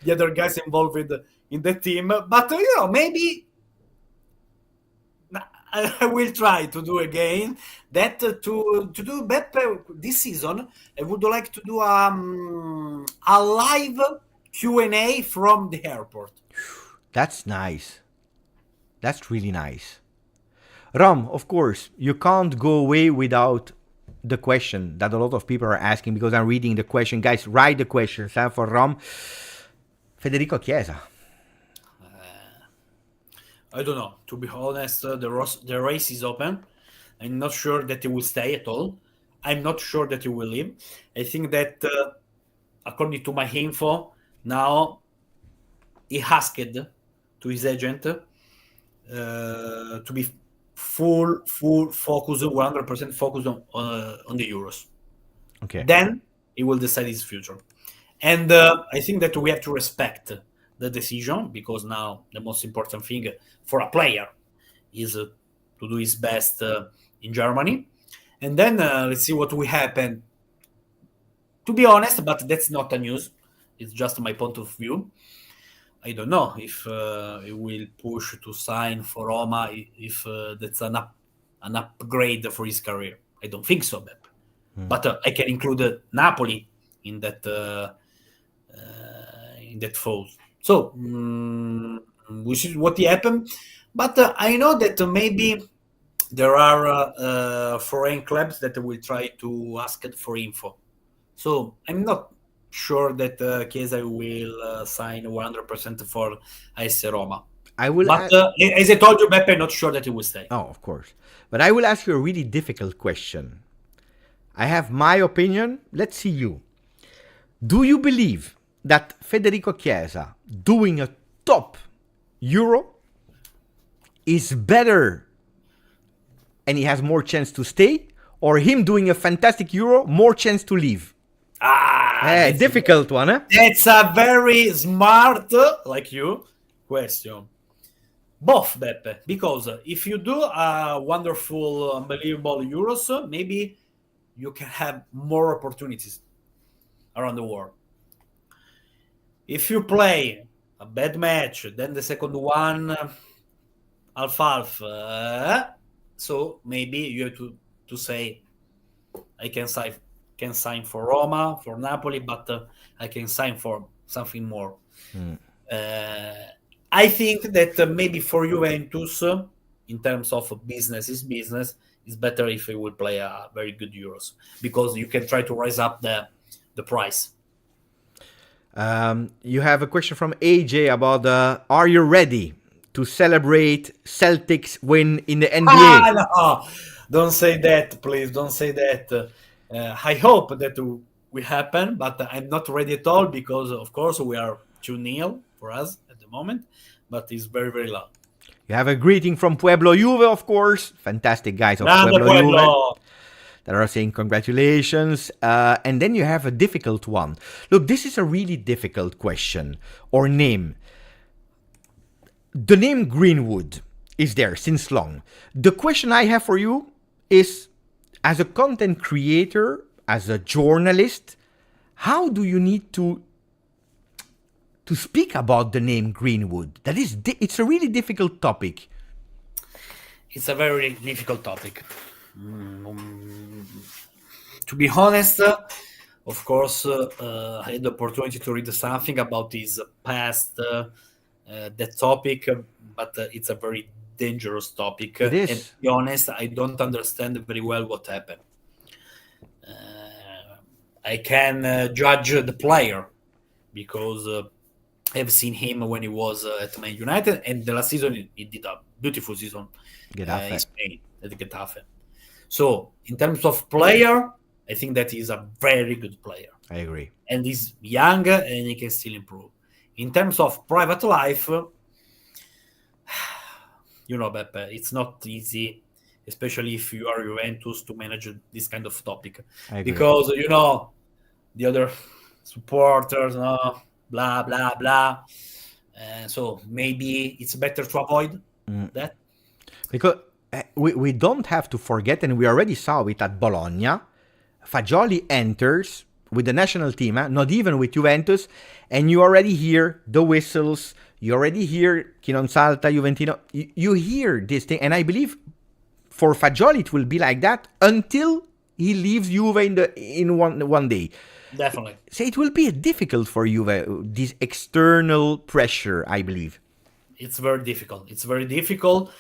the other guys involved in the team. But, maybe I will try to do again that to do better this season. I would like to do a live Q&A from the airport. That's nice. That's really nice. Rom, of course, you can't go away without the question that a lot of people are asking, because I'm reading the question. Guys, write the questions for Rom. Federico Chiesa. I don't know. To be honest, the race is open. I'm not sure that he will stay at all. I'm not sure that he will leave. I think that, according to my info, now he asked to his agent to be full focus, 100% focus on the Euros. Okay. Then he will decide his future. And I think that we have to respect the decision, because now the most important thing for a player is to do his best in Germany. And then let's see what will happen. To be honest, but that's not a news. It's just my point of view. I don't know if he will push to sign for Roma, if that's an upgrade for his career. I don't think so, Beppe. But I can include Napoli in that fold. So we see what happened. But I know that maybe there are foreign clubs that will try to ask for info. So I'm not sure that Chiesa will sign 100% for AS Roma. But as I told you, Beppe, I'm not sure that he will stay. Oh, of course. But I will ask you a really difficult question. I have my opinion. Let's see you. Do you believe that Federico Chiesa doing a top Euro is better and he has more chance to stay, or him doing a fantastic Euro, more chance to leave? Difficult one, huh? It's a very smart, like you, question. Both, Beppe, because if you do a wonderful, unbelievable Euros, maybe you can have more opportunities around the world. If you play a bad match, then the second one, half, so maybe you have to say, I can sign for Roma, for Napoli, but I can sign for something more. I think that maybe for Juventus, in terms of business, it's better if he will play a very good Euros, because you can try to raise up the price. You have a question from AJ about are you ready to celebrate Celtics win in the NBA? No, don't say that, please. Don't say that. I hope that will happen, but I'm not ready at all, because, of course, we are 2-0 for us at the moment, but it's very, very low. You have a greeting from Pueblo Juve, of course. Fantastic guys of Pueblo Juve that are saying congratulations. And then you have a difficult one. Look, this is a really difficult question or name. The name Greenwood is there since long. The question I have for you is, as a content creator, as a journalist, how do you need to speak about the name Greenwood? That is, it's a really difficult topic. It's a very difficult topic. To be honest, of course, I had the opportunity to read something about his past, that topic, but it's a very dangerous topic. It is. And to be honest, I don't understand very well what happened. I can judge the player because I've seen him when he was at Man United, and the last season he did a beautiful season in Spain at Getafe. So, in terms of player, I think that he's a very good player. I agree. And he's young and he can still improve. In terms of private life, Beppe, it's not easy, especially if you are Juventus, to manage this kind of topic. Because, the other supporters, blah, blah, blah. So maybe it's better to avoid that. Because we don't have to forget, and we already saw it at Bologna, Fagioli enters with the national team, not even with Juventus, and you already hear the whistles, you already hear chi non salta Juventino, you hear this thing, and I believe for Fagioli it will be like that until he leaves Juve in one day. Definitely. So it will be difficult for Juve, this external pressure, I believe. It's very difficult. It's very difficult.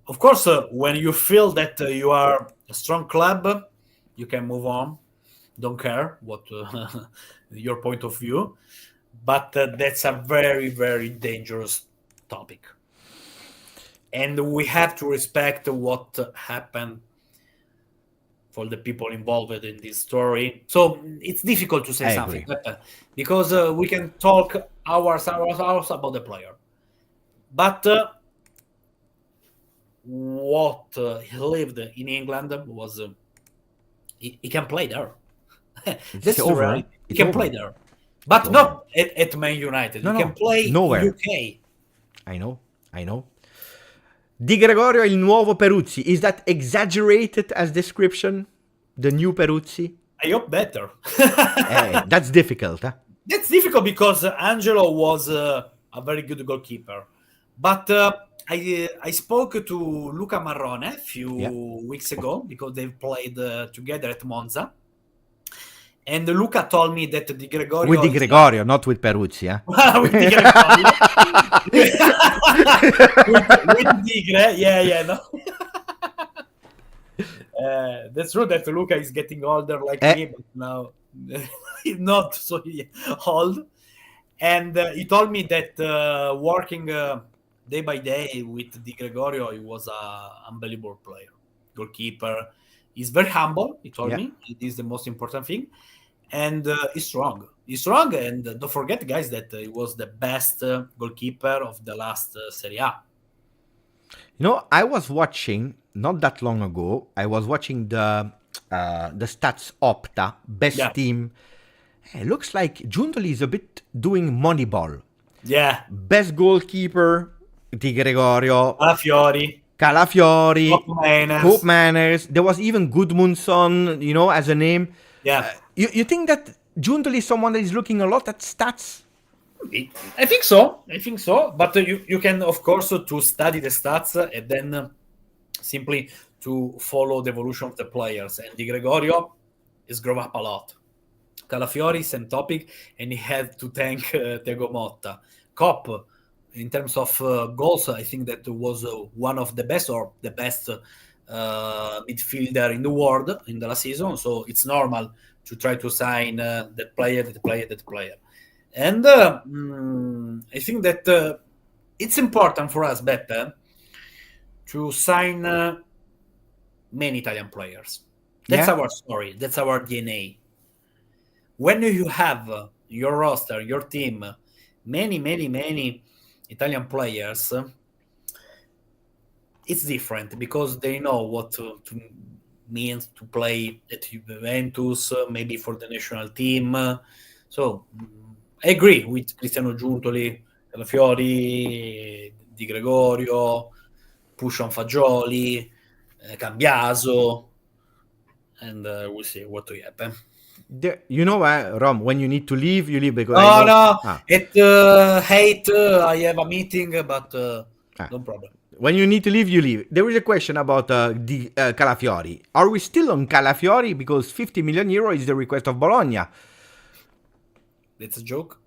Of course, when you feel that you are a strong club, you can move on. Don't care what your point of view. But that's a very, very dangerous topic. And we have to respect what happened for the people involved in this story. So it's difficult to say something because we can talk hours about the player. But what he lived in England was he can play there. That's the reality. He can play there, but not at Man United. He can play nowhere. UK. I know. Di Gregorio è il nuovo Peruzzi. Is that exaggerated as description? The new Peruzzi? I hope better. That's difficult. Huh? That's difficult because Angelo was a very good goalkeeper. But I spoke to Luca Marrone a few weeks ago because they've played together at Monza. And Luca told me that Di Gregorio... With Di Gregorio, not with Peruzzi, eh? With Di Gregorio. with Digre, yeah, no. That's true that Luca is getting older like me, but now he's not so old. And he told me that working day by day with Di Gregorio, he was an unbelievable player, goalkeeper. He's very humble, he told me. It is the most important thing. And he's strong. He's strong, and don't forget, guys, that he was the best goalkeeper of the last Serie A. I was watching, not that long ago, I was watching the Stats Opta, best team. It looks like Giuntoli is a bit doing Moneyball. Yeah. Best goalkeeper, Di Gregorio. Calafiori. Hope Manners. There was even Gudmundsson, as a name. Yeah. You think that Giuntoli is someone that is looking a lot at stats? I think so. But you can, of course, to study the stats and then simply to follow the evolution of the players. And Di Gregorio has grown up a lot. Calafiori, same topic, and he had to thank Thiago Motta. Cop, in terms of goals, I think that was one of the best or the best midfielder in the world in the last season. So it's normal to try to sign that player. And I think that it's important for us, Beppe, to sign many Italian players. That's our story. That's our DNA. When you have your roster, your team, many Italian players, it's different because they know what to means to play at Juventus, maybe for the national team. So I agree with Cristiano Giuntoli, Calafiori, Di Gregorio, push on Fagioli, Cambiaso, and we'll see what will happen. You know, Rom, when you need to leave, you leave because I No, know. no. Ah, At 8, I have a meeting, but ah. no problem. When you need to leave, you leave. There is a question about Calafiori. Are we still on Calafiori? Because 50 million euro is the request of Bologna. That's a joke.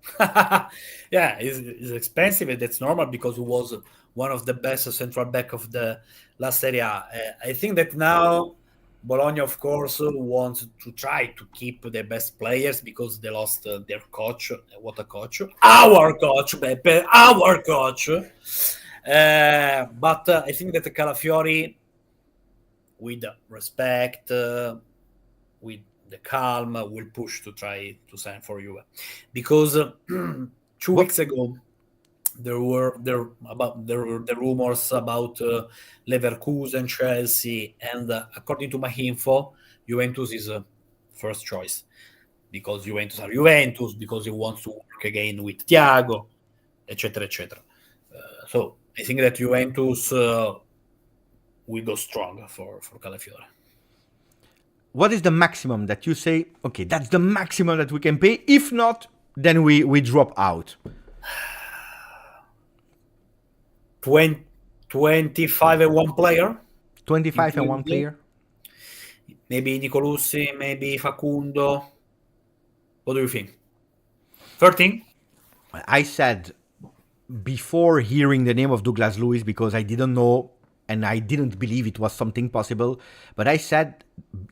Yeah, it's expensive, and that's normal because he was one of the best central back of the last Serie A. I think that now Bologna, of course, wants to try to keep the best players because they lost their coach. What a coach! Our coach, Beppe, our coach. But I think that Calafiori, with respect, with the calm, will push to try to sign for Juve, because 2 weeks ago there were the rumors about Leverkusen, Chelsea, and according to my info, Juventus is first choice because Juventus are Juventus, because he wants to work again with Thiago, etc., etc. So I think that Juventus will go strong for Calafiore. What is the maximum that you say, okay, that's the maximum that we can pay? If not, then we drop out. 25 and one player. 25 and one player? Maybe Nicolussi, maybe Facundo. What do you think? 13? I said before hearing the name of Douglas Lewis, because I didn't know and I didn't believe it was something possible, but I said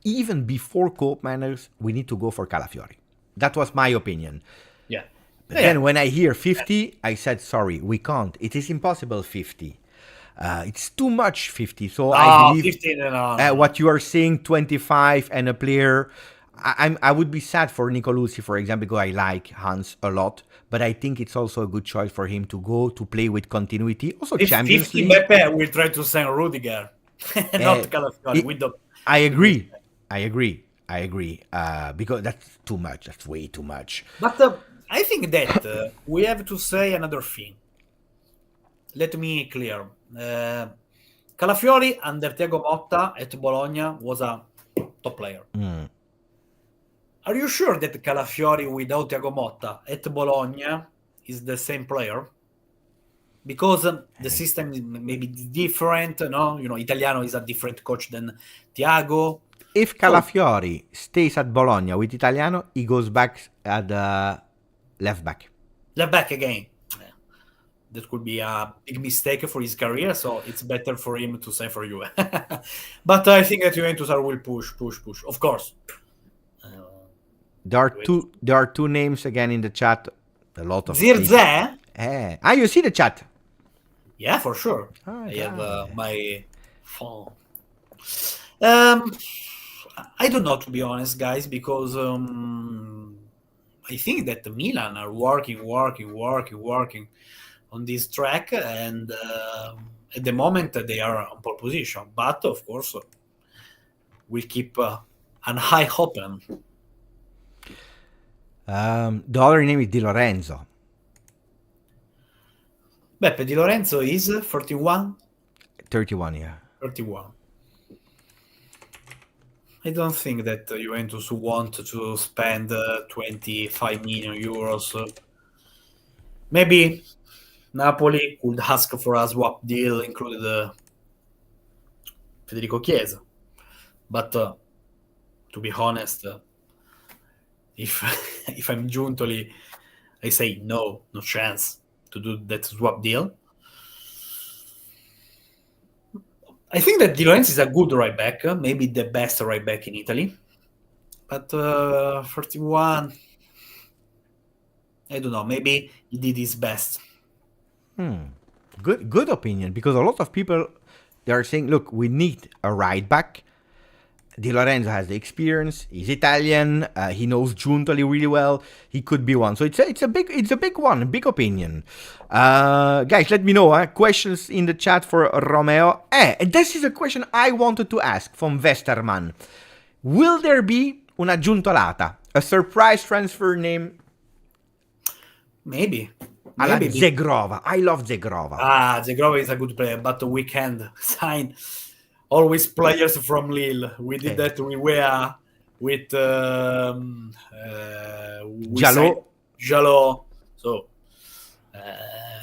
even before Cope Manners, we need to go for Calafiori. That was my opinion. Yeah. But then when I hear 50, I said, sorry, we can't. It is impossible 50. It's too much 50. So I believe 15 and what you are saying, 25 and a player. I would be sad for Nicolussi, for example, because I like Hans a lot. But I think it's also a good choice for him to go to play with continuity. Also, Champions 50 League. Beppe will try to sign Rudiger, not Calafiori. I agree. Because that's too much. That's way too much. But I think that we have to say another thing. Let me clear. Calafiori under Thiago Motta at Bologna was a top player. Are you sure that Calafiori without Thiago Motta at Bologna is the same player? Because the system is maybe different, no? You know, Italiano is a different coach than Thiago. If Calafiori stays at Bologna with Italiano, he goes back at left back. Left back again. That could be a big mistake for his career, so it's better for him to sign for you. But I think that Juventus will push. Of course. There are two names again in the chat. A lot of Zirze? You see the chat? Yeah, for sure. I have my phone. I don't know, to be honest, guys, because I think that Milan are working on this track, and at the moment they are on pole position. But of course, we keep an eye open. The other name is Di Lorenzo. Beppe Di Lorenzo is 31? 31, yeah. 31. I don't think that Juventus want to spend 25 million euros. Maybe Napoli could ask for a swap deal, included Federico Chiesa. But to be honest, if I'm Giuntoli, I say no chance to do that swap deal. I think that Di Lorenzo is a good right back, maybe the best right back in Italy. But 31, I don't know, maybe he did his best. Good opinion, because a lot of people, they are saying, look, we need a right back. Di Lorenzo has the experience. He's Italian. He knows Giuntoli really well. He could be one. So it's a big one, big opinion. Guys, let me know. Questions in the chat for Romeo. This is a question I wanted to ask from Westerman. Will there be una giuntolata, a surprise transfer name? Maybe. Alla Zegrova. I love Zegrova. Zegrova is a good player, but we can't sign always players from Lille. We did that. We were with we signed Jalot. Jalot. So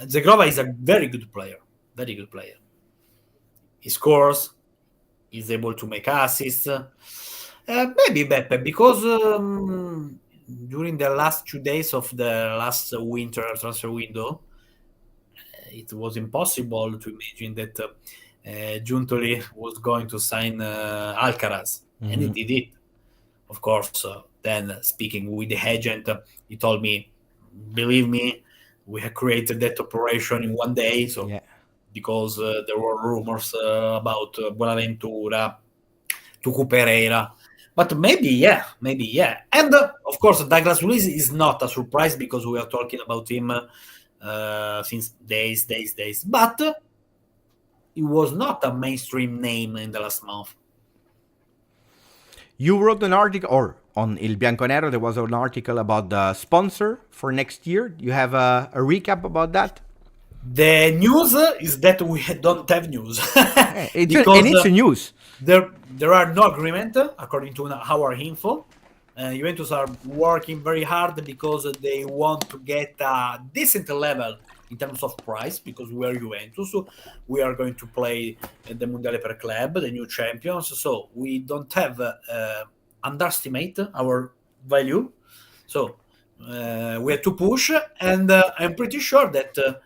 Zegrova is a very good player. Very good player. He scores. He's able to make assists. Maybe Beppe, because during the last 2 days of the last winter transfer window, it was impossible to imagine that Giuntoli was going to sign Alcaraz, and he did it. Of course, then speaking with the agent, he told me, believe me, we have created that operation in 1 day. So Yeah. because there were rumors about Buenaventura, Tucu Pereira. But maybe, yeah. And of course, Douglas Luiz is not a surprise because we are talking about him since days. But he was not a mainstream name in the last month. You wrote an article, or on Il Bianconero, there was an article about the sponsor for next year. You have a recap about that? The news is that we don't have news. It's a news. There are no agreement according to our info. Juventus are working very hard because they want to get a decent level in terms of price, because we are Juventus. So we are going to play the Mondiale per Club, the new champions. So we don't have underestimate our value. So we have to push, and I'm pretty sure that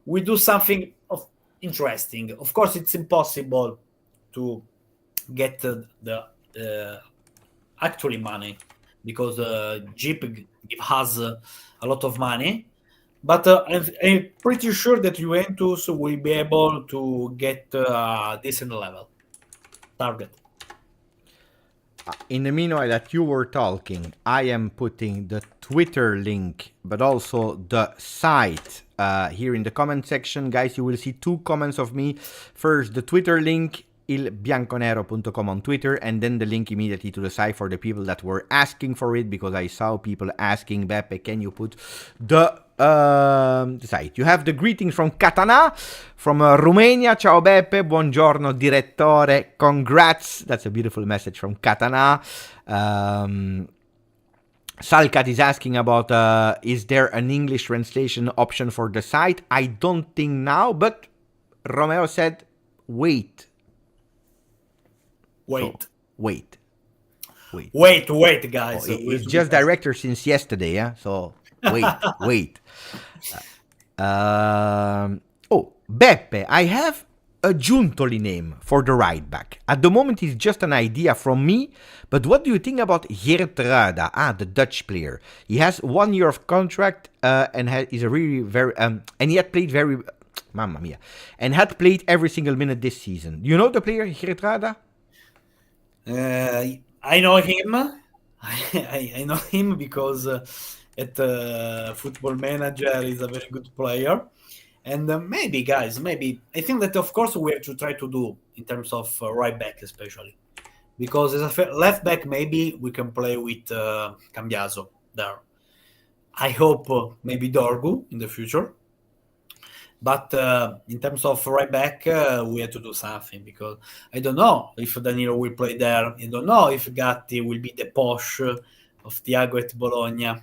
we do something of interesting. Of course, it's impossible to get the actually money, because Jeep give us a lot of money. But I'm pretty sure that Juventus will be able to get a decent level target. In the meanwhile that you were talking, I am putting the Twitter link, but also the site here in the comment section. Guys, you will see 2 comments of me. First, the Twitter link, ilbianconero.com on Twitter, and then the link immediately to the site for the people that were asking for it, because I saw people asking, Beppe, can you put the site? You have the greetings from Catana, from Romania. Ciao Beppe, buongiorno direttore, congrats. That's a beautiful message from Catana. Salkat is asking about, is there an English translation option for the site? I don't think now, but Romeo said, wait. Wait, guys. It's just director since yesterday, yeah? So, wait. Beppe, I have a Giuntoli name for the right back. At the moment, it's just an idea from me, but what do you think about Geertruida, the Dutch player? He has 1 year of contract and is a really very... and he had played very... Mamma mia. And had played every single minute this season. You know the player, Geertruida? I know him. I know him because at Football Manager is a very good player. And maybe, guys, I think that, of course, we have to try to do in terms of right back, especially. Because as a left back, maybe we can play with Cambiaso there. I hope maybe Dorgu in the future. But in terms of right back, we have to do something, because I don't know if Danilo will play there. I don't know if Gatti will be the posh of Thiago at Bologna.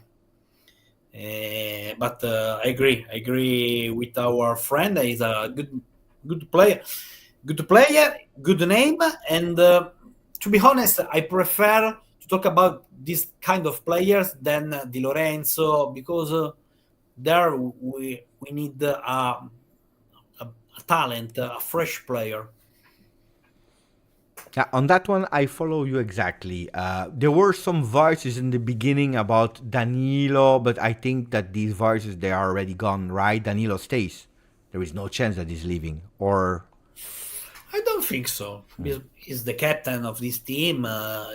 But I agree with our friend. He's a good player, good name. And to be honest, I prefer to talk about this kind of players than Di Lorenzo, because there we need a talent, a fresh player. Yeah, on that one, I follow you exactly. There were some voices in the beginning about Danilo, but I think that these voices, they are already gone, right? Danilo stays. There is no chance that he's leaving, or... I don't think so. He's the captain of this team.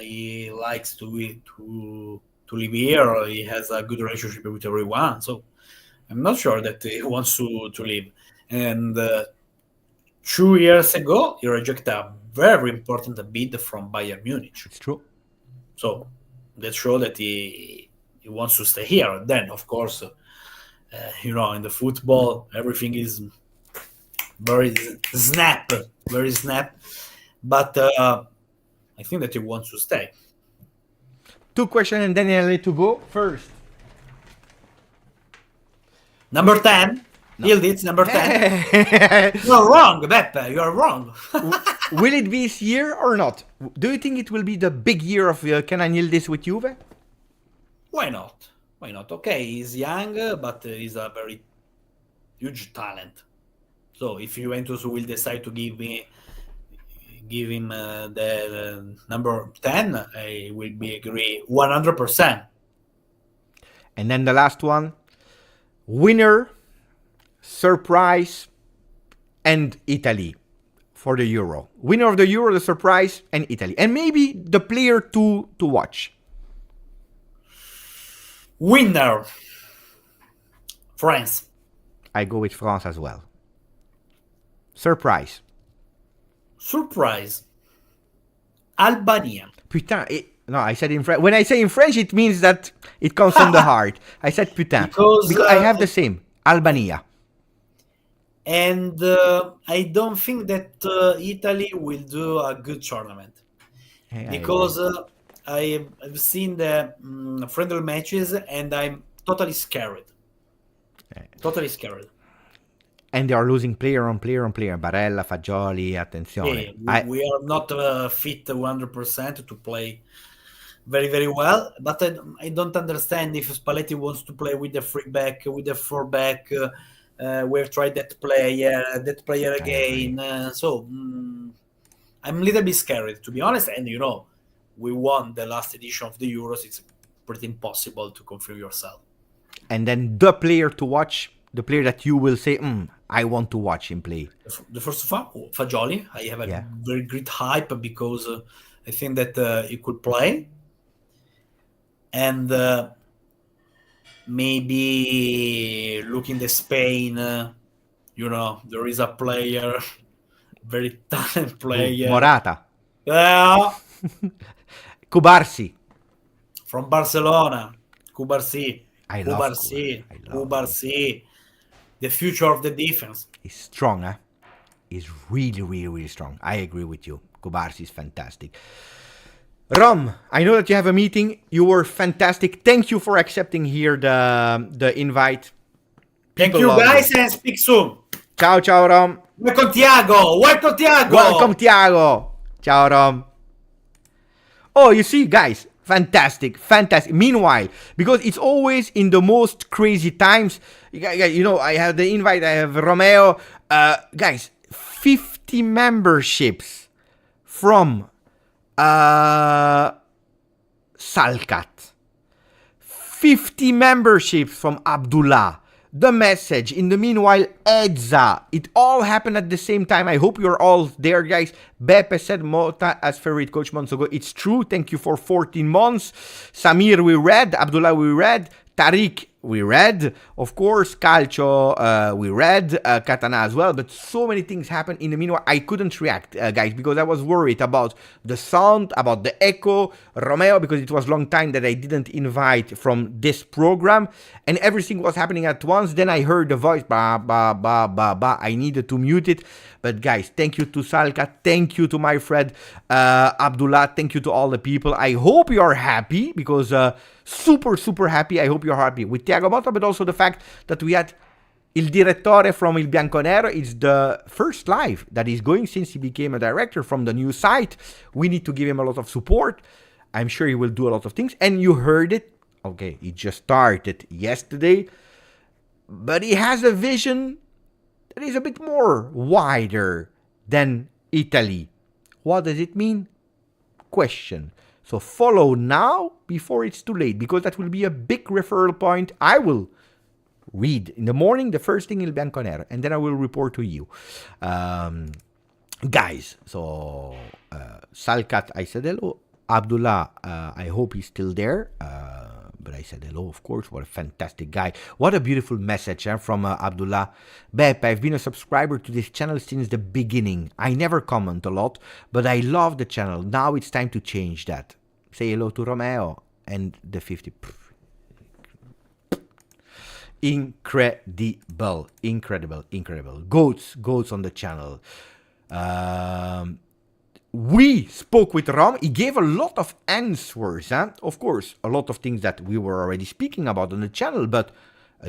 He likes to live here. He has a good relationship with everyone. So I'm not sure that he wants to leave. And 2 years ago, he rejected a very important bid from Bayern Munich. It's true. So that shows that he wants to stay here. Then, of course, in the football, everything is very snap. But I think that he wants to stay. 2 questions and then I'll let you go first. Number 10. It's number 10. You're wrong, Beppe. You're wrong. Will it be this year or not? Do you think it will be the big year of can I Yildiz with Juve? Why not? Why not? Okay, he's young, but he's a very huge talent. So if Juventus will decide to give him the number 10, I will be agree 100%. And then the last one, winner, surprise, and Italy for the Euro. Winner of the Euro, the surprise, and Italy. And maybe the player to watch. Winner, France. I go with France as well. Surprise. Surprise, Albania. Putain. No, I said in French. When I say in French, it means that it comes from the heart. I said putain. Because I have the same. Albania. And I don't think that Italy will do a good tournament. Because I've seen the friendly matches and I'm totally scared. Totally scared. And they are losing player on player on player. Barella, Fagioli, attenzione. We are not fit 100% to play very, very well. But I don't understand if Spalletti wants to play with the 3-back, with the 4-back. We've tried that player again. So I'm a little bit scared, to be honest. And, we won the last edition of the Euros. It's pretty impossible to confirm yourself. And then the player to watch, the player that you will say, I want to watch him play. The first Fagioli. I have a very great hype because I think that he could play. And maybe looking at Spain, there is a player, very talented player. Morata. Cubarsi. From Barcelona. Cubarsi. I love Cubarsi. The future of the defense. He's strong, huh? He's really, really, really strong. I agree with you. Cubarsi is fantastic. Rom, I know that you have a meeting. You were fantastic. Thank you for accepting here the invite. Thank you, guys, and speak soon. Ciao, ciao, Rom. Welcome, Thiago. Welcome, Thiago. Welcome, Thiago. Ciao, Rom. Oh, you see, guys, fantastic, fantastic. Meanwhile, because it's always in the most crazy times, I have the invite, I have Romeo. Guys, 50 memberships from Salkat. 50 memberships from Abdullah. The message. In the meanwhile, Edza. It all happened at the same time. I hope you're all there, guys. Beppe said Motta as favorite coach months ago. It's true. Thank you for 14 months. Samir, we read. Abdullah, we read. Tariq, we read. Of course, Calcio, we read. Katana as well. But so many things happened in the meanwhile. I couldn't react, guys, because I was worried about the sound, about the echo. Romeo, because it was a long time that I didn't invite from this program. And everything was happening at once. Then I heard the voice. Ba, ba, ba, ba, ba. I needed to mute it. But guys, thank you to Salka. Thank you to my friend Abdullah. Thank you to all the people. I hope you are happy because super, super happy. I hope you're happy with Thiago Motta, but also the fact that we had Il Direttore from Il Bianconero. It's the first live that he's going since he became a director from the new site. We need to give him a lot of support. I'm sure he will do a lot of things. And you heard it. Okay, he just started yesterday. But he has a vision that is a bit more wider than Italy. What does it mean? Question. So follow now before it's too late, because that will be a big referral point. I will read in the morning, the first thing Il Bianconero, and then I will report to you. Guys, so Salkat, I said hello. Abdullah, I hope he's still there. But I said hello, of course. What a fantastic guy. What a beautiful message from Abdullah. Beppe, I've been a subscriber to this channel since the beginning. I never comment a lot, but I love the channel. Now it's time to change that. Say hello to Romeo and the 50. Incredible, incredible, incredible. Goats on the channel. we spoke with Rom. He gave a lot of answers. Huh? Of course, a lot of things that we were already speaking about on the channel. But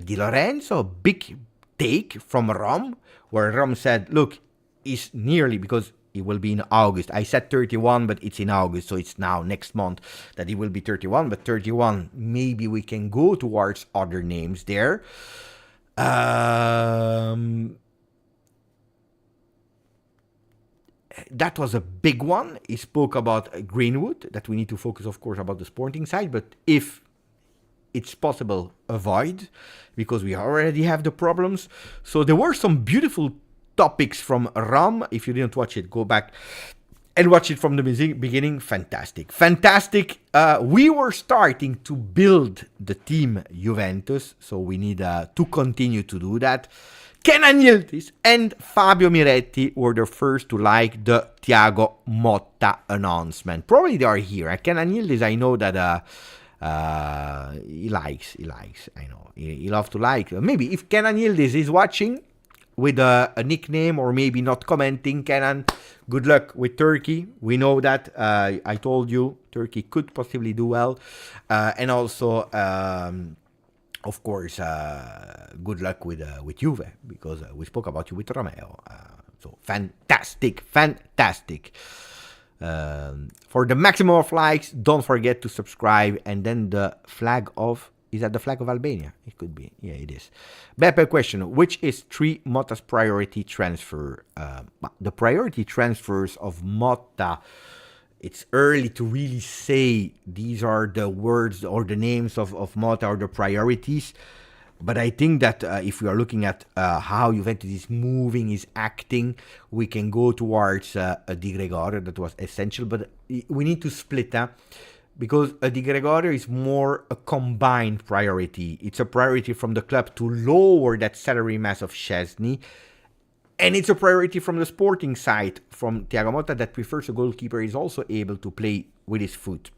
Di Lorenzo, big take from Rom, where Rom said, look, he's nearly, because it will be in August. I said 31, but it's in August, so it's now next month that he will be 31. But 31, maybe we can go towards other names there. That was a big one. He spoke about Greenwood, that we need to focus, of course, about the sporting side. But if it's possible, avoid, because we already have the problems. So there were some beautiful topics from Ram. If you didn't watch it, go back and watch it from the beginning. Fantastic. We were starting to build the team Juventus, so we need to continue to do that. Kenan Yildiz and Fabio Miretti were the first to like the Thiago Motta announcement. Probably they are here. Kenan Yildiz, I know that he likes. I know he loves to like. Maybe if Kenan Yildiz is watching with a nickname, or maybe not commenting, Kenan, good luck with Turkey. We know that. I told you Turkey could possibly do well, and also, of course, good luck with Juve, because we spoke about you with Romeo. So fantastic. For the maximum of likes, don't forget to subscribe, and then the flag of. Is that the flag of Albania? It could be. Yeah, it is. Beppe question, which is Motta's priority transfer? The priority transfers of Motta, it's early to really say these are the words or the names of Motta or the priorities. But I think that if we are looking at how Juventus is moving, is acting, we can go towards Di Gregorio. That was essential. But we need to split up. Because Di Gregorio is more a combined priority. It's a priority from the club to lower that salary mass of Szczesny. And it's a priority from the sporting side, from Thiago Motta, that prefers a goalkeeper is also able to play with his feet.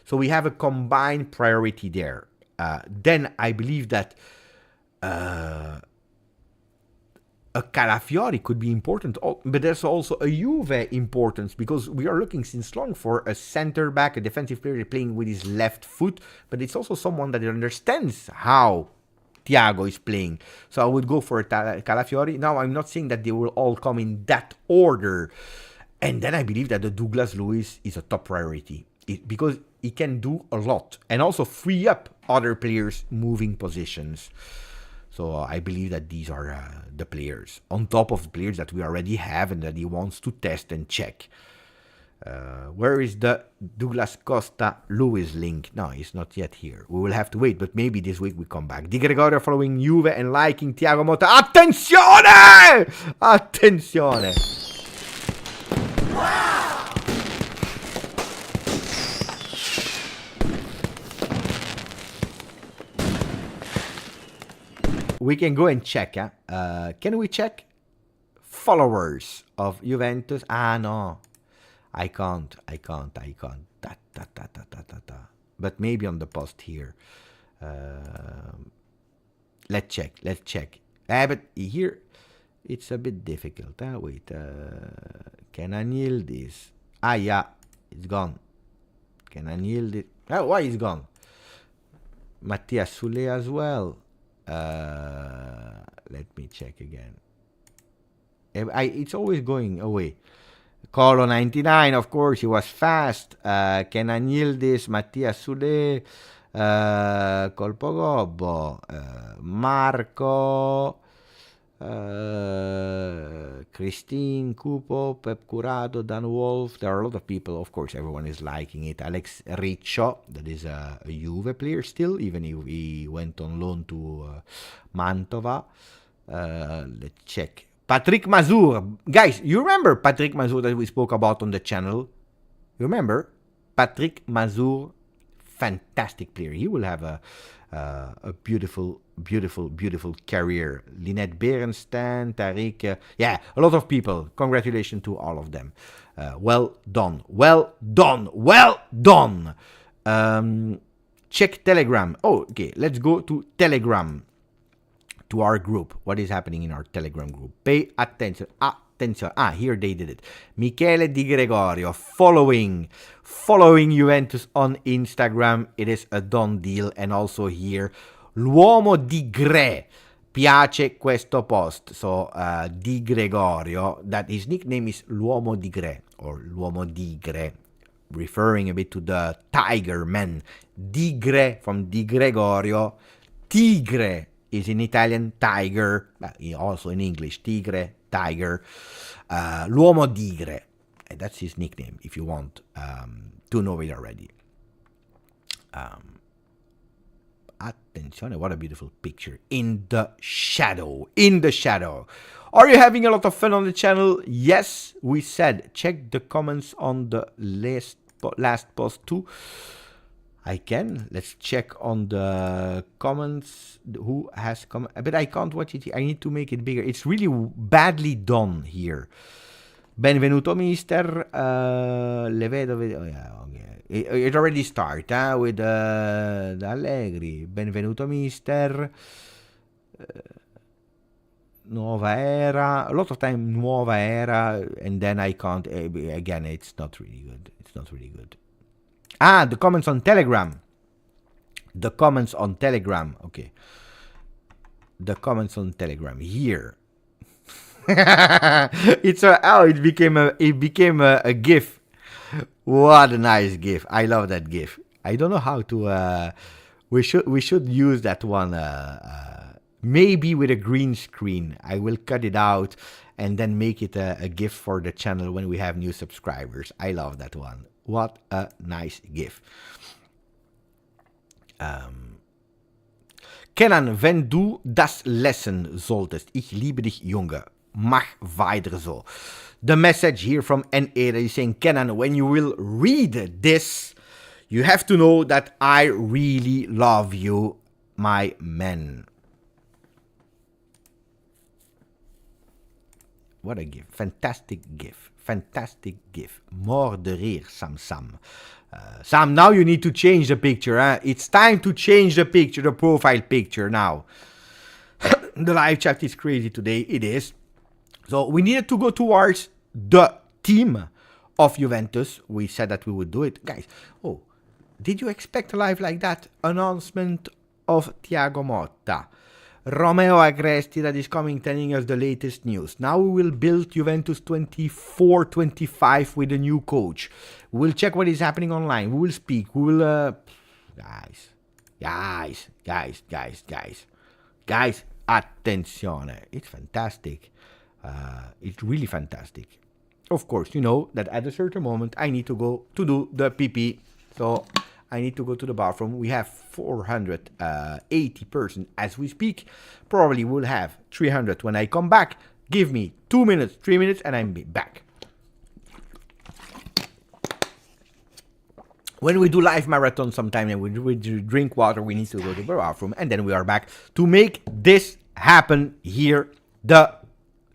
So we have a combined priority there. Then I believe that a Calafiori could be important, but there's also a Juve importance, because we are looking since long for a center back, a defensive player playing with his left foot, but it's also someone that understands how Thiago is playing. So I would go for a Calafiori. Now, I'm not saying that they will all come in that order. And then I believe that the Douglas Luiz is a top priority, because he can do a lot and also free up other players moving positions. So I believe that these are the players, on top of the players that we already have and that he wants to test and check. Where is the Douglas Costa Lewis link? No, it's not yet here. We will have to wait, but maybe this week we come back. Di Gregorio following Juve and liking Thiago Motta. Attenzione! We can go and check. Can we check followers of Juventus? No, I can't. But maybe on the post here. Let's check. But here it's a bit difficult. Wait. Kenan Yildiz. Yeah, it's gone. Kenan Yildiz. Why is gone? Matias Soule as well. Let me check again. It's always going away. Colo 99, of course, he was fast. Kenan Yildiz, Matias Soule, Colpo Gobbo, Marco, Christine, Cupo, Pep Curado, Dan Wolf. There are a lot of people, of course, everyone is liking it. Alex Riccio, that is a Juve player still, even if he went on loan to Mantova. Let's check. Patrick Mazur. Guys, you remember Patrick Mazur that we spoke about on the channel? You remember? Patrick Mazur, fantastic player. He will have a beautiful career. Lynette Berenstain, Tariq, a lot of people. Congratulations to all of them. Well done. Check Telegram. Okay, let's go to Telegram, to our group. What is happening in our Telegram group? Pay attention. Attenzione. Ah, here they did it. Michele Di Gregorio following Juventus on Instagram. It is a done deal. And also here, l'uomo di Gre. Piace questo post. So, Di Gregorio, that his nickname is l'uomo di Gre or l'uomo di Gre, referring a bit to the tiger man. Di Gre from Di Gregorio. Tigre is in Italian tiger, also in English tigre, tiger. L'uomo tigre, that's his nickname if you want to know it already. Attenzione, what a beautiful picture. In the shadow. Are you having a lot of fun on the channel? Yes, we said check the comments on the last post too. I can. Let's check on the comments. Who has come? But I can't watch it. I need to make it bigger. It's really badly done here. Benvenuto, mister. Le vedo. Oh, yeah, okay. It already started with the Allegri. Benvenuto, mister. Nuova era. A lot of time, nuova era. And then I can't. Again, it's not really good. Ah, the comments on Telegram. Okay. The comments on Telegram here. It became a GIF. What a nice GIF. I love that GIF. I don't know how to we should use that one maybe with a green screen. I will cut it out and then make it a GIF for the channel when we have new subscribers. I love that one. What a nice GIF. Kenan, wenn du das lesen solltest, ich liebe dich, Junge. Mach weiter so. The message here from N8 is saying, Kenan, when you will read this, you have to know that I really love you, my man. What a gift. Fantastic gift. Mort de rire, Sam. Sam, now you need to change the picture. Huh? It's time to change the picture, the profile picture now. The live chat is crazy today. It is. So we needed to go towards the team of Juventus. We said that we would do it. Guys, oh, did you expect a live like that? Announcement of Thiago Motta. Romeo Agresti that is coming telling us the latest news. Now we will build Juventus 24-25 with a new coach. We'll check what is happening online. We will speak. We will... Guys, attenzione. It's fantastic. It's really fantastic. Of course, you know that at a certain moment I need to go to do the PP. So... I need to go to the bathroom. We have 480 persons as we speak. Probably we'll have 300 when I come back. Give me 2 minutes, 3 minutes, and I'm back. When we do live marathon sometime and we drink water, we need to go to the bathroom. And then we are back to make this happen here, the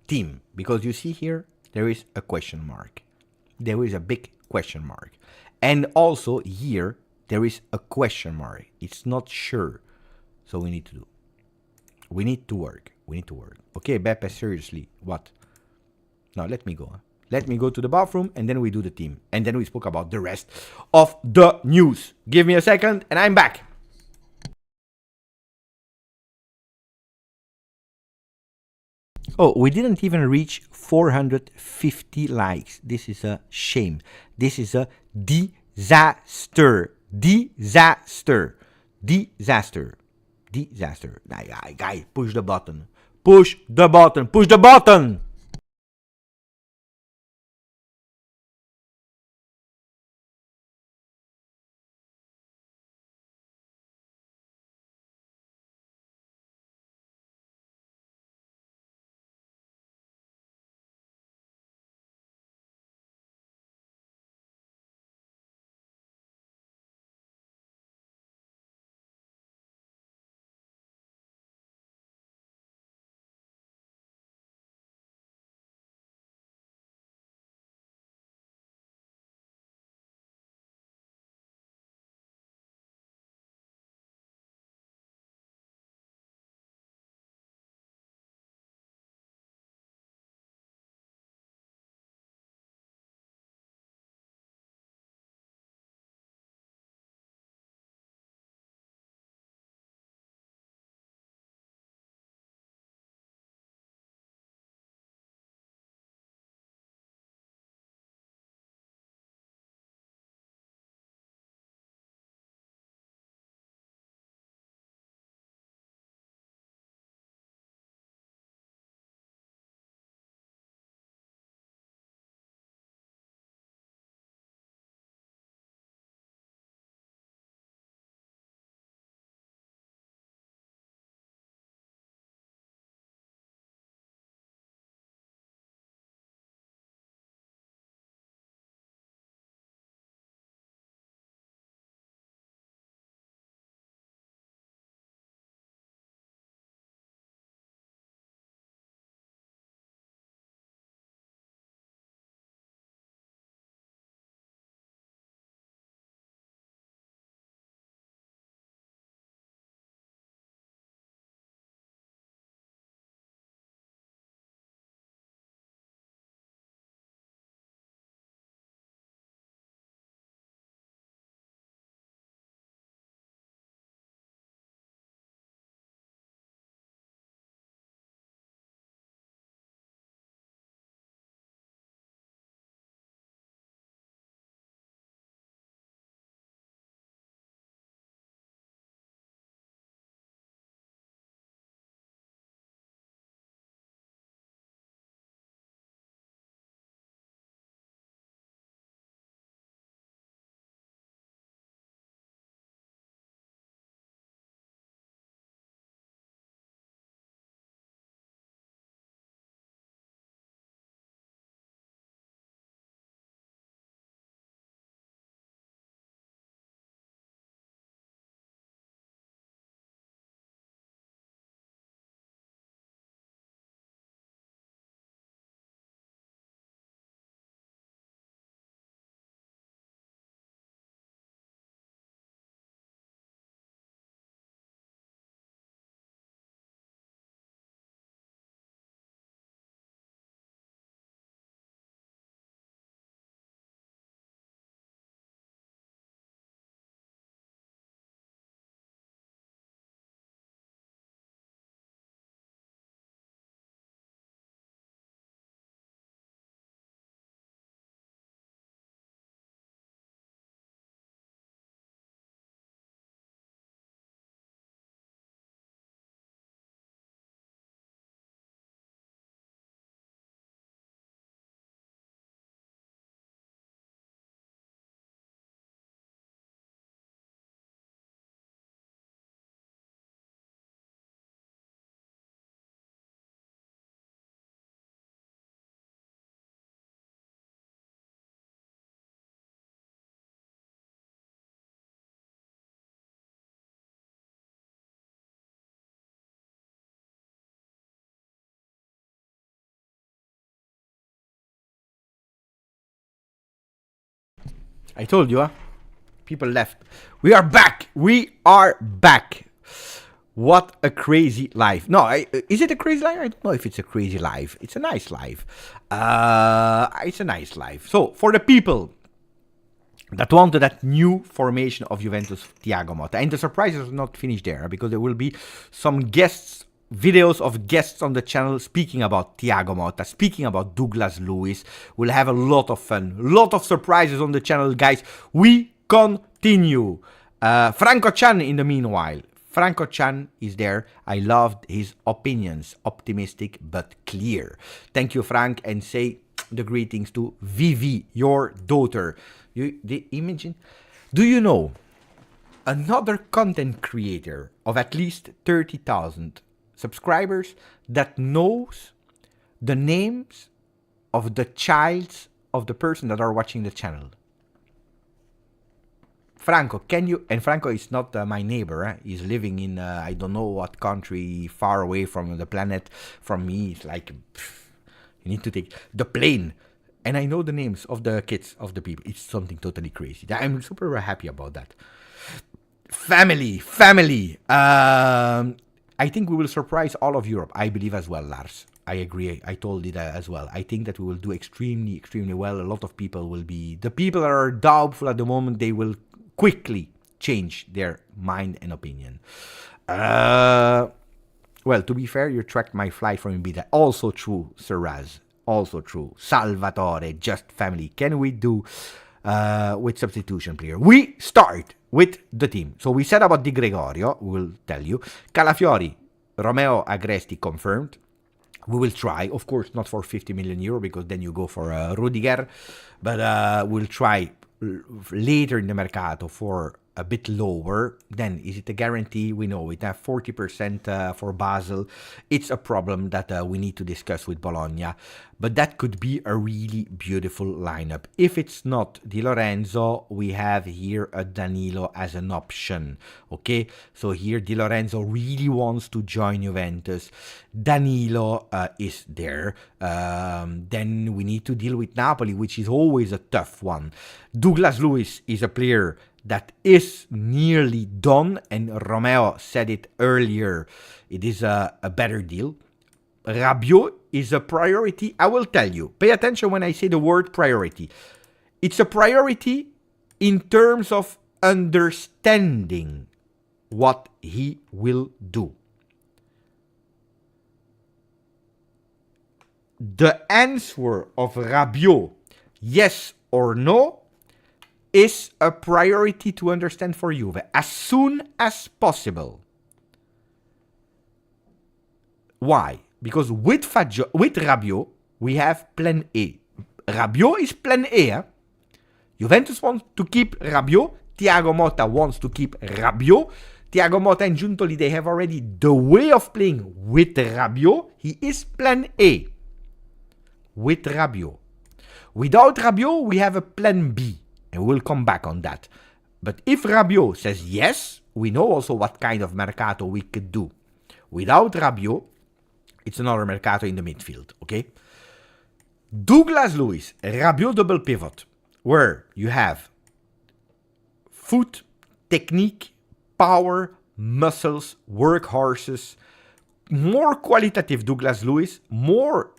team. Because you see here, there is a question mark. There is a big question mark. And also here, there is a question mark. It's not sure. So we need to do. We need to work. Okay, Beppe, seriously. What? Now let me go. Let me go to the bathroom and then we do the team. And then we spoke about the rest of the news. Give me a second and I'm back. Oh, we didn't even reach 450 likes. This is a shame. This is a disaster. Disaster. Guy, push the button. Push the button. I told you, huh? People left. We are back. We are back. What a crazy life. No, is it a crazy life? I don't know if it's a crazy life. It's a nice life. It's a nice life. So, for the people that wanted that new formation of Juventus, Thiago Motta. And the surprise is not finished there, because there will be some guests, videos of guests on the channel speaking about Thiago Motta, speaking about Douglas Luiz. We'll have a lot of fun, lot of surprises on the channel, guys. We continue. Franco Chan in the meanwhile. Franco Chan is there. I loved his opinions. Optimistic but clear. Thank you, Frank, and say the greetings to Vivi, your daughter. The imagine? Do you know another content creator of at least 30,000 subscribers that knows the names of the childs of the person that are watching the channel? Franco, can you? And Franco is not my neighbor. He's living in I don't know what country, far away from the planet from me. It's like you need to take the plane. And I know the names of the kids, of the people. It's something totally crazy. I'm super happy about that. Family. I think we will surprise all of Europe. I believe as well, Lars. I agree. I told it as well. I think that we will do extremely well. A lot of people will be... The people that are doubtful at the moment, they will quickly change their mind and opinion. Well, to be fair, you tracked my flight from Ibiza. Also true, Sir Raz. Also true. Salvatore, just family. Can we do with substitution player? We start with the team. So we said about Di Gregorio, we'll tell you. Calafiori, Romeo, Agresti confirmed. We will try, of course, not for 50 million euro, because then you go for Rudiger. But we'll try later in the Mercato for a bit lower. Then is it a guarantee? We know it. 40% for Basel. It's a problem that we need to discuss with Bologna. But that could be a really beautiful lineup. If it's not Di Lorenzo, we have here a Danilo as an option. Okay, so here Di Lorenzo really wants to join Juventus. Danilo is there. Then we need to deal with Napoli, which is always a tough one. Douglas Luiz is a player that is nearly done, and Romeo said it earlier. It is a better deal. Rabiot is a priority. I will tell you. Pay attention when I say the word priority. It's a priority in terms of understanding what he will do. The answer of Rabiot, yes or no, is a priority to understand for Juve as soon as possible. Why? Because with Rabiot, we have plan A. Rabiot is plan A. Juventus wants to keep Rabiot. Thiago Motta wants to keep Rabiot. Thiago Motta and Giuntoli, they have already the way of playing with Rabiot. He is plan A. With Rabiot. Without Rabiot, we have a plan B. And we'll come back on that. But if Rabiot says yes, we know also what kind of Mercato we could do. Without Rabiot, it's another Mercato in the midfield, okay? Douglas Luiz, Rabiot double pivot, where you have foot, technique, power, muscles, workhorses, more qualitative Douglas Luiz,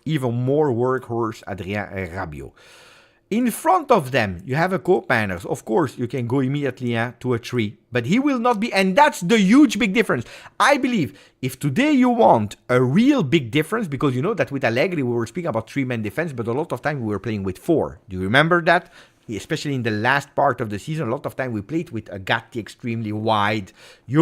even more workhorse Adrien Rabiot. In front of them, you have a co-painter. Of course, you can go immediately to a 3, but he will not be, and that's the huge big difference. I believe if today you want a real big difference, because you know that with Allegri we were speaking about 3-man defense, but a lot of time we were playing with 4. Do you remember that? Especially in the last part of the season, a lot of time we played with a Gatti extremely wide. You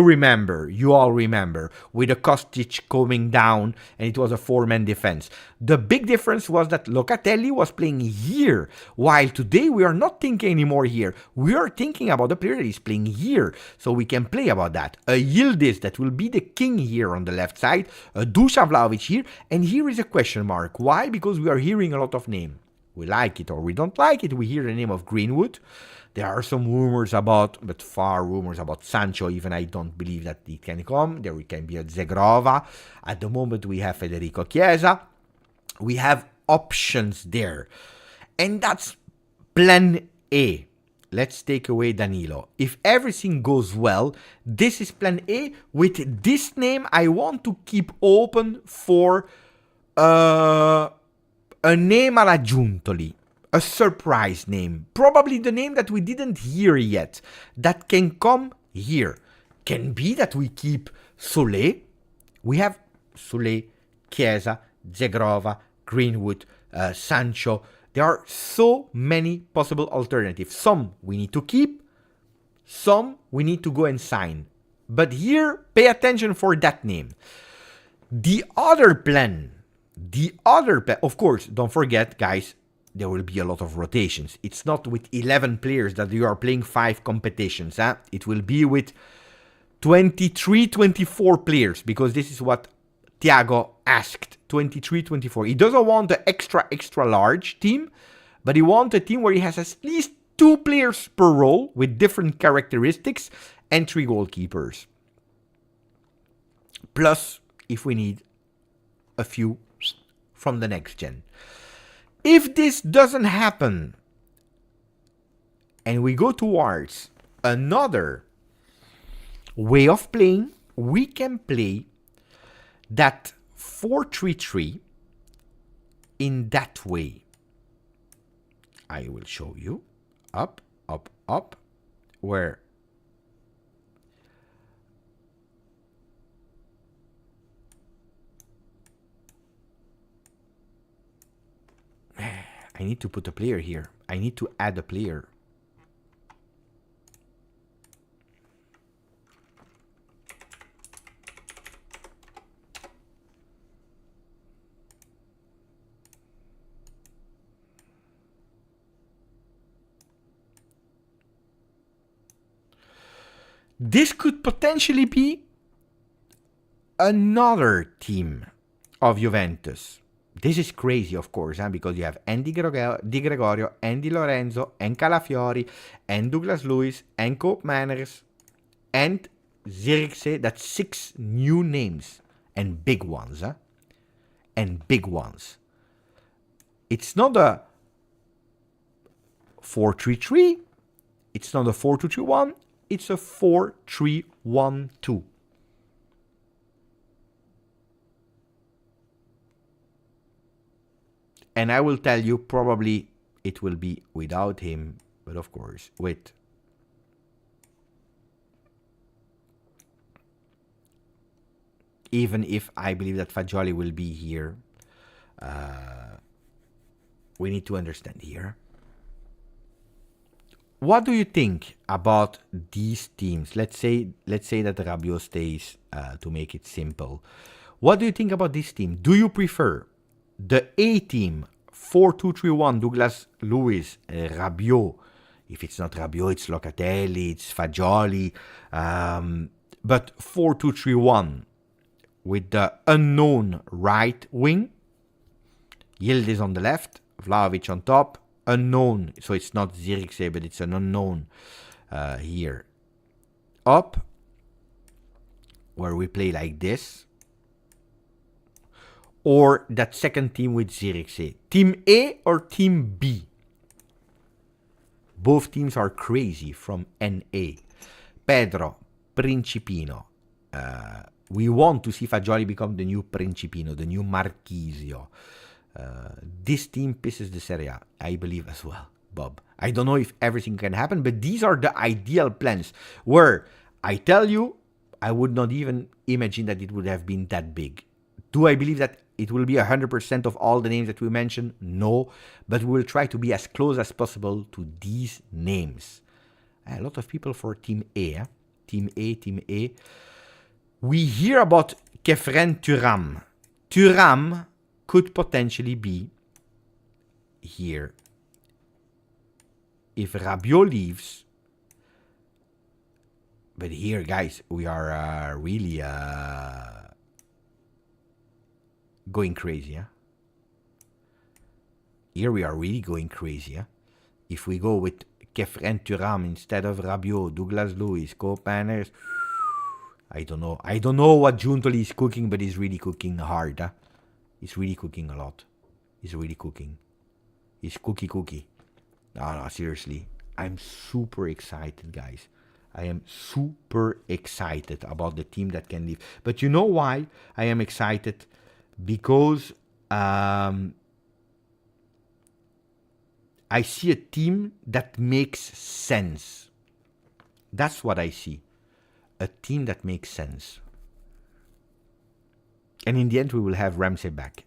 all remember, with a Kostic coming down, and it was a 4-man defense. The big difference was that Locatelli was playing here, while today we are not thinking anymore here. We are thinking about the player that is playing here, so we can play about that. A Yildiz that will be the king here on the left side, a Dusan Vlahovic here, and here is a question mark. Why? Because we are hearing a lot of names. We like it or we don't like it. We hear the name of Greenwood. There are some rumors about, but far rumors about Sancho. Even I don't believe that it can come. There can be a Zegrova. At the moment, we have Federico Chiesa. We have options there. And that's plan A. let's take away Danilo. If everything goes well, this is plan A. With this name, I want to keep open for a name alla Giuntoli. A surprise name. Probably the name that we didn't hear yet. That can come here. Can be that we keep Soule. We have Soule, Chiesa, Zegrova, Greenwood, Sancho. There are so many possible alternatives. Some we need to keep, some we need to go and sign. But here, pay attention for that name. The other plan, of course, don't forget, guys, there will be a lot of rotations. It's not with 11 players that you are playing 5 competitions. It will be with 23, 24 players, because this is what Thiago asked. 23, 24. He doesn't want an extra large team, but he wants a team where he has at least 2 players per role with different characteristics and 3 goalkeepers. Plus, if we need a few from the next gen. If this doesn't happen and we go towards another way of playing, we can play that 4-3-3 in that way. I will show you. Up, up, up, where I need to put a player here. I need to add a player. This could potentially be another team of Juventus. This is crazy, of course, because you have Di Gregorio, and Di Lorenzo, and Calafiori, and Douglas Luiz, and Cope Manners, and Zirkzee. That's 6 new names, and big ones, and big ones. It's not a 4-3-3. It's not a 4-2-3-1. It's a 4-3-1-2. And I will tell you, probably it will be without him, but of course, with. Even if I believe that Fagioli will be here, we need to understand here. What do you think about these teams? Let's say that Rabiot stays, to make it simple. What do you think about this team? Do you prefer the A team, 4-2-3-1, Douglas Luiz, Rabiot? If it's not Rabiot, it's Locatelli, it's Fagioli. But 4-2-3-1 with the unknown right wing. Yildiz on the left, Vlahovic on top. Unknown, so it's not Zirkzee, but it's an unknown here. Up, where we play like this. Or that second team with Zirkzee. Team A or Team B? Both teams are crazy from NA. Pedro, Principino. We want to see Fagioli become the new Principino, the new Marchisio. This team pisses the Serie A, I believe as well, Bob. I don't know if everything can happen, but these are the ideal plans. Where, I tell you, I would not even imagine that it would have been that big. Do I believe that it will be 100% of all the names that we mentioned? No, but we will try to be as close as possible to these names. A lot of people for Team A. Team A, Team A. We hear about Kefren Turam. Turam could potentially be here. If Rabiot leaves. But here, guys, we are really going crazy. Here we are really going crazy. If we go with Kefren Turam instead of Rabiot, Douglas Luiz, Cope Manners, I don't know. I don't know what Giuntoli is cooking, but he's really cooking hard. He's really cooking a lot. He's really cooking. He's cookie. No, seriously. I'm super excited, guys. I am super excited about the team that can leave. But you know why I am excited? Because I see a team that makes sense. That's what I see. A team that makes sense. And in the end, we will have Ramsey back.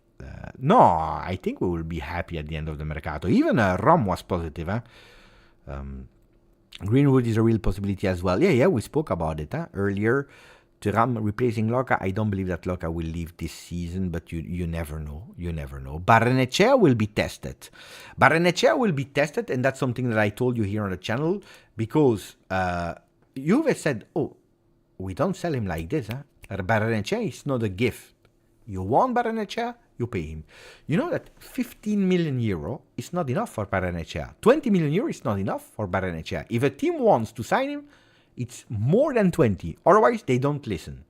No, I think we will be happy at the end of the Mercato. Even Rom was positive. Greenwood is a real possibility as well. Yeah, we spoke about it earlier. Turam replacing Loca. I don't believe that Loca will leave this season, but you never know. You never know. Barrenechea will be tested. Barrenechea will be tested, and that's something that I told you here on the channel, because Juve said, oh, we don't sell him like this. Barrenechea is not a gift. You want Barrenechea, you pay him. You know that 15 million euro is not enough for Barrenechea. 20 million euro is not enough for Barrenechea. If a team wants to sign him, it's more than 20. Otherwise, they don't listen.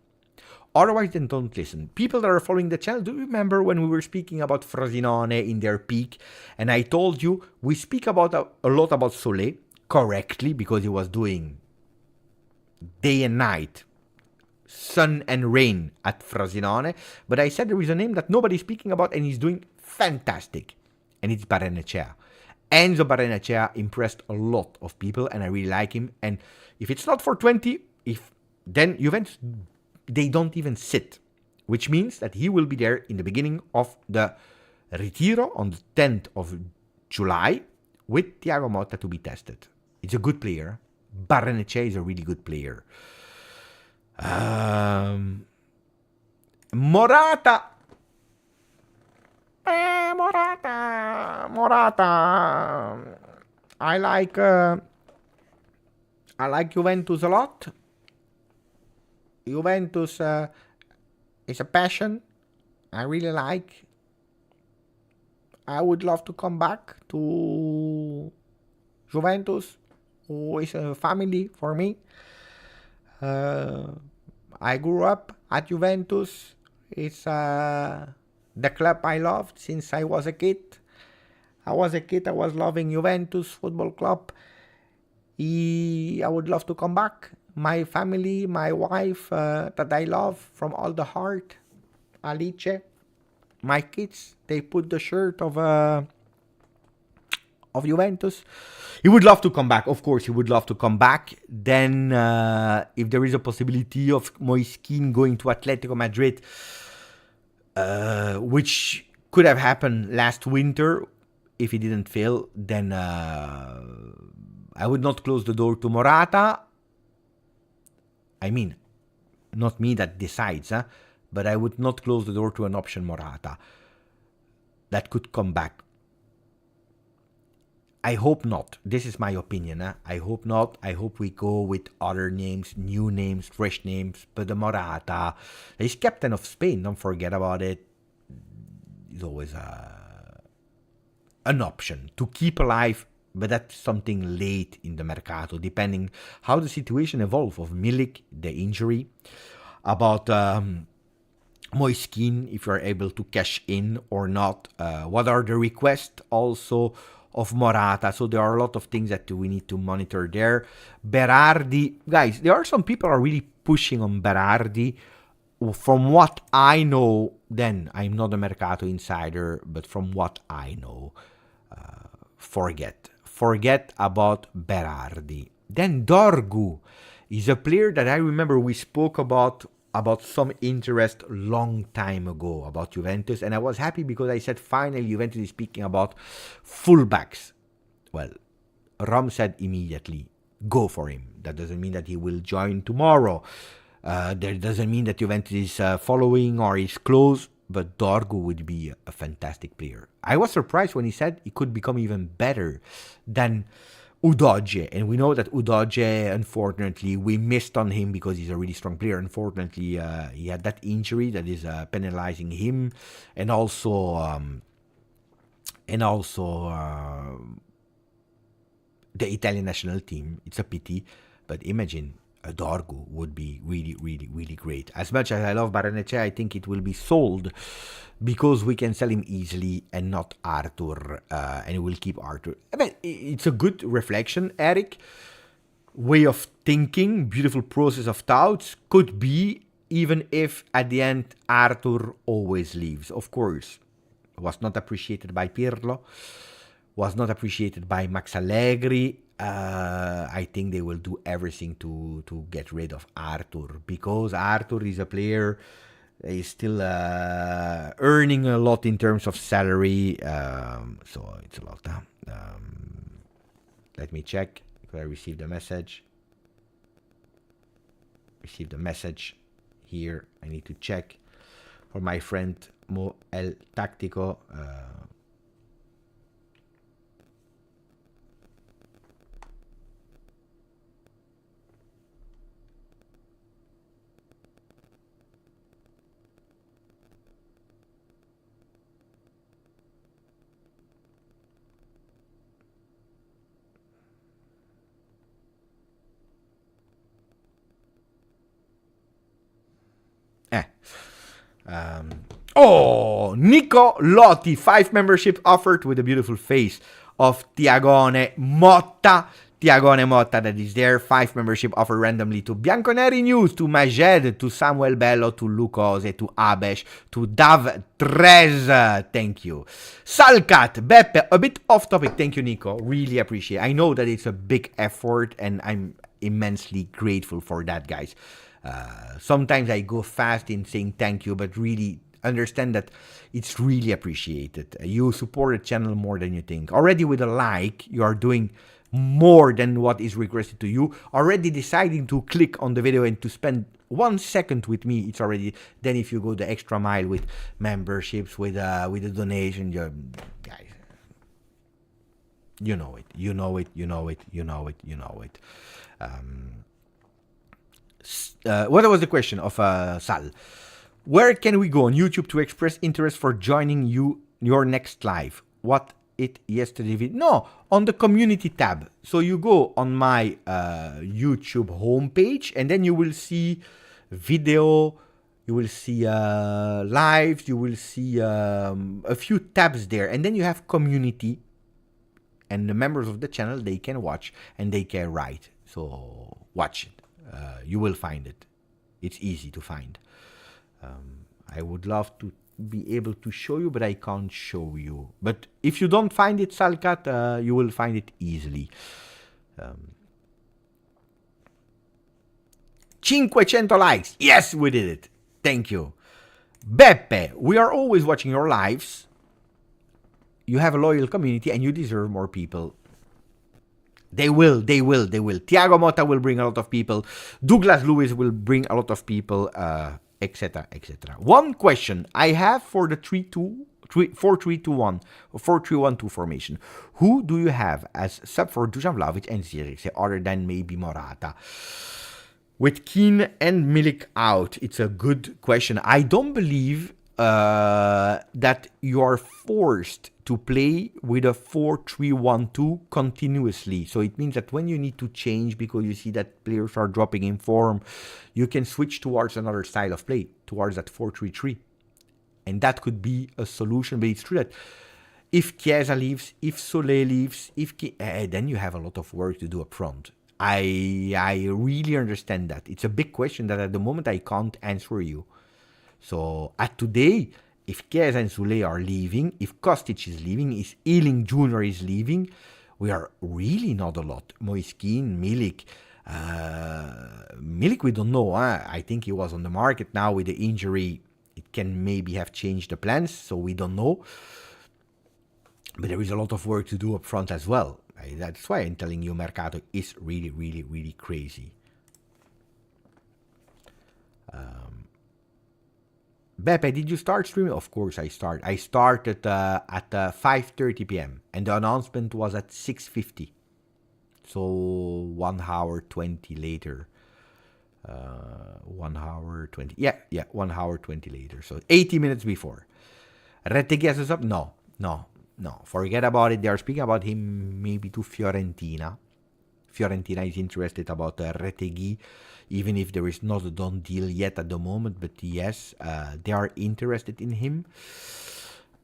People that are following the channel, do you remember when we were speaking about Frosinone in their peak? And I told you, we speak about a lot about Soule, correctly, because he was doing day and night, sun and rain at Frosinone. But I said there is a name that nobody's speaking about, and he's doing fantastic. And it's Barrenechea. Enzo Barrenechea impressed a lot of people, and I really like him. And if it's not for 20, then Juventus, they don't even sit, which means that he will be there in the beginning of the Retiro on the 10th of July with Thiago Motta to be tested. It's a good player. Barrenechea is a really good player. Morata. Morata. I like Juventus a lot. Juventus is a passion. I really like. I would love to come back to Juventus, who is a family for me. I grew up at Juventus. It's the club I loved since I was a kid. I was loving Juventus Football Club. I would love to come back. My family, my wife that I love from all the heart, Alice, my kids, they put the shirt of Juventus. He would love to come back. Of course, he would love to come back. Then, if there is a possibility of Moiskin going to Atletico Madrid, which could have happened last winter if he didn't fail, then I would not close the door to Morata. I mean, not me that decides, but I would not close the door to an option Morata that could come back. I hope not. This is my opinion. I hope not. I hope we go with other names, new names, fresh names. But the Morata, he's captain of Spain. Don't forget about it. He's always an option to keep alive. But that's something late in the Mercato, depending how the situation evolves of Milik, the injury, about Moiskin, if you're able to cash in or not. What are the requests also of Morata? So there are a lot of things that we need to monitor there. Berardi, guys, there are some people are really pushing on Berardi. From what I know, then I'm not a Mercato insider, but from what I know, forget about Berardi. Then Dorgu is a player that I remember we spoke about some interest long time ago about Juventus, and I was happy because I said finally Juventus is speaking about fullbacks. Well, Rom said immediately, go for him. That doesn't mean that he will join tomorrow. That doesn't mean that Juventus is following or is close, but Dorgu would be a fantastic player. I was surprised when he said he could become even better than Udogie, and we know that Udogie, unfortunately, we missed on him because he's a really strong player. Unfortunately, he had that injury that is penalizing him, and also the Italian national team. It's a pity, but imagine Dorgu would be really, really, really great. As much as I love Baranechea, I think it will be sold because we can sell him easily and not Arthur, and we'll keep Arthur. I mean, it's a good reflection, Eric. Way of thinking, beautiful process of thoughts. Could be, even if at the end Arthur always leaves. Of course, was not appreciated by Pirlo, was not appreciated by Max Allegri. I think they will do everything to get rid of Arthur, because Arthur is a player, is still earning a lot in terms of salary, so it's a lot. Let me check if I received a message. Received a message here. I need to check for my friend Mo El Tactico. Nico Lotti, 5 membership offered with a beautiful face of Thiago Motta. Thiago Motta that is there. 5 membership offered randomly to Bianconeri News, to Majed, to Samuel Bello, to Lucose, to Abesh, to Dav Trez. Thank you. Salcat, Beppe, a bit off topic. Thank you, Nico. Really appreciate it. I know that it's a big effort and I'm immensely grateful for that, guys. Sometimes I go fast in saying thank you, but really understand that it's really appreciated. You support the channel more than you think. Already with a like, you are doing more than what is requested to you. Already deciding to click on the video and to spend 1 second with me, it's already. Then if you go the extra mile with memberships, with a donation, guys, you know it. You know it. You know it. You know it. You know it. What was the question of Sal? Where can we go on YouTube to express interest for joining your next live? What it yesterday video? No, on the community tab. So you go on my YouTube homepage and then you will see video, you will see lives, you will see a few tabs there, and then you have community, and the members of the channel, they can watch and they can write. So watch it. You will find it. It's easy to find. I would love to be able to show you, but I can't show you. But if you don't find it, Salcat, you will find it easily. 500 likes. Yes, we did it. Thank you. Beppe, we are always watching your lives. You have a loyal community and you deserve more people. They will. Thiago Motta will bring a lot of people. Douglas Lewis will bring a lot of people, etc., etc. One question I have for the 4-3-2-1 or 4-3-1-2 formation. Who do you have as sub for Dusan Vlahovic and Zirkzee, other than maybe Morata? With Keane and Milik out, it's a good question. I don't believe that you are forced to play with a 4-3-1-2 continuously. So it means that when you need to change because you see that players are dropping in form, you can switch towards another style of play, towards that 4-3-3. And that could be a solution, but it's true that if Chiesa leaves, if Soule leaves, then you have a lot of work to do up front. I really understand that. It's a big question that at the moment I can't answer you. So at today, if Chiesa and Soule are leaving, if Kostic is leaving, if Ealing Jr. is leaving, we are really not a lot. Moise Kean, Milik. Milik, we don't know. I think he was on the market now with the injury. It can maybe have changed the plans, so we don't know. But there is a lot of work to do up front as well. That's why I'm telling you, Mercato is really, really, really crazy. Beppe, did you start streaming? Of course I started. I started at 5:30 p.m. and the announcement was at 6:50. So 1 hour 20 later. 1 hour 20. Yeah, 1 hour 20 later. So 80 minutes before. Rethinking is up? No. Forget about it. They are speaking about him maybe to Fiorentina. Fiorentina is interested about Rethinking, even if there is not a done deal yet at the moment. But yes, they are interested in him.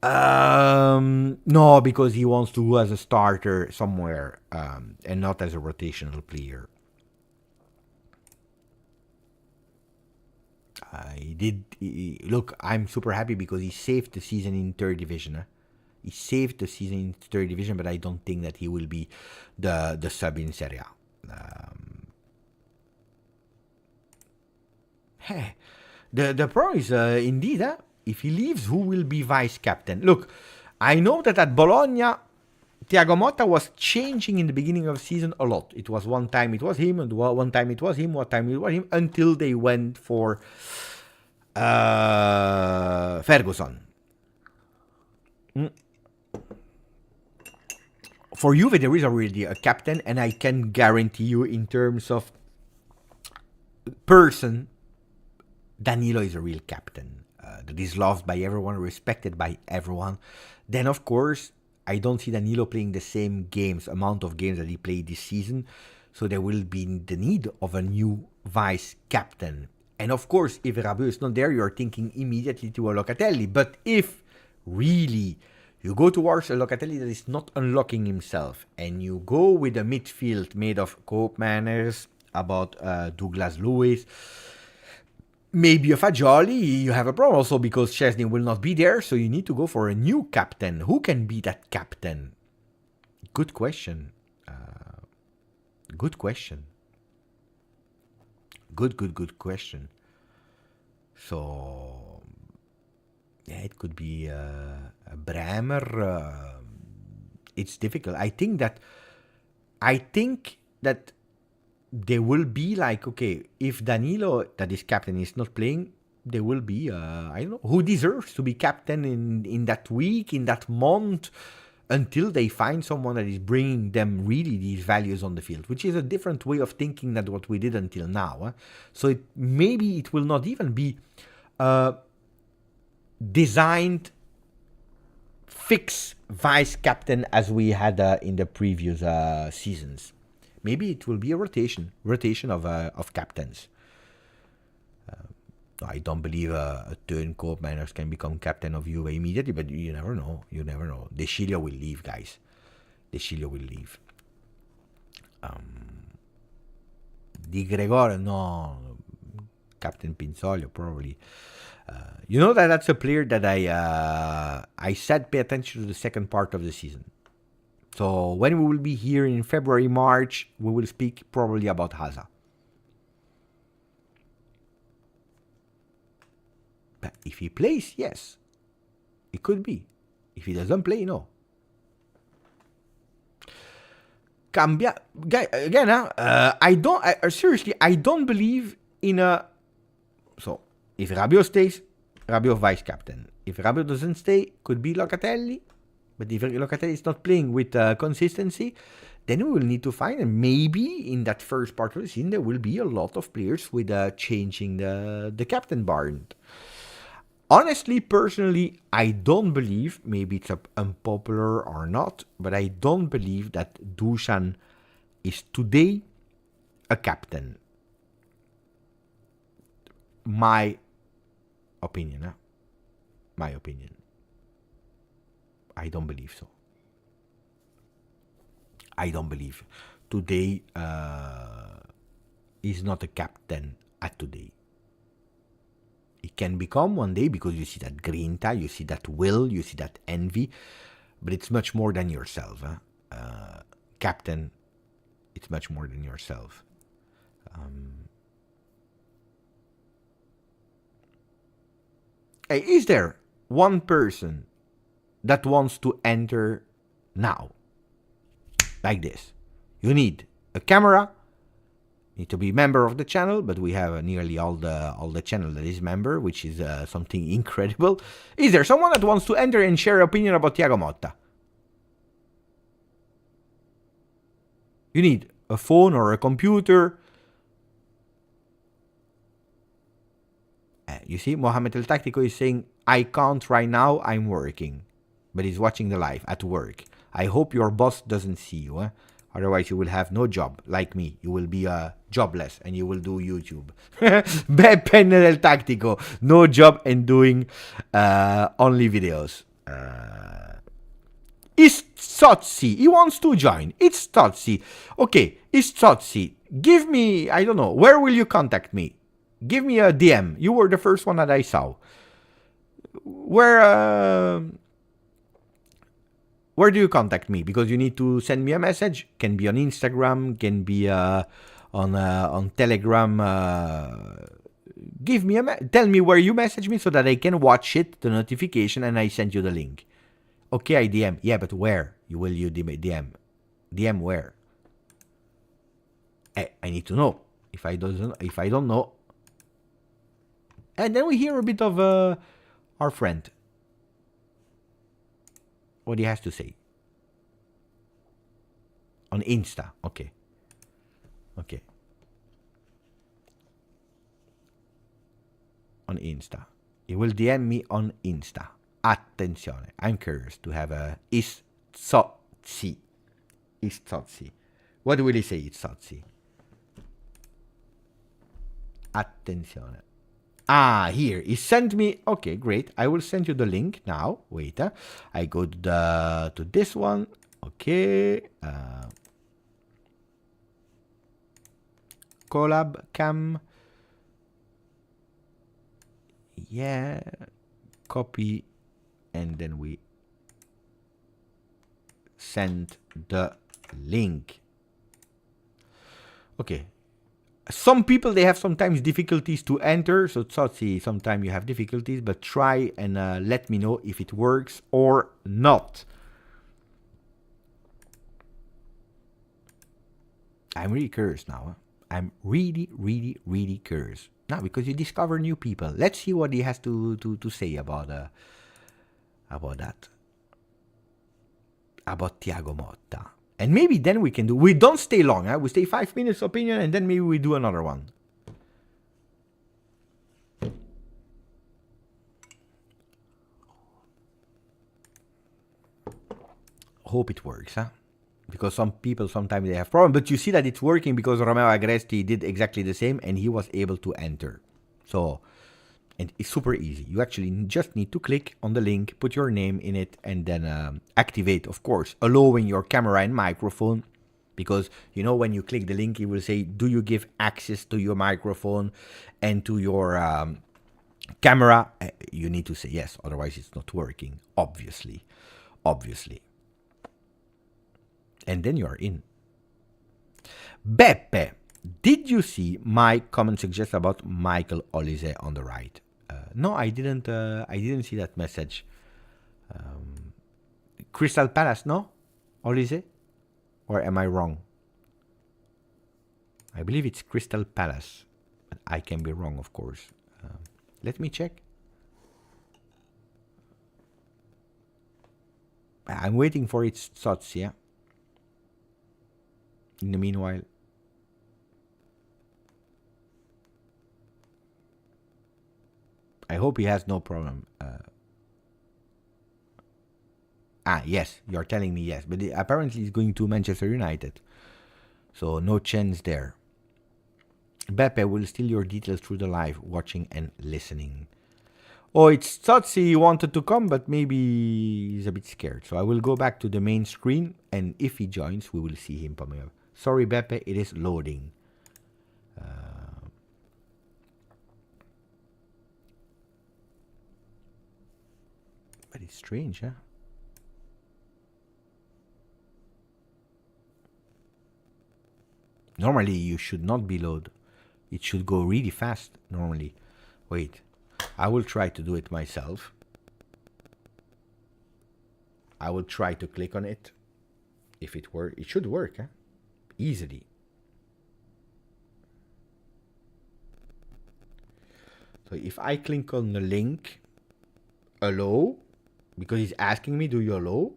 No, because he wants to go as a starter somewhere, and not as a rotational player. Look, I'm super happy because he saved the season in third division. He saved the season in third division, but I don't think that he will be the sub in Serie A. Hey, the problem is indeed, if he leaves, who will be vice captain? Look, I know that at Bologna, Thiago Motta was changing in the beginning of the season a lot. It was one time it was him, and one time it was him, one time it was him, until they went for Ferguson. For Juve, there is already a captain, and I can guarantee you, in terms of person, Danilo is a real captain. That is loved by everyone, respected by everyone. Then, of course, I don't see Danilo playing the same amount of games that he played this season. So there will be the need of a new vice captain. And of course, if Rabiot is not there, you're thinking immediately to a Locatelli. But if really you go towards a Locatelli that is not unlocking himself, and you go with a midfield made of Koopmanners, about Douglas Lewis, maybe a Fagioli, you have a problem also because Szczesny will not be there, so you need to go for a new captain. Who can be that captain? Good question. Good question. Good question. So, yeah, it could be a Bremer. It's difficult. I think that there will be like, okay, if Danilo, that is captain, is not playing, there will be, I don't know, who deserves to be captain in that week, in that month, until they find someone that is bringing them really these values on the field, which is a different way of thinking than what we did until now. So maybe it will not even be designed fixed vice captain as we had in the previous seasons. Maybe it will be a rotation of captains. I don't believe a turn Koopmanners can become captain of Juve immediately, but you never know. De Sciglio will leave, guys. De Sciglio will leave. Di Gregorio, no. Captain Pinzoglio, probably. You know that's a player that I said pay attention to the second part of the season. So when we will be here in February, March, we will speak probably about Hazard. But if he plays, yes, it could be. If he doesn't play, no. Again, seriously, I don't believe in a. So if Rabiot stays, Rabiot vice captain. If Rabiot doesn't stay, could be Locatelli. But if Locatelli is not playing with consistency, then we will need to find, and maybe in that first part of the season there will be a lot of players with changing the captain barn. Honestly, personally, I don't believe, maybe it's unpopular or not, but I don't believe that Dusan is today a captain. My opinion. My opinion. I don't believe so. I don't believe. Today is not a captain at today. It can become one day because you see that grinta, you see that will, you see that envy, but it's much more than yourself. Captain, it's much more than yourself. Hey, is there one person that wants to enter now? Like this. You need a camera. Need to be member of the channel, but we have nearly all the channel that is member, which is something incredible. Is there someone that wants to enter and share opinion about Thiago Motta? You need a phone or a computer. You see, Mohamed El Tactico is saying, I can't right now, I'm working. But he's watching the live at work. I hope your boss doesn't see you. Otherwise, you will have no job, like me. You will be jobless and you will do YouTube. Beppe del Tactico. No job and doing only videos. It's Sozzi. He wants to join. It's Sozzi. Okay, it's Sozzi. Give me, I don't know, where will you contact me? Give me a DM. You were the first one that I saw. Where do you contact me? Because you need to send me a message. Can be on Instagram, can be on Telegram. Give me tell me where you message me so that I can watch it, the notification, and I send you the link. Okay, I DM. Yeah, but where will you DM? DM where? I need to know. If I don't know, and then we hear a bit of our friend, what he has to say on Insta. Okay. On Insta, he will DM me on Insta. Attenzione, I'm curious to have a Istozzi. What will he say? Istozzi. Attenzione. Here he sent me. Okay, great. I will send you the link now. Wait, I go to this one. Okay. Collab cam. Yeah. Copy. And then we send the link. Okay. Some people, they have sometimes difficulties to enter. So Tsotsi, sometimes you have difficulties, but try and let me know if it works or not. I'm really curious now. Huh? I'm really curious. Now, because you discover new people. Let's see what he has to say about that. About Thiago Motta. And maybe then we can do... We don't stay long. Huh? We stay 5 minutes opinion and then maybe we do another one. Hope it works, huh? Because some people, sometimes they have problems. But you see that it's working because Romeo Agresti did exactly the same and he was able to enter. So... And it's super easy. You actually just need to click on the link, put your name in it, and then activate, of course, allowing your camera and microphone. Because, you know, when you click the link, it will say, do you give access to your microphone and to your camera? You need to say yes, otherwise it's not working, obviously. And then you are in. Beppe, did you see my comment suggestion about Michael Olise on the right? No, I didn't see that message. Crystal Palace, no? Olise? Or am I wrong? I believe it's Crystal Palace. But I can be wrong, of course. Let me check. I'm waiting for its thoughts, yeah? In the meanwhile... I hope he has no problem. Yes, you're telling me yes. But apparently he's going to Manchester United. So no chance there. Beppe will steal your details through the live, watching and listening. Oh, it's Tsotsi, he wanted to come, but maybe he's a bit scared. So I will go back to the main screen, and if he joins, we will see him coming up. Sorry, Beppe, it is loading. But it's strange, huh? Normally, you should not be load. It should go really fast, normally. Wait, I will try to do it myself. I will try to click on it. If it works, it should work, huh? Easily. So if I click on the link, allow, because he's asking me, do you allow?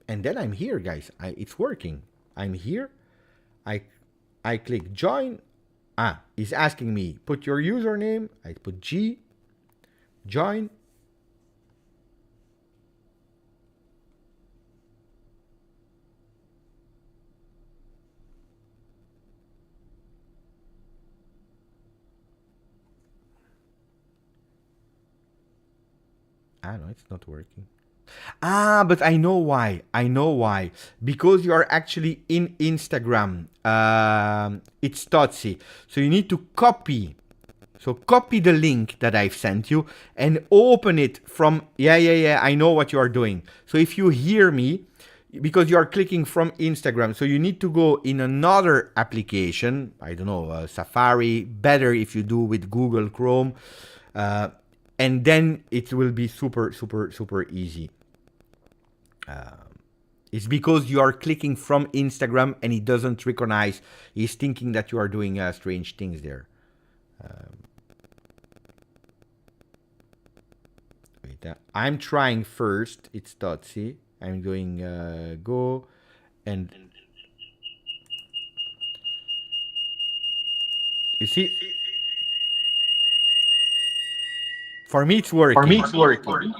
And then I'm here, guys. It's working. I'm here. I click join. He's asking me, put your username. I put G. Join. Ah, no, it's not working. Ah, but I know why. I know why. Because you are actually in Instagram. It's Totsi. So you need to copy. So copy the link that I've sent you and open it from... Yeah. I know what you are doing. So if you hear me, because you are clicking from Instagram, so you need to go in another application. I don't know, Safari. Better if you do with Google Chrome. And then it will be super easy. It's because you are clicking from Instagram and it doesn't recognize. He's thinking that you are doing strange things there. Wait, I'm trying first. It's Totsi. I'm going go and you see. For me, it's working.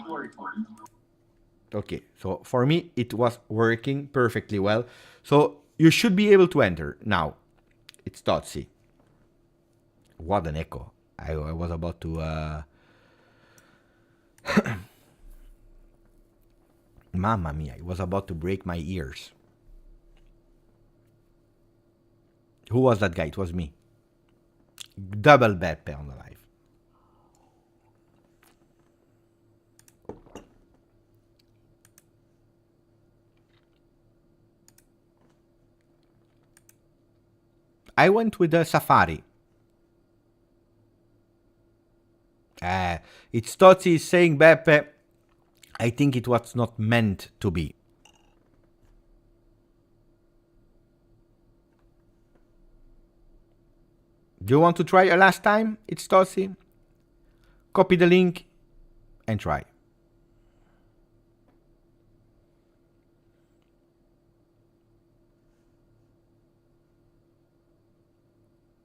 Okay, so for me, it was working perfectly well. So you should be able to enter now. It's Totsi. What an echo. I was about to... Mamma mia, it was about to break my ears. Who was that guy? It was me. Double Beppe on the live. I went with the Safari. It's Tozzi is saying, Beppe, I think it was not meant to be. Do you want to try a last time? It's Tozzi. Copy the link and try.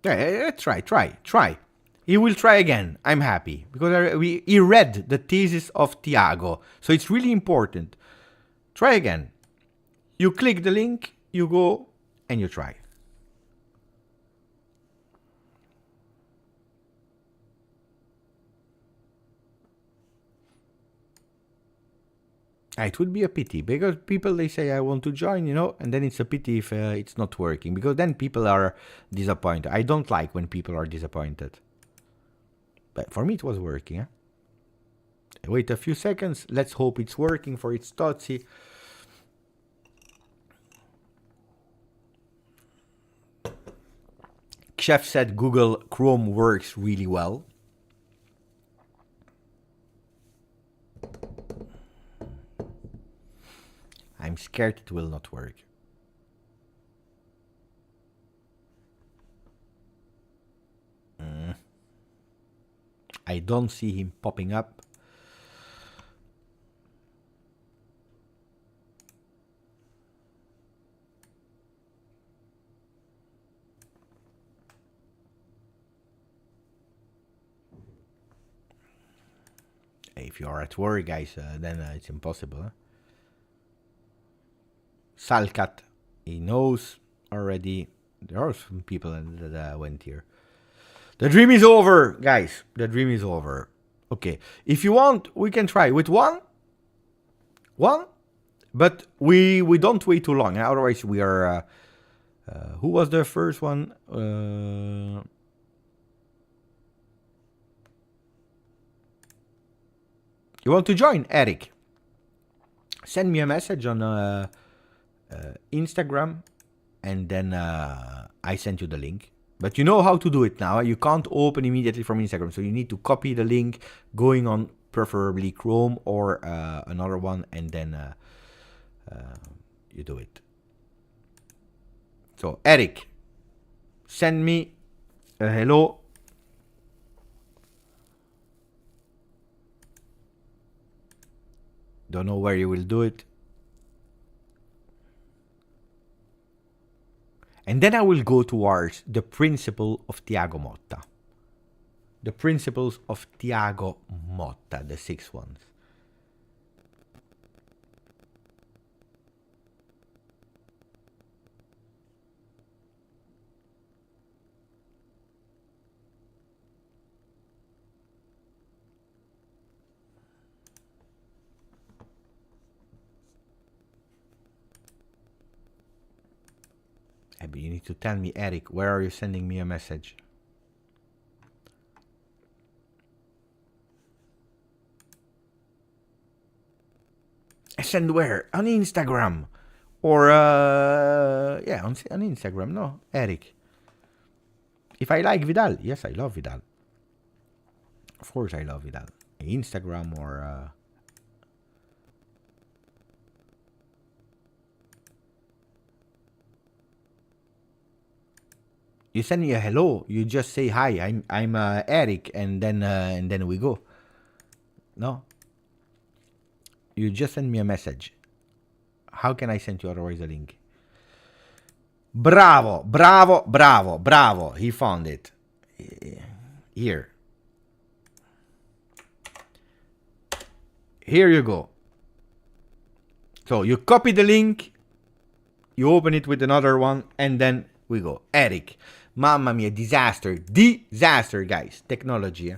Yeah, try. He will try again. I'm happy because he read the thesis of Thiago. So it's really important. Try again. You click the link, you go, and you try. It would be a pity because people, they say, I want to join, and then it's a pity if it's not working because then people are disappointed. I don't like when people are disappointed. But for me, it was working. Eh? Wait a few seconds. Let's hope it's working for its Totsi. Chef said Google Chrome works really well. I'm scared it will not work. I don't see him popping up. If you are at work, guys, then it's impossible. Huh? Salkat, he knows already. There are some people that went here. The dream is over, guys. The dream is over. Okay. If you want, we can try with one. But we don't wait too long. Otherwise, we are... who was the first one? You want to join, Eric? Send me a message on Instagram, and then I send you the link. But you know how to do it now. You can't open immediately from Instagram, so you need to copy the link, going on preferably Chrome or another one, and then you do it. So Eric, send me a hello. Don't know where you will do it. And then I will go towards the principle of Thiago Motta. The principles of Thiago Motta, the 6 ones. but you need to tell me, Eric, where are you sending me a message? Send where? On Instagram. Or, yeah, on Instagram. No, Eric. If I like Vidal. Yes, I love Vidal. Of course I love Vidal. Instagram or... You send me a hello. You just say hi. I'm Eric, and then we go. No. You just send me a message. How can I send you otherwise a link? Bravo, bravo, bravo, bravo. He found it. Here. Here you go. So you copy the link. You open it with another one, and then we go. Eric. Mamma mia, disaster. Disaster, guys. Technology, eh?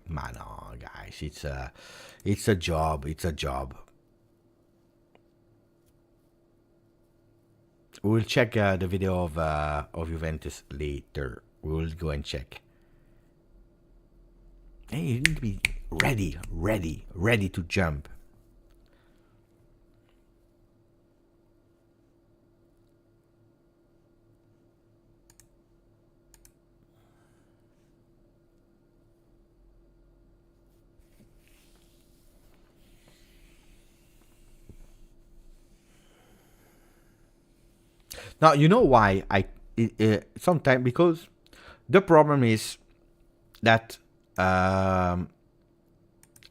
Ma no, guys, it's a job. It's a job. We'll check the video of Juventus later. We'll go and check. Hey, you need to be ready to jump. Now, you know why sometimes, because the problem is that I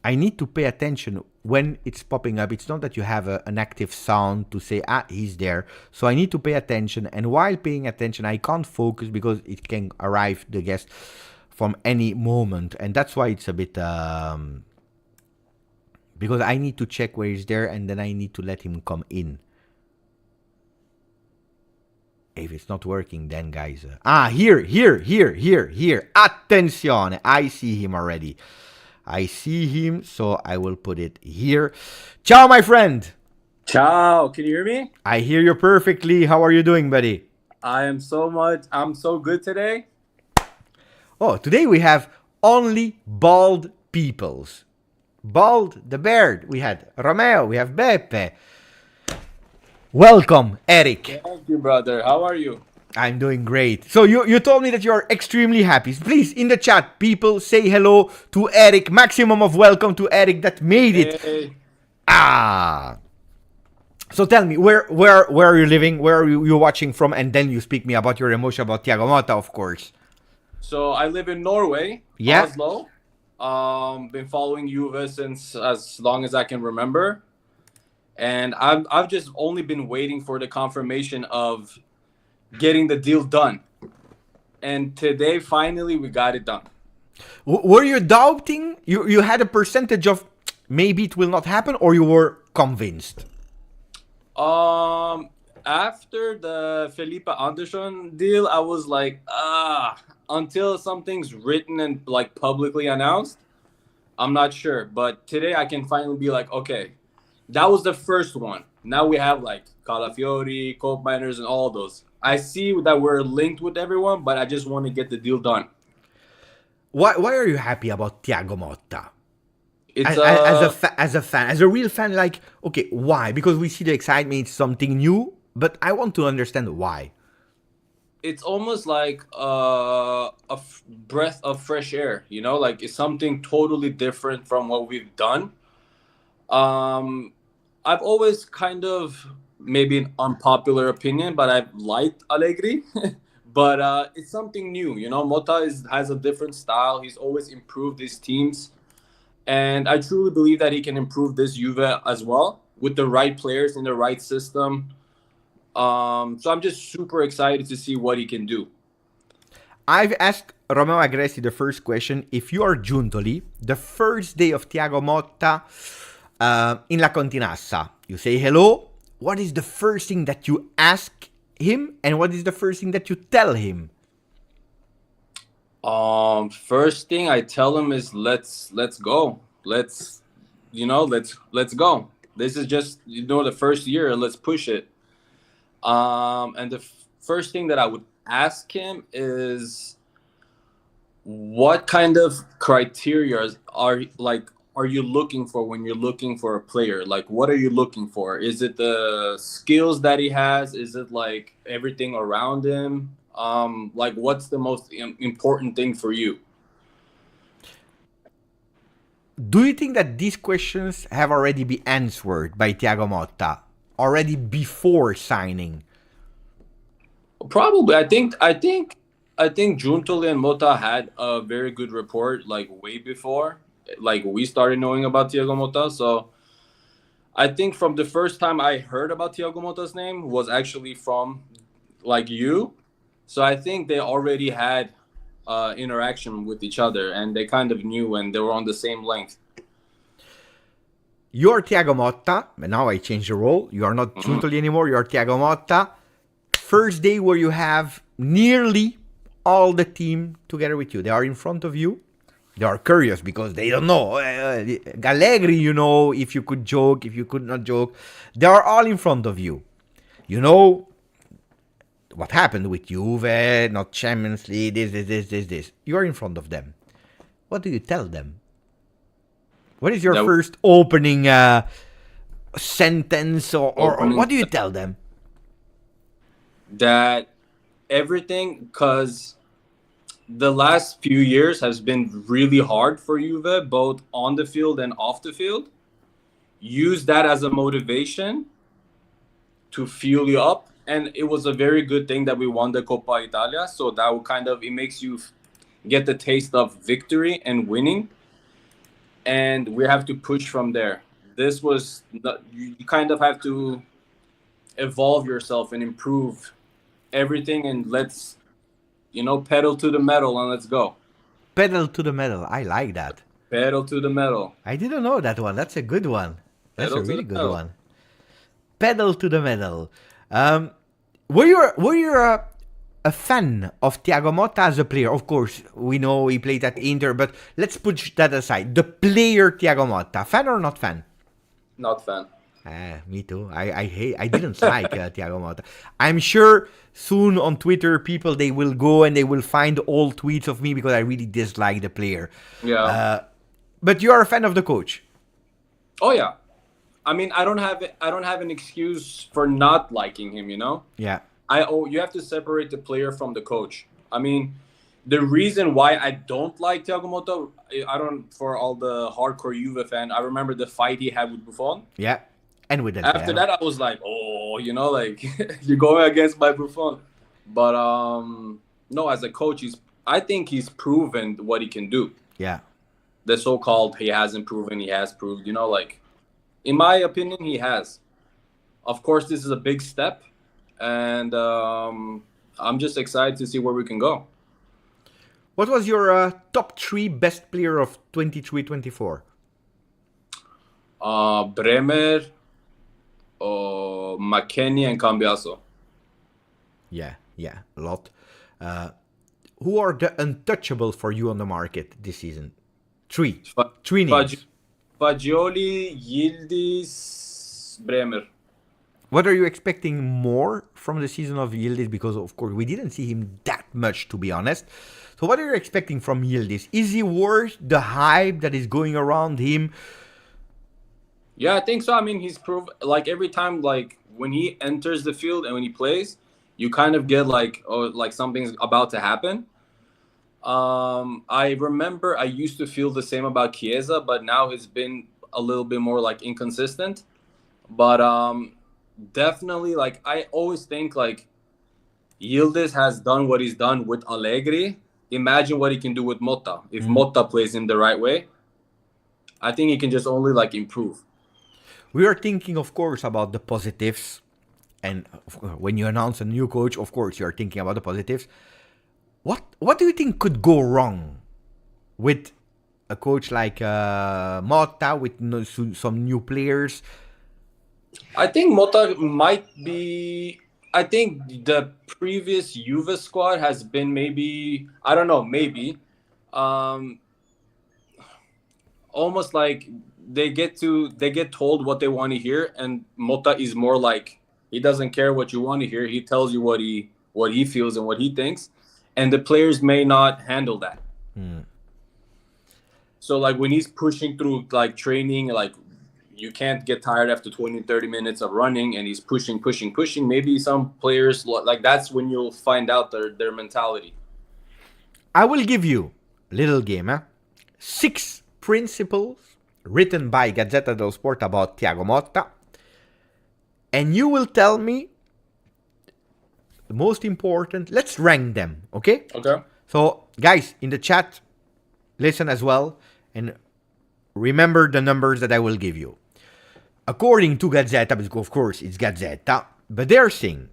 need to pay attention when it's popping up. It's not that you have an active sound to say, he's there. So I need to pay attention. And while paying attention, I can't focus because it can arrive, the guest, from any moment. And that's why it's a bit... because I need to check where he's there, and then I need to let him come in. If it's not working, then guys... here. Attenzione. I see him already. I see him, so I will put it here. Ciao, my friend. Ciao. Can you hear me? I hear you perfectly. How are you doing, buddy? I'm so good today. Oh, today we have only bald peoples. Bald, the beard. We had Romeo. We have Beppe. Welcome, Eric. Thank you, brother. How are you? I'm doing great. So you told me that you're extremely happy. Please, in the chat, people, say hello to Eric. Maximum of welcome to Eric that made it. Hey. So tell me, where are you living? Where are you watching from? And then you speak me about your emotion about Thiago Motta, of course. So I live in Norway, yeah. Oslo. Been following Juve since as long as I can remember. And I've just only been waiting for the confirmation of getting the deal done. And today, finally, we got it done. Were you doubting? You had a percentage of maybe it will not happen, or you were convinced? After the Felipe Anderson deal, I was like, until something's written and like publicly announced, I'm not sure. But today I can finally be like, okay, that was the first one. Now we have like Calafiori, Coke Miners, and all those. I see that we're linked with everyone, but I just want to get the deal done. Why are you happy about Thiago Motta? It's as a fan, as a real fan, like, okay, why? Because we see the excitement, it's something new, but I want to understand why. It's almost like breath of fresh air, you know, like it's something totally different from what we've done. I've always kind of, maybe an unpopular opinion, but I've liked Allegri. But it's something new, you know. Motta has a different style. He's always improved his teams. And I truly believe that he can improve this Juve as well with the right players in the right system. So I'm just super excited to see what he can do. I've asked Romeo Agresti the first question. If you are Giuntoli, the first day of Thiago Motta in La Continassa, you say hello. What is the first thing that you ask him, and what is the first thing that you tell him? First thing I tell him is let's go. Let's go. This is just, you know, the first year. Let's push it. And the first thing that I would ask him is, what kind of criteria are you looking for when you're looking for a player? Like, what are you looking for? Is it the skills that he has? Is it like everything around him? Like, what's the most important thing for you? Do you think that these questions have already been answered by Thiago Motta already before signing? Probably. I think Giuntoli and Motta had a very good report like way before, like we started knowing about Thiago Motta. So I think from the first time I heard about Thiago Motta's name was actually from like you. So I think they already had interaction with each other, and they kind of knew, and they were on the same length. You're Thiago Motta, but now I changed the role. You are not Giuntoli anymore, you're Thiago Motta. First day where you have nearly all the team together with you. They are in front of you. They are curious because they don't know. Allegri, you know, if you could joke, if you could not joke. They are all in front of you. You know what happened with Juve, not Champions League, this. You are in front of them. What do you tell them? What is your first opening sentence or what do you tell them? That everything, because the last few years has been really hard for Juve, both on the field and off the field. Use that as a motivation to fuel you up. And it was a very good thing that we won the Coppa Italia. So that will it makes you get the taste of victory and winning. And we have to push from there. This was, you kind of have to evolve yourself and improve everything, and let's, pedal to the metal and let's go. Pedal to the metal. I like that. Pedal to the metal. I didn't know that one. That's a good one. That's a really good one. Pedal to the metal. Were you a fan of Thiago Motta as a player? Of course, we know he played at Inter, but let's push that aside. The player Thiago Motta, fan or not fan? Not fan. Me too. I didn't like Thiago Motta. I'm sure soon on Twitter they will go and they will find old tweets of me because I really dislike the player. Yeah. But you are a fan of the coach. Oh yeah. I mean, I don't have an excuse for not liking him, Yeah. You have to separate the player from the coach. I mean, the reason why I don't like Thiago Motta, for all the hardcore Juve fan, I remember the fight he had with Buffon. Yeah. And with that, after that, I was like, like you're going against my Buffon. But no, as a coach, I think he's proven what he can do. Yeah. The so-called he hasn't proven, he has proved. In my opinion, he has. Of course, this is a big step, and I'm just excited to see where we can go. What was your top 3 best player of 23-24? Bremer, McKennie, and Cambiaso. Yeah, a lot. Who are the untouchable for you on the market this season? 3 names. Fagioli, Yildiz, Bremer. What are you expecting more from the season of Yildiz? Because, of course, we didn't see him that much, to be honest. So what are you expecting from Yildiz? Is he worth the hype that is going around him? Yeah, I think so. I mean, he's proved, like, every time, like, when he enters the field and when he plays, you kind of get, like, something's about to happen. I remember I used to feel the same about Chiesa, but now it's been a little bit more like inconsistent. But definitely, like, I always think like Yildiz has done what he's done with Allegri. Imagine what he can do with Motta if Motta plays him the right way. I think he can just only like improve. We are thinking, of course, about the positives, and when you announce a new coach, of course, you are thinking about the positives. What do you think could go wrong with a coach like Motta, with some new players? I think Motta might be... I think the previous Juve squad has been maybe almost like they get told what they want to hear, and Motta is more like he doesn't care what you want to hear. He tells you what he feels and what he thinks, and the players may not handle that. So like when he's pushing through like training, like you can't get tired after 20, 30 minutes of running, and he's pushing. Maybe some players like that's when you'll find out their mentality. I will give you a little game, 6 principles written by Gazzetta dello Sport about Thiago Motta, and you will tell me the most important. Let's rank them, okay? Okay. So, guys, in the chat, listen as well, and remember the numbers that I will give you. According to Gazzetta, because of course it's Gazzetta, but they're saying,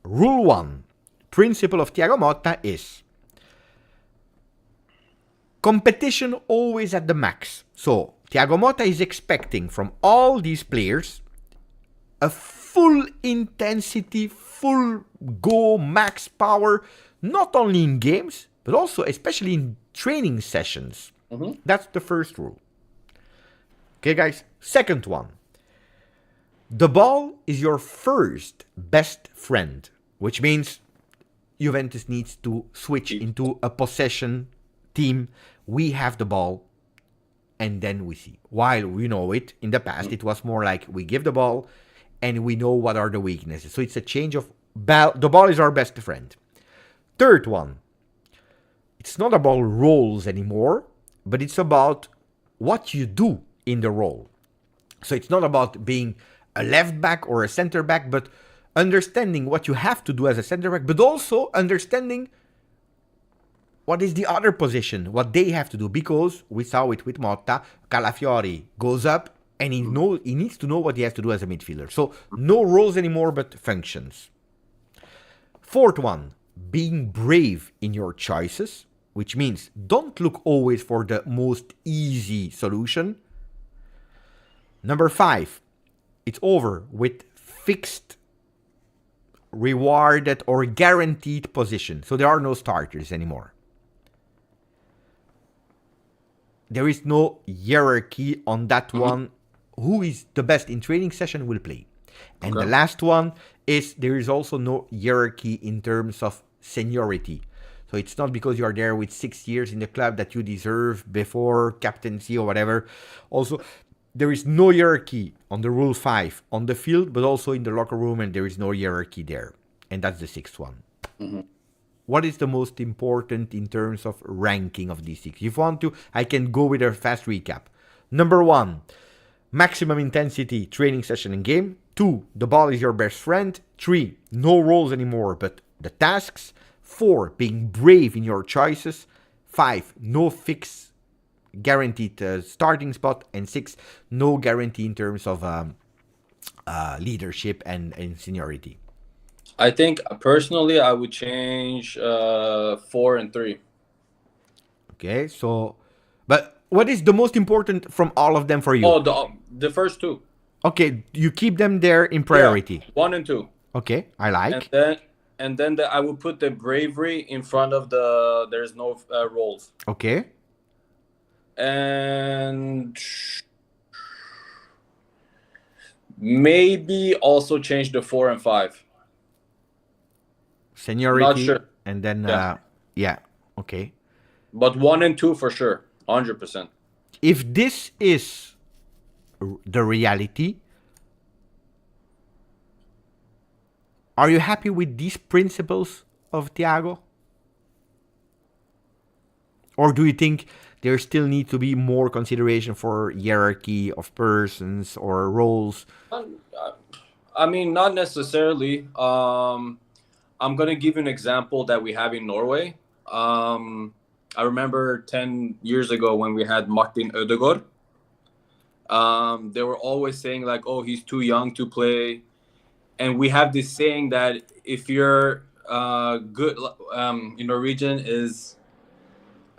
rule 1, principle of Thiago Motta is competition always at the max. So, Thiago Motta is expecting from all these players a full intensity, full go, max power, not only in games, but also especially in training sessions. That's the first rule. Okay, guys? Second one. The ball is your first best friend, which means Juventus needs to switch into a possession team. We have the ball, and then we see. While we know it, in the past, it was more like we give the ball, and we know what are the weaknesses. So it's a change of the ball is our best friend. Third one. It's not about roles anymore, but it's about what you do in the role. So it's not about being a left back or a center back, but understanding what you have to do as a center back, but also understanding what is the other position, what they have to do, because we saw it with Motta. Calafiori goes up and he needs to know what he has to do as a midfielder. So no roles anymore, but functions. Fourth one, being brave in your choices, which means don't look always for the most easy solution. Number 5, it's over with fixed, rewarded or guaranteed position. So there are no starters anymore. There is no hierarchy on that one. Who is the best in training session will play. And the last one is there is also no hierarchy in terms of seniority. So it's not because you are there with 6 years in the club that you deserve before captaincy or whatever. Also, there is no hierarchy on the Rule 5 on the field, but also in the locker room, and there is no hierarchy there. And that's the 6th one. What is the most important in terms of ranking of these 6? If you want to, I can go with a fast recap. Number 1, maximum intensity training session and game. 2, the ball is your best friend. 3, no roles anymore, but the tasks. 4, being brave in your choices. 5, no fixed guaranteed starting spot. And 6, no guarantee in terms of leadership and seniority. I think personally I would change 4 and 3. Okay, so, but what is the most important from all of them for you? Oh, the first 2. Okay, you keep them there in priority. Yeah, 1 and 2. Okay, I like. And then I would put the bravery in front of there's no roles. Okay. And maybe also change the 4 and 5. Seniority. Not sure. And then, yeah, okay. But 1 and 2 for sure, 100%. If this is the reality, are you happy with these principles of Thiago? Or do you think there still need to be more consideration for hierarchy of persons or roles? I mean, not necessarily. I'm going to give you an example that we have in Norway. I remember 10 years ago when we had Martin Ødegaard. They were always saying like, oh, he's too young to play. And we have this saying that if you're good in Norwegian is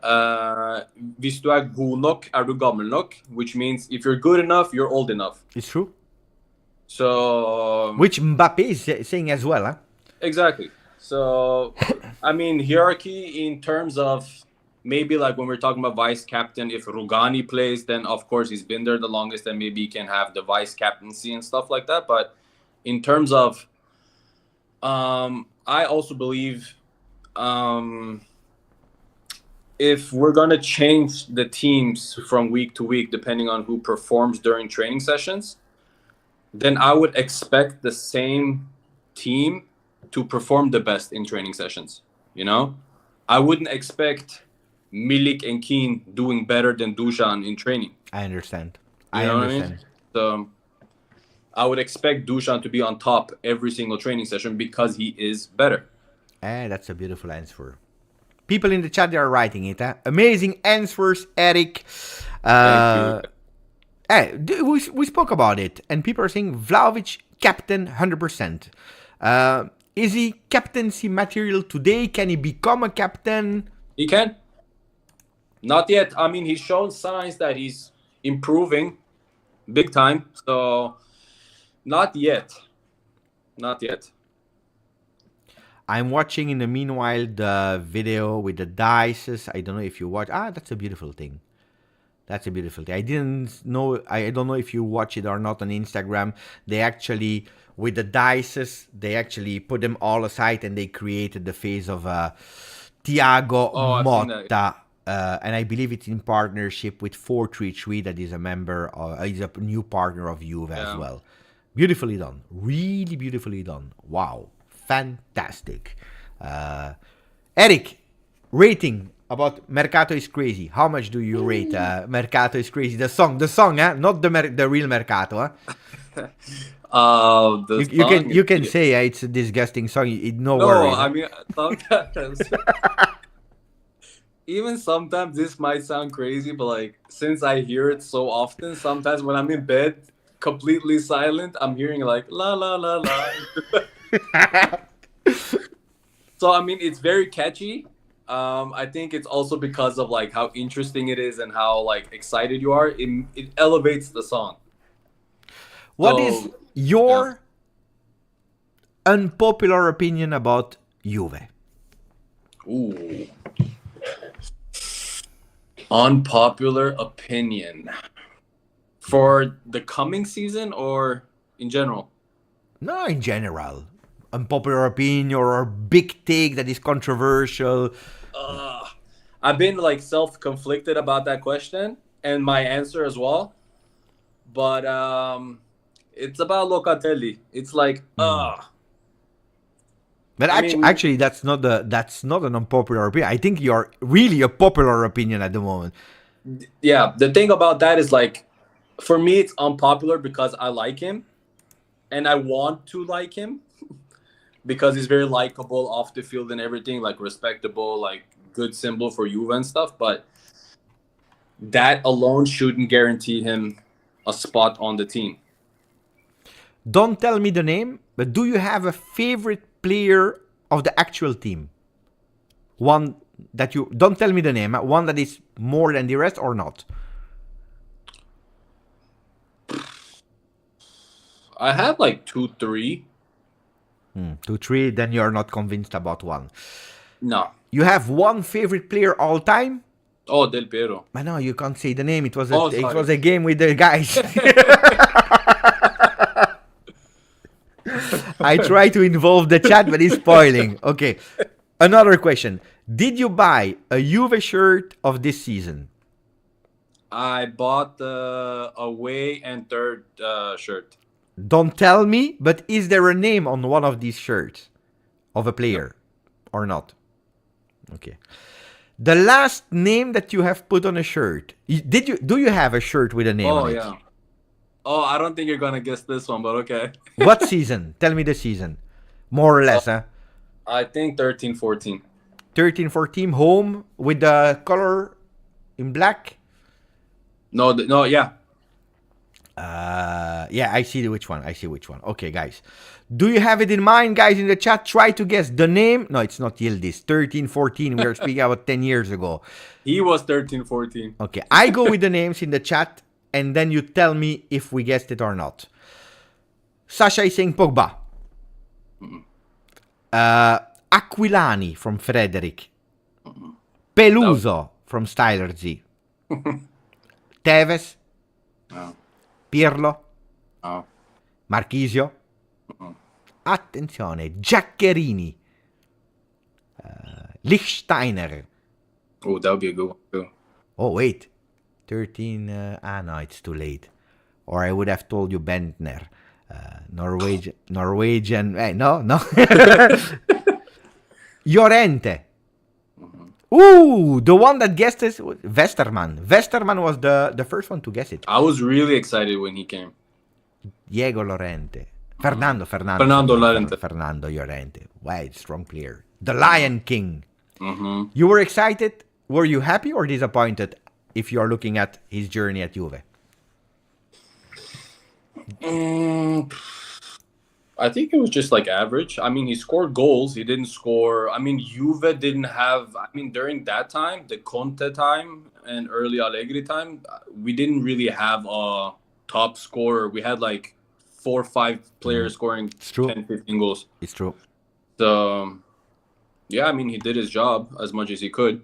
hvis du god nok, du gammel nok, which means if you're good enough, you're old enough. It's true. So which Mbappe is saying as well, huh? Exactly. So I mean, hierarchy in terms of maybe like when we're talking about vice captain, if Rugani plays, then of course he's been there the longest, and maybe he can have the vice captaincy and stuff like that. But in terms of, I also believe, if we're gonna change the teams from week to week depending on who performs during training sessions, then I would expect the same team to perform the best in training sessions. You know, I wouldn't expect Milik and Keane doing better than Dusan in training. I understand. You I know what I understand. mean? So I would expect Dusan to be on top every single training session because he is better. That's a beautiful answer. People in the chat, they are writing it. Amazing answers, Eric. Thank you. We spoke about it, and people are saying Vlahovic captain 100%. Is he captaincy material today? Can he become a captain? He can. Not yet. I mean, he's shown signs that he's improving big time. So, not yet. Not yet. I'm watching in the meanwhile the video with the dices. I don't know if you watch. That's a beautiful thing. That's a beautiful thing. I didn't know. I don't know if you watch it or not on Instagram. They actually, with the dices, they actually put them all aside and they created the face of Thiago Motta. And I believe it's in partnership with 433, that is a member, is a new partner of Juve as well. Beautifully done. Really beautifully done. Wow. Fantastic. Eric, rating about Mercato is Crazy. How much do you rate Mercato is Crazy? The song, not the real Mercato. You can say it's a disgusting song. No worries. I mean, sometimes, even sometimes this might sound crazy, but like, since I hear it so often, sometimes when I'm in bed, completely silent, I'm hearing like la la la la. So I mean, it's very catchy. I think it's also because of like how interesting it is and how like excited you are. It elevates the song. What is your unpopular opinion about Juve? Ooh. Unpopular opinion for the coming season or in general? No, in general. Unpopular opinion or a big take that is controversial. I've been like self-conflicted about that question and my answer as well. But it's about Locatelli. It's like, But actually, that's not an unpopular opinion. I think you're really a popular opinion at the moment. Yeah, the thing about that is like, for me, it's unpopular because I like him, and I want to like him because he's very likable off the field and everything, like respectable, like good symbol for Juve and stuff. But that alone shouldn't guarantee him a spot on the team. Don't tell me the name, but do you have a favorite player of the actual team? One that you don't tell me the name. One that is more than the rest or not? I have like 2, 3. 2, 3. Then you are not convinced about one. No. You have one favorite player all time? Oh, Del Piero. But no, you can't say the name. It was sorry. a game with the guys. I try to involve the chat, but it's spoiling. Okay. Another question. Did you buy a Juve shirt of this season? I bought the away and third shirt. Don't tell me, but is there a name on one of these shirts of a player or not? Okay. The last name that you have put on a shirt. Do you have a shirt with a name on it? Oh, yeah. Oh, I don't think you're going to guess this one, but okay. What season? Tell me the season. More or less, huh? I think 13-14. 13-14, home with the color in black? No, yeah. Yeah, I see which one. Okay, guys. Do you have it in mind, guys, in the chat? Try to guess the name. No, it's not Yildiz. 13-14. We are speaking about 10 years ago. He was 13-14. Okay, I go with the names in the chat, and then you tell me if we guessed it or not. Sasha is saying Pogba. Aquilani from Frederick. Peluso. from Styler Z. Tevez, No. Pirlo, No. Marchisio. Attenzione, Giaccherini, Lichtsteiner. Oh, that would be a good one too. Oh, wait. 13. No, it's too late. Or I would have told you Bentner. Norwegian. No. Llorente. Ooh, the one that guessed it was Westerman. Westerman was the first one to guess it. I was really excited when he came. Diego Llorente. Fernando Llorente. Wow, strong player. The Lion King. Mm-hmm. You were excited? Were you happy or disappointed if you are looking at his journey at Juve? I think it was just like average. I mean, he scored goals. He didn't score. I mean, Juve didn't have. I mean, during that time, the Conte time and early Allegri time, we didn't really have a top scorer. We had like 4 or 5 players scoring 10, 15 goals. It's true. So, yeah, I mean, he did his job as much as he could.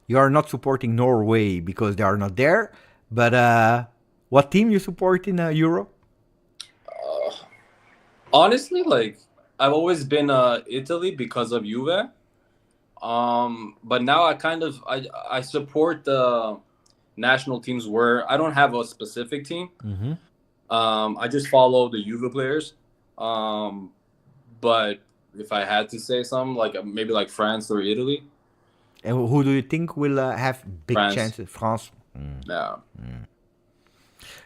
You are not supporting Norway because they are not there. But what team you support in Euro? Honestly, like I've always been Italy because of Juve. But now I support the national teams where I don't have a specific team. Mm-hmm. I just follow the Juve players. But if I had to say something, like maybe like France or Italy. And who do you think will have big France. chances? France. Yeah.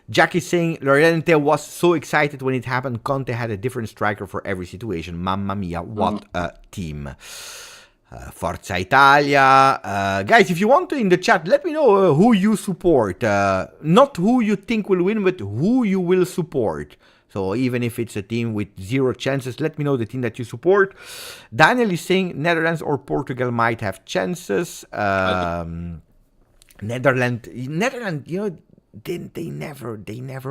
Jack is saying Llorente was so excited when it happened. Conte had a different striker for every situation. Mamma mia, what a team. Forza Italia. Guys, if you want to in the chat, let me know who you support. Not who you think will win, but who you will support. So even if it's a team with 0 chances, let me know the team that you support. Daniel is saying Netherlands or Portugal might have chances. Netherlands, you know, they never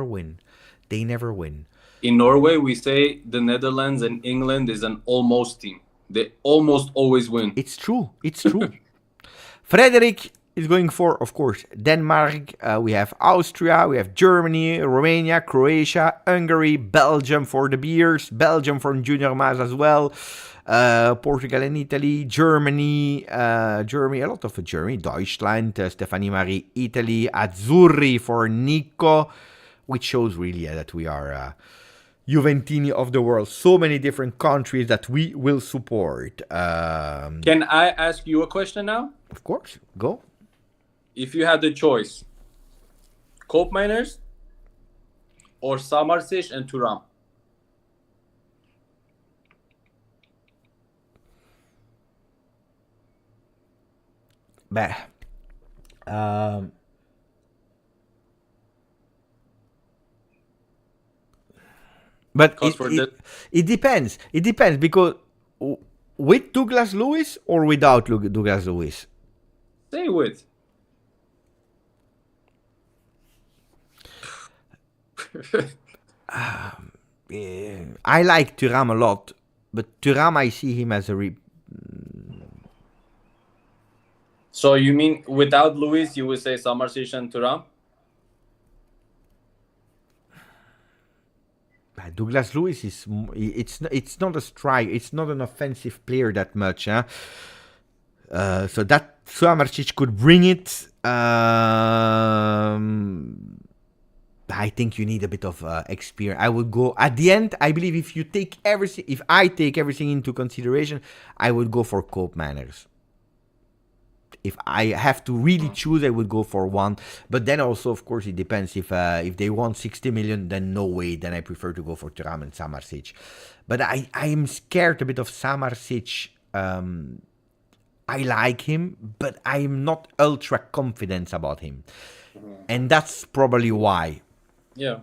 win. They never win. In Norway, we say the Netherlands and England is an almost team. They almost always win. It's true. It's true. Frederick is going for, of course, Denmark. We have Austria. We have Germany, Romania, Croatia, Hungary, Belgium for the beers. Belgium from Junior Mas as well. Portugal and Italy. Germany. A lot of Germany. Deutschland. Stefanie Marie, Italy. Azzurri for Nico. Which shows really that we are Juventini of the world. So many different countries that we will support. Can I ask you a question now? Of course. Go. If you had the choice, Koopmeiners or Samardzic and Turam? But it depends. It depends because with Douglas Lewis or without Douglas Lewis? Say with. I like Turam a lot, but Turam I see him as a So you mean without Luis, you would say Samardzic and Turam? Douglas Lewis is it's not a strike, it's not an offensive player that much, huh? So that Samardzic could bring it. I think you need a bit of experience. I would go at the end. I believe if I take everything into consideration, I would go for Koopmeiners. If I have to really choose, I would go for one. But then also, of course, it depends. If they want 60 million, then no way. Then I prefer to go for Turam and Samardzic. But I am scared a bit of Samardzic. I like him, but I'm not ultra confident about him. And that's probably why. Yeah,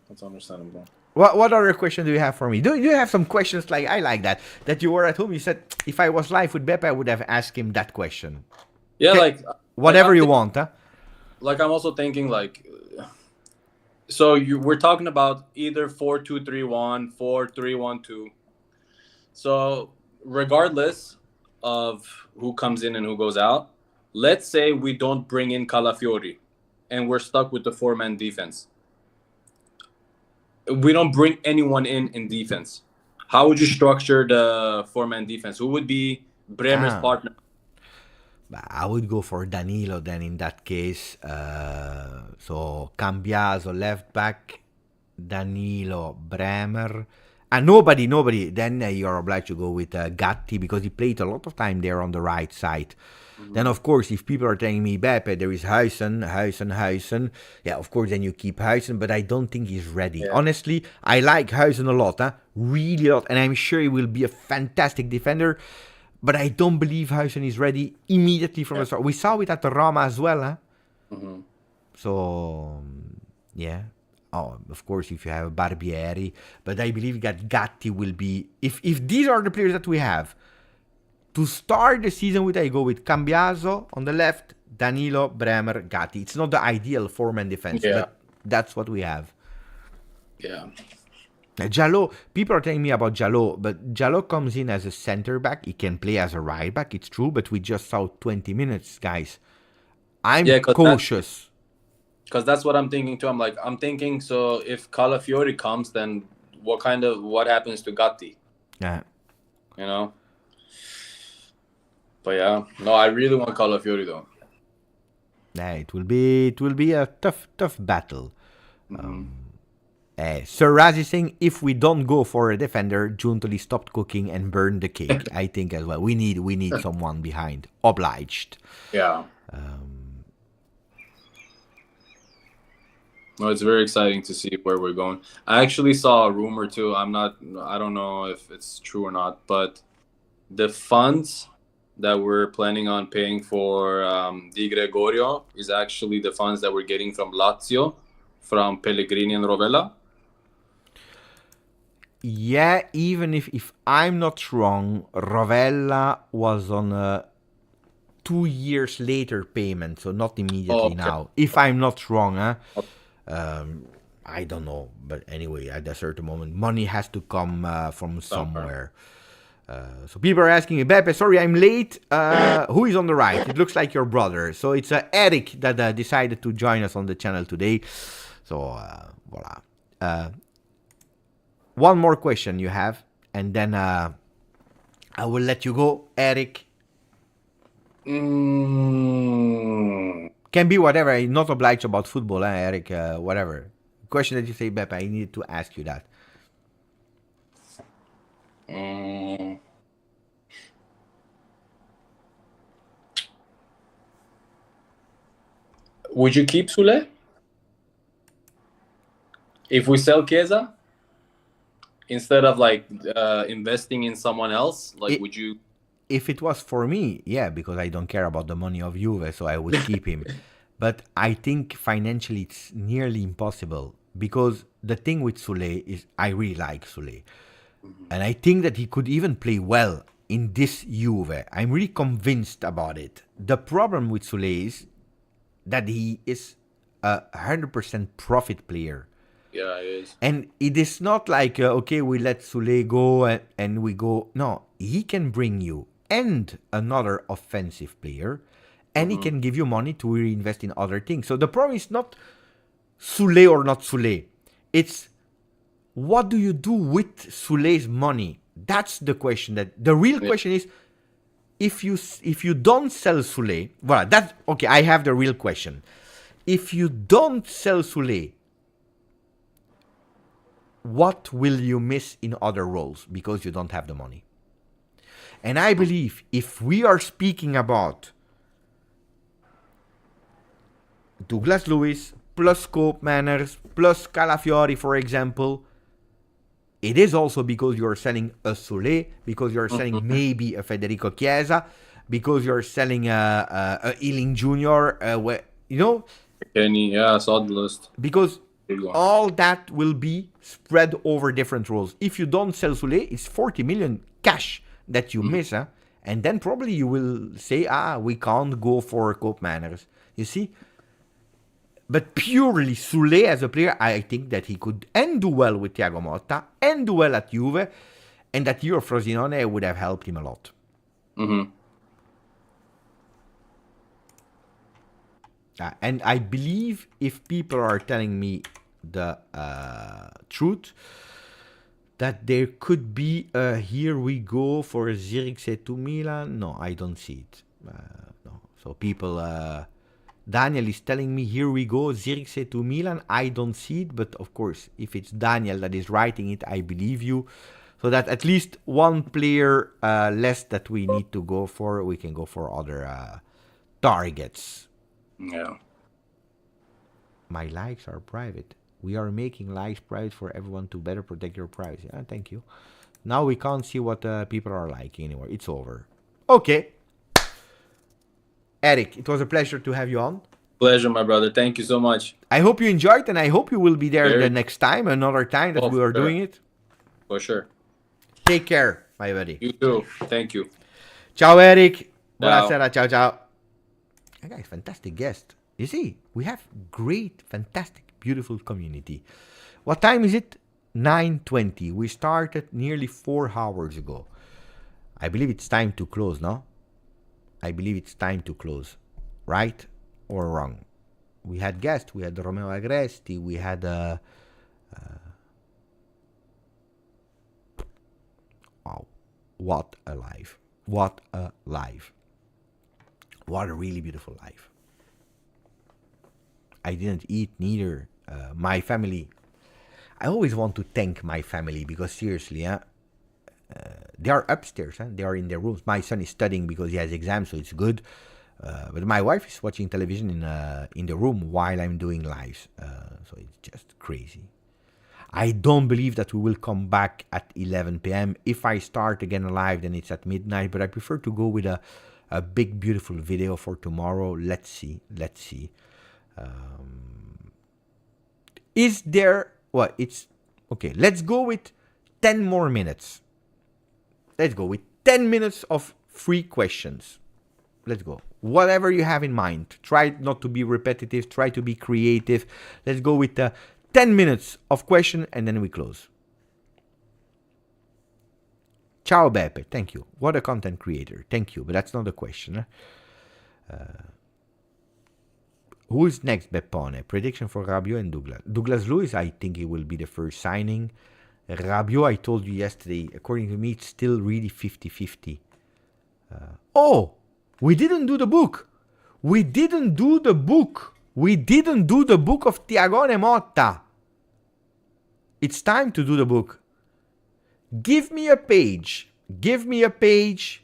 that's understandable. What other question do you have for me? Do you have some questions like I like that you were at home? You said if I was live with Beppe, I would have asked him that question. Yeah, Okay. like Whatever you want, huh? Like I'm also thinking like, so we're talking about either 4-2-3-1, 4-3-1-2. So regardless, of who comes in and who goes out, let's say we don't bring in Calafiori and we're stuck with the 4-man defense. We don't bring anyone in defense. How would you structure the 4-man defense? Who would be Bremer's partner? I would go for Danilo then in that case. So Cambiaso left back, Danilo, Bremer, and nobody. Then you're obliged to go with Gatti because he played a lot of time there on the right side. Then of course, if people are telling me Mbappe, there is Huijsen, yeah, of course then you keep Huijsen, but I don't think he's ready. Yeah. Honestly, I like Huijsen a lot, really a lot, and I'm sure he will be a fantastic defender. But I don't believe Huijsen is ready immediately from the start. We saw it at the Roma as well. So, yeah. Oh, of course, if you have Barbieri. But I believe that Gatti will be... If these are the players that we have, to start the season with, I go with Cambiaso on the left, Danilo, Bremer, Gatti. It's not the ideal 4-man defense, but that's what we have. Yeah. Jallo, people are telling me about Jallo, but Jallo comes in as a center back. He can play as a right back, it's true, but we just saw 20 minutes, guys. I'm cautious. Because that's what I'm thinking too. I'm thinking, so if Calafiori comes, then what happens to Gatti? Yeah. You know? But yeah, no, I really want Calafiori though. Yeah, it will be a tough battle. Sir Raz is saying, if we don't go for a defender, Giuntoli stopped cooking and burned the cake. I think as well. We need someone behind. Obliged. Yeah. No, it's very exciting to see where we're going. I actually saw a rumor too. I don't know if it's true or not, but the funds that we're planning on paying for Di Gregorio is actually the funds that we're getting from Lazio, from Pellegrini and Rovella. Yeah, even if I'm not wrong, Rovella was on a 2 years later payment, so not immediately now. If I'm not wrong, I don't know, but anyway, at a certain moment, money has to come from somewhere. So people are asking me, Beppe, sorry, I'm late. Who is on the right? It looks like your brother. So it's Eric that decided to join us on the channel today. So voila. One more question you have, and then I will let you go, Eric. Can be whatever. I'm not obliged about football, Eric. Whatever. Question that you say, Beppe, I needed to ask you that. Would you keep Soule? If we sell Chiesa? Instead of investing in someone else, would you? If it was for me, yeah, because I don't care about the money of Juve, so I would keep him. But I think financially it's nearly impossible, because the thing with Soule is I really like Soule. And I think that he could even play well in this Juve. I'm really convinced about it. The problem with Soule is that he is a 100% profit player. Yeah, it is. And it is not like, okay, we let Soule go and we go. No, he can bring you and another offensive player, and he can give you money to reinvest in other things. So the problem is not Soule or not Soule. It's what do you do with Soule's money? That's the question. The real question is, if you don't sell Soule, well, that's okay. I have the real question. If you don't sell Soule, what will you miss in other roles because you don't have the money? And I believe if we are speaking about Douglas Luiz plus Scope Manners plus Calafiori, for example, it is also because you're selling a Soule, because you're selling maybe a Federico Chiesa, because you're selling a Ealing Jr., you know? Kenny, yeah, I saw the list. Because all that will be spread over different roles. If you don't sell Soule, it's 40 million cash that you miss. And then probably you will say, we can't go for Cope Manners. You see? But purely Soule as a player, I think that he could and do well with Thiago Motta and do well at Juve. And that year of Frosinone would have helped him a lot. And I believe if people are telling me the truth, that there could be a here we go for Zirkzee to Milan. No, I don't see it. No. So people, Daniel is telling me here we go, Zirkzee to Milan. I don't see it, but of course, if it's Daniel that is writing it, I believe you. So that at least one player less that we need to go for, we can go for other targets. Yeah. My likes are private. We are making likes private for everyone to better protect your privacy. Thank you. Now we can't see what people are liking anymore. It's over. Okay. Eric, it was a pleasure to have you on. Pleasure, my brother. Thank you so much. I hope you enjoyed, and I hope you will be there the next time, another time that we are doing it. For sure. Take care, my buddy. You too. Thank you. Ciao, Eric. Ciao. Buonasera. Ciao, ciao. That guy's fantastic guest. You see, we have great, fantastic, beautiful community. What time is it? 9:20. We started nearly 4 hours ago. I believe it's time to close, no? I believe it's time to close. Right or wrong? We had guests. We had Romeo Agresti. We had... wow. What a life. What a life. What a really beautiful life. I didn't eat neither. My family. I always want to thank my family because seriously, they are upstairs. They are in their rooms. My son is studying because he has exams, so it's good. But my wife is watching television in the room while I'm doing lives. So it's just crazy. I don't believe that we will come back at 11 p.m. If I start again live, then it's at midnight. But I prefer to go with a big, beautiful video for tomorrow. Let's see. Let's see. Is there... What? It's... Okay, let's go with 10 more minutes. Let's go with 10 minutes of free questions. Let's go. Whatever you have in mind. Try not to be repetitive. Try to be creative. Let's go with 10 minutes of question and then we close. Ciao Beppe. Thank you. What a content creator. Thank you. But that's not the question. Who is next, Beppone? Prediction for Rabiot and Douglas. Douglas Luiz, I think he will be the first signing. Rabiot, I told you yesterday, according to me, it's still really 50-50. Oh, we didn't do the book. We didn't do the book. We didn't do the book of Thiago Motta. It's time to do the book. Give me a page. Give me a page.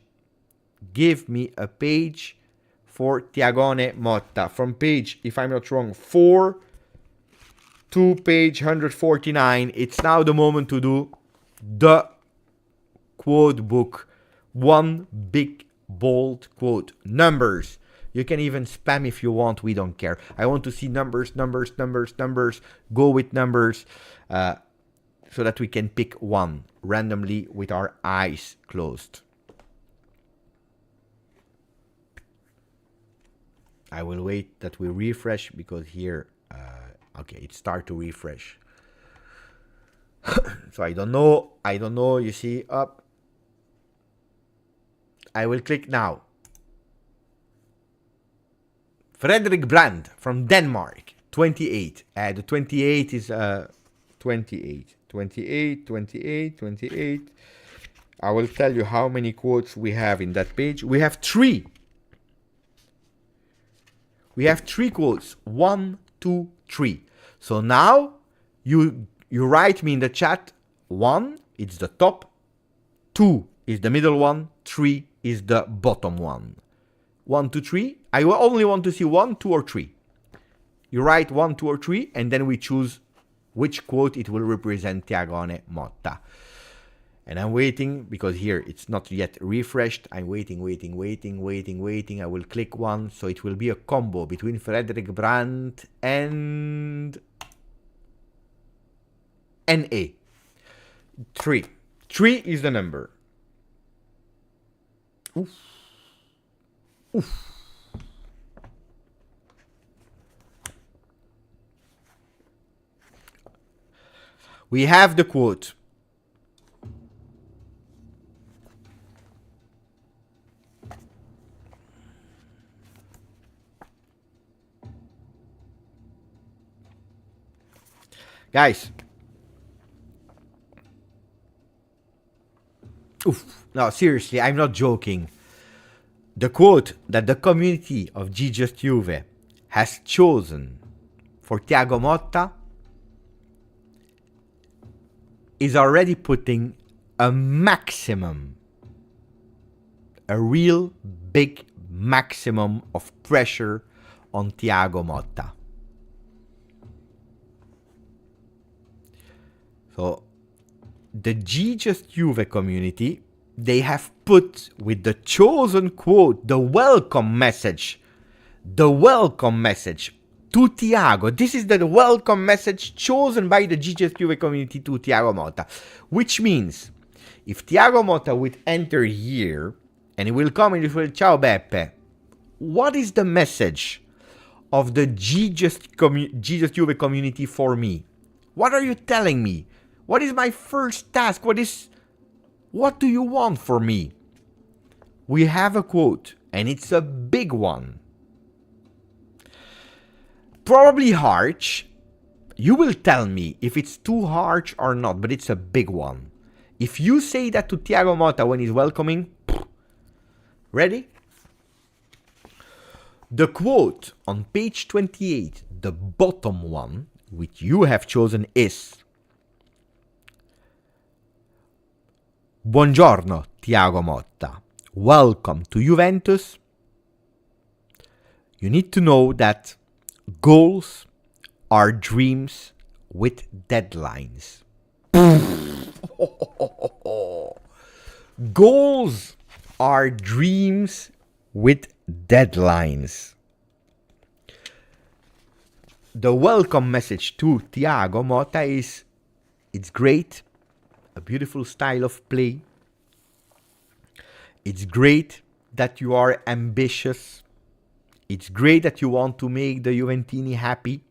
Give me a page for Thiago Motta. From page, if I'm not wrong, 4 to page 149. It's now the moment to do the quote book. One big, bold quote. Numbers. You can even spam if you want. We don't care. I want to see numbers, numbers, numbers, numbers. Go with numbers so that we can pick one randomly with our eyes closed. I will wait that we refresh because here, okay, it starts to refresh. So I don't know, you see, up. I will click now. Frederick Brand from Denmark, 28. The 28 is 28. 28, 28, 28. I will tell you how many quotes we have in that page. We have 3. We have 3 quotes. 1, 2, 3. So now you write me in the chat. 1, it's the top. 2 is the middle one. 3 is the bottom one. 1, 2, 3. I only want to see 1, 2, or 3. You write 1, 2, or 3, and then we choose which quote it will represent Thiago Motta. And I'm waiting because here it's not yet refreshed. I'm waiting. I will click one. So it will be a combo between Frederick Brandt and NA. 3. 3 is the number. Oof. Oof. We have the quote. Guys. Oof. No, seriously, I'm not joking. The quote that the community of GJustjuve has chosen for Thiago Motta is already putting a maximum, a real big maximum of pressure on Thiago Motta. So the GJustjuve community, they have put with the chosen quote, the welcome message to Thiago. This is the welcome message chosen by the GJustjuve community to Thiago Motta, which means if Thiago Motta would enter here and he will come and he will, ciao Beppe, what is the message of the GJustjuve community for me? What are you telling me? What is my first task? What do you want from me? We have a quote, and it's a big one. Probably harsh. You will tell me if it's too harsh or not, but it's a big one. If you say that to Thiago Motta when he's welcoming, ready? The quote on page 28, the bottom one, which you have chosen is: Buongiorno, Thiago Motta. Welcome to Juventus. You need to know that goals are dreams with deadlines. Goals are dreams with deadlines. The welcome message to Thiago Motta is: it's great. A beautiful style of play. It's great that you are ambitious. It's great that you want to make the Juventini happy.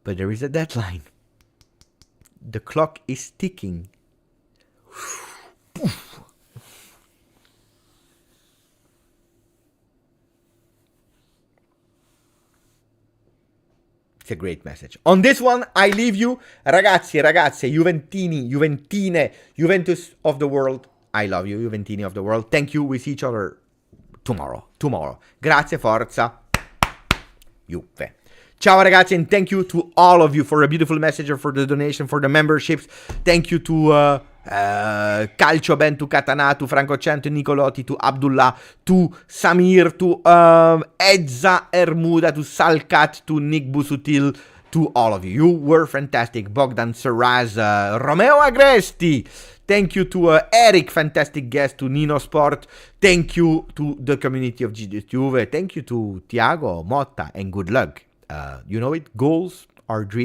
But there is a deadline. The clock is ticking. It's a great message. On this one, I leave you. Ragazzi e ragazze, Juventini, Juventine, Juventus of the world. I love you, Juventini of the world. Thank you. We see each other tomorrow. Grazie, forza, Juve. Ciao ragazzi, and thank you to all of you for a beautiful message, or for the donation, for the memberships. Thank you to Calcio Ben, to Katana, to Franco Cento, Nicolotti, to Abdullah, to Samir, to Edza Ermuda, to Salkat, to Nick Busutil, to all of you. You were fantastic. Bogdan Serraz, Romeo Agresti. Thank you to Eric, fantastic guest, to Nino Sport. Thank you to the community of GJustjuve. Thank you to Thiago Motta, and good luck. You know it, goals are dreams.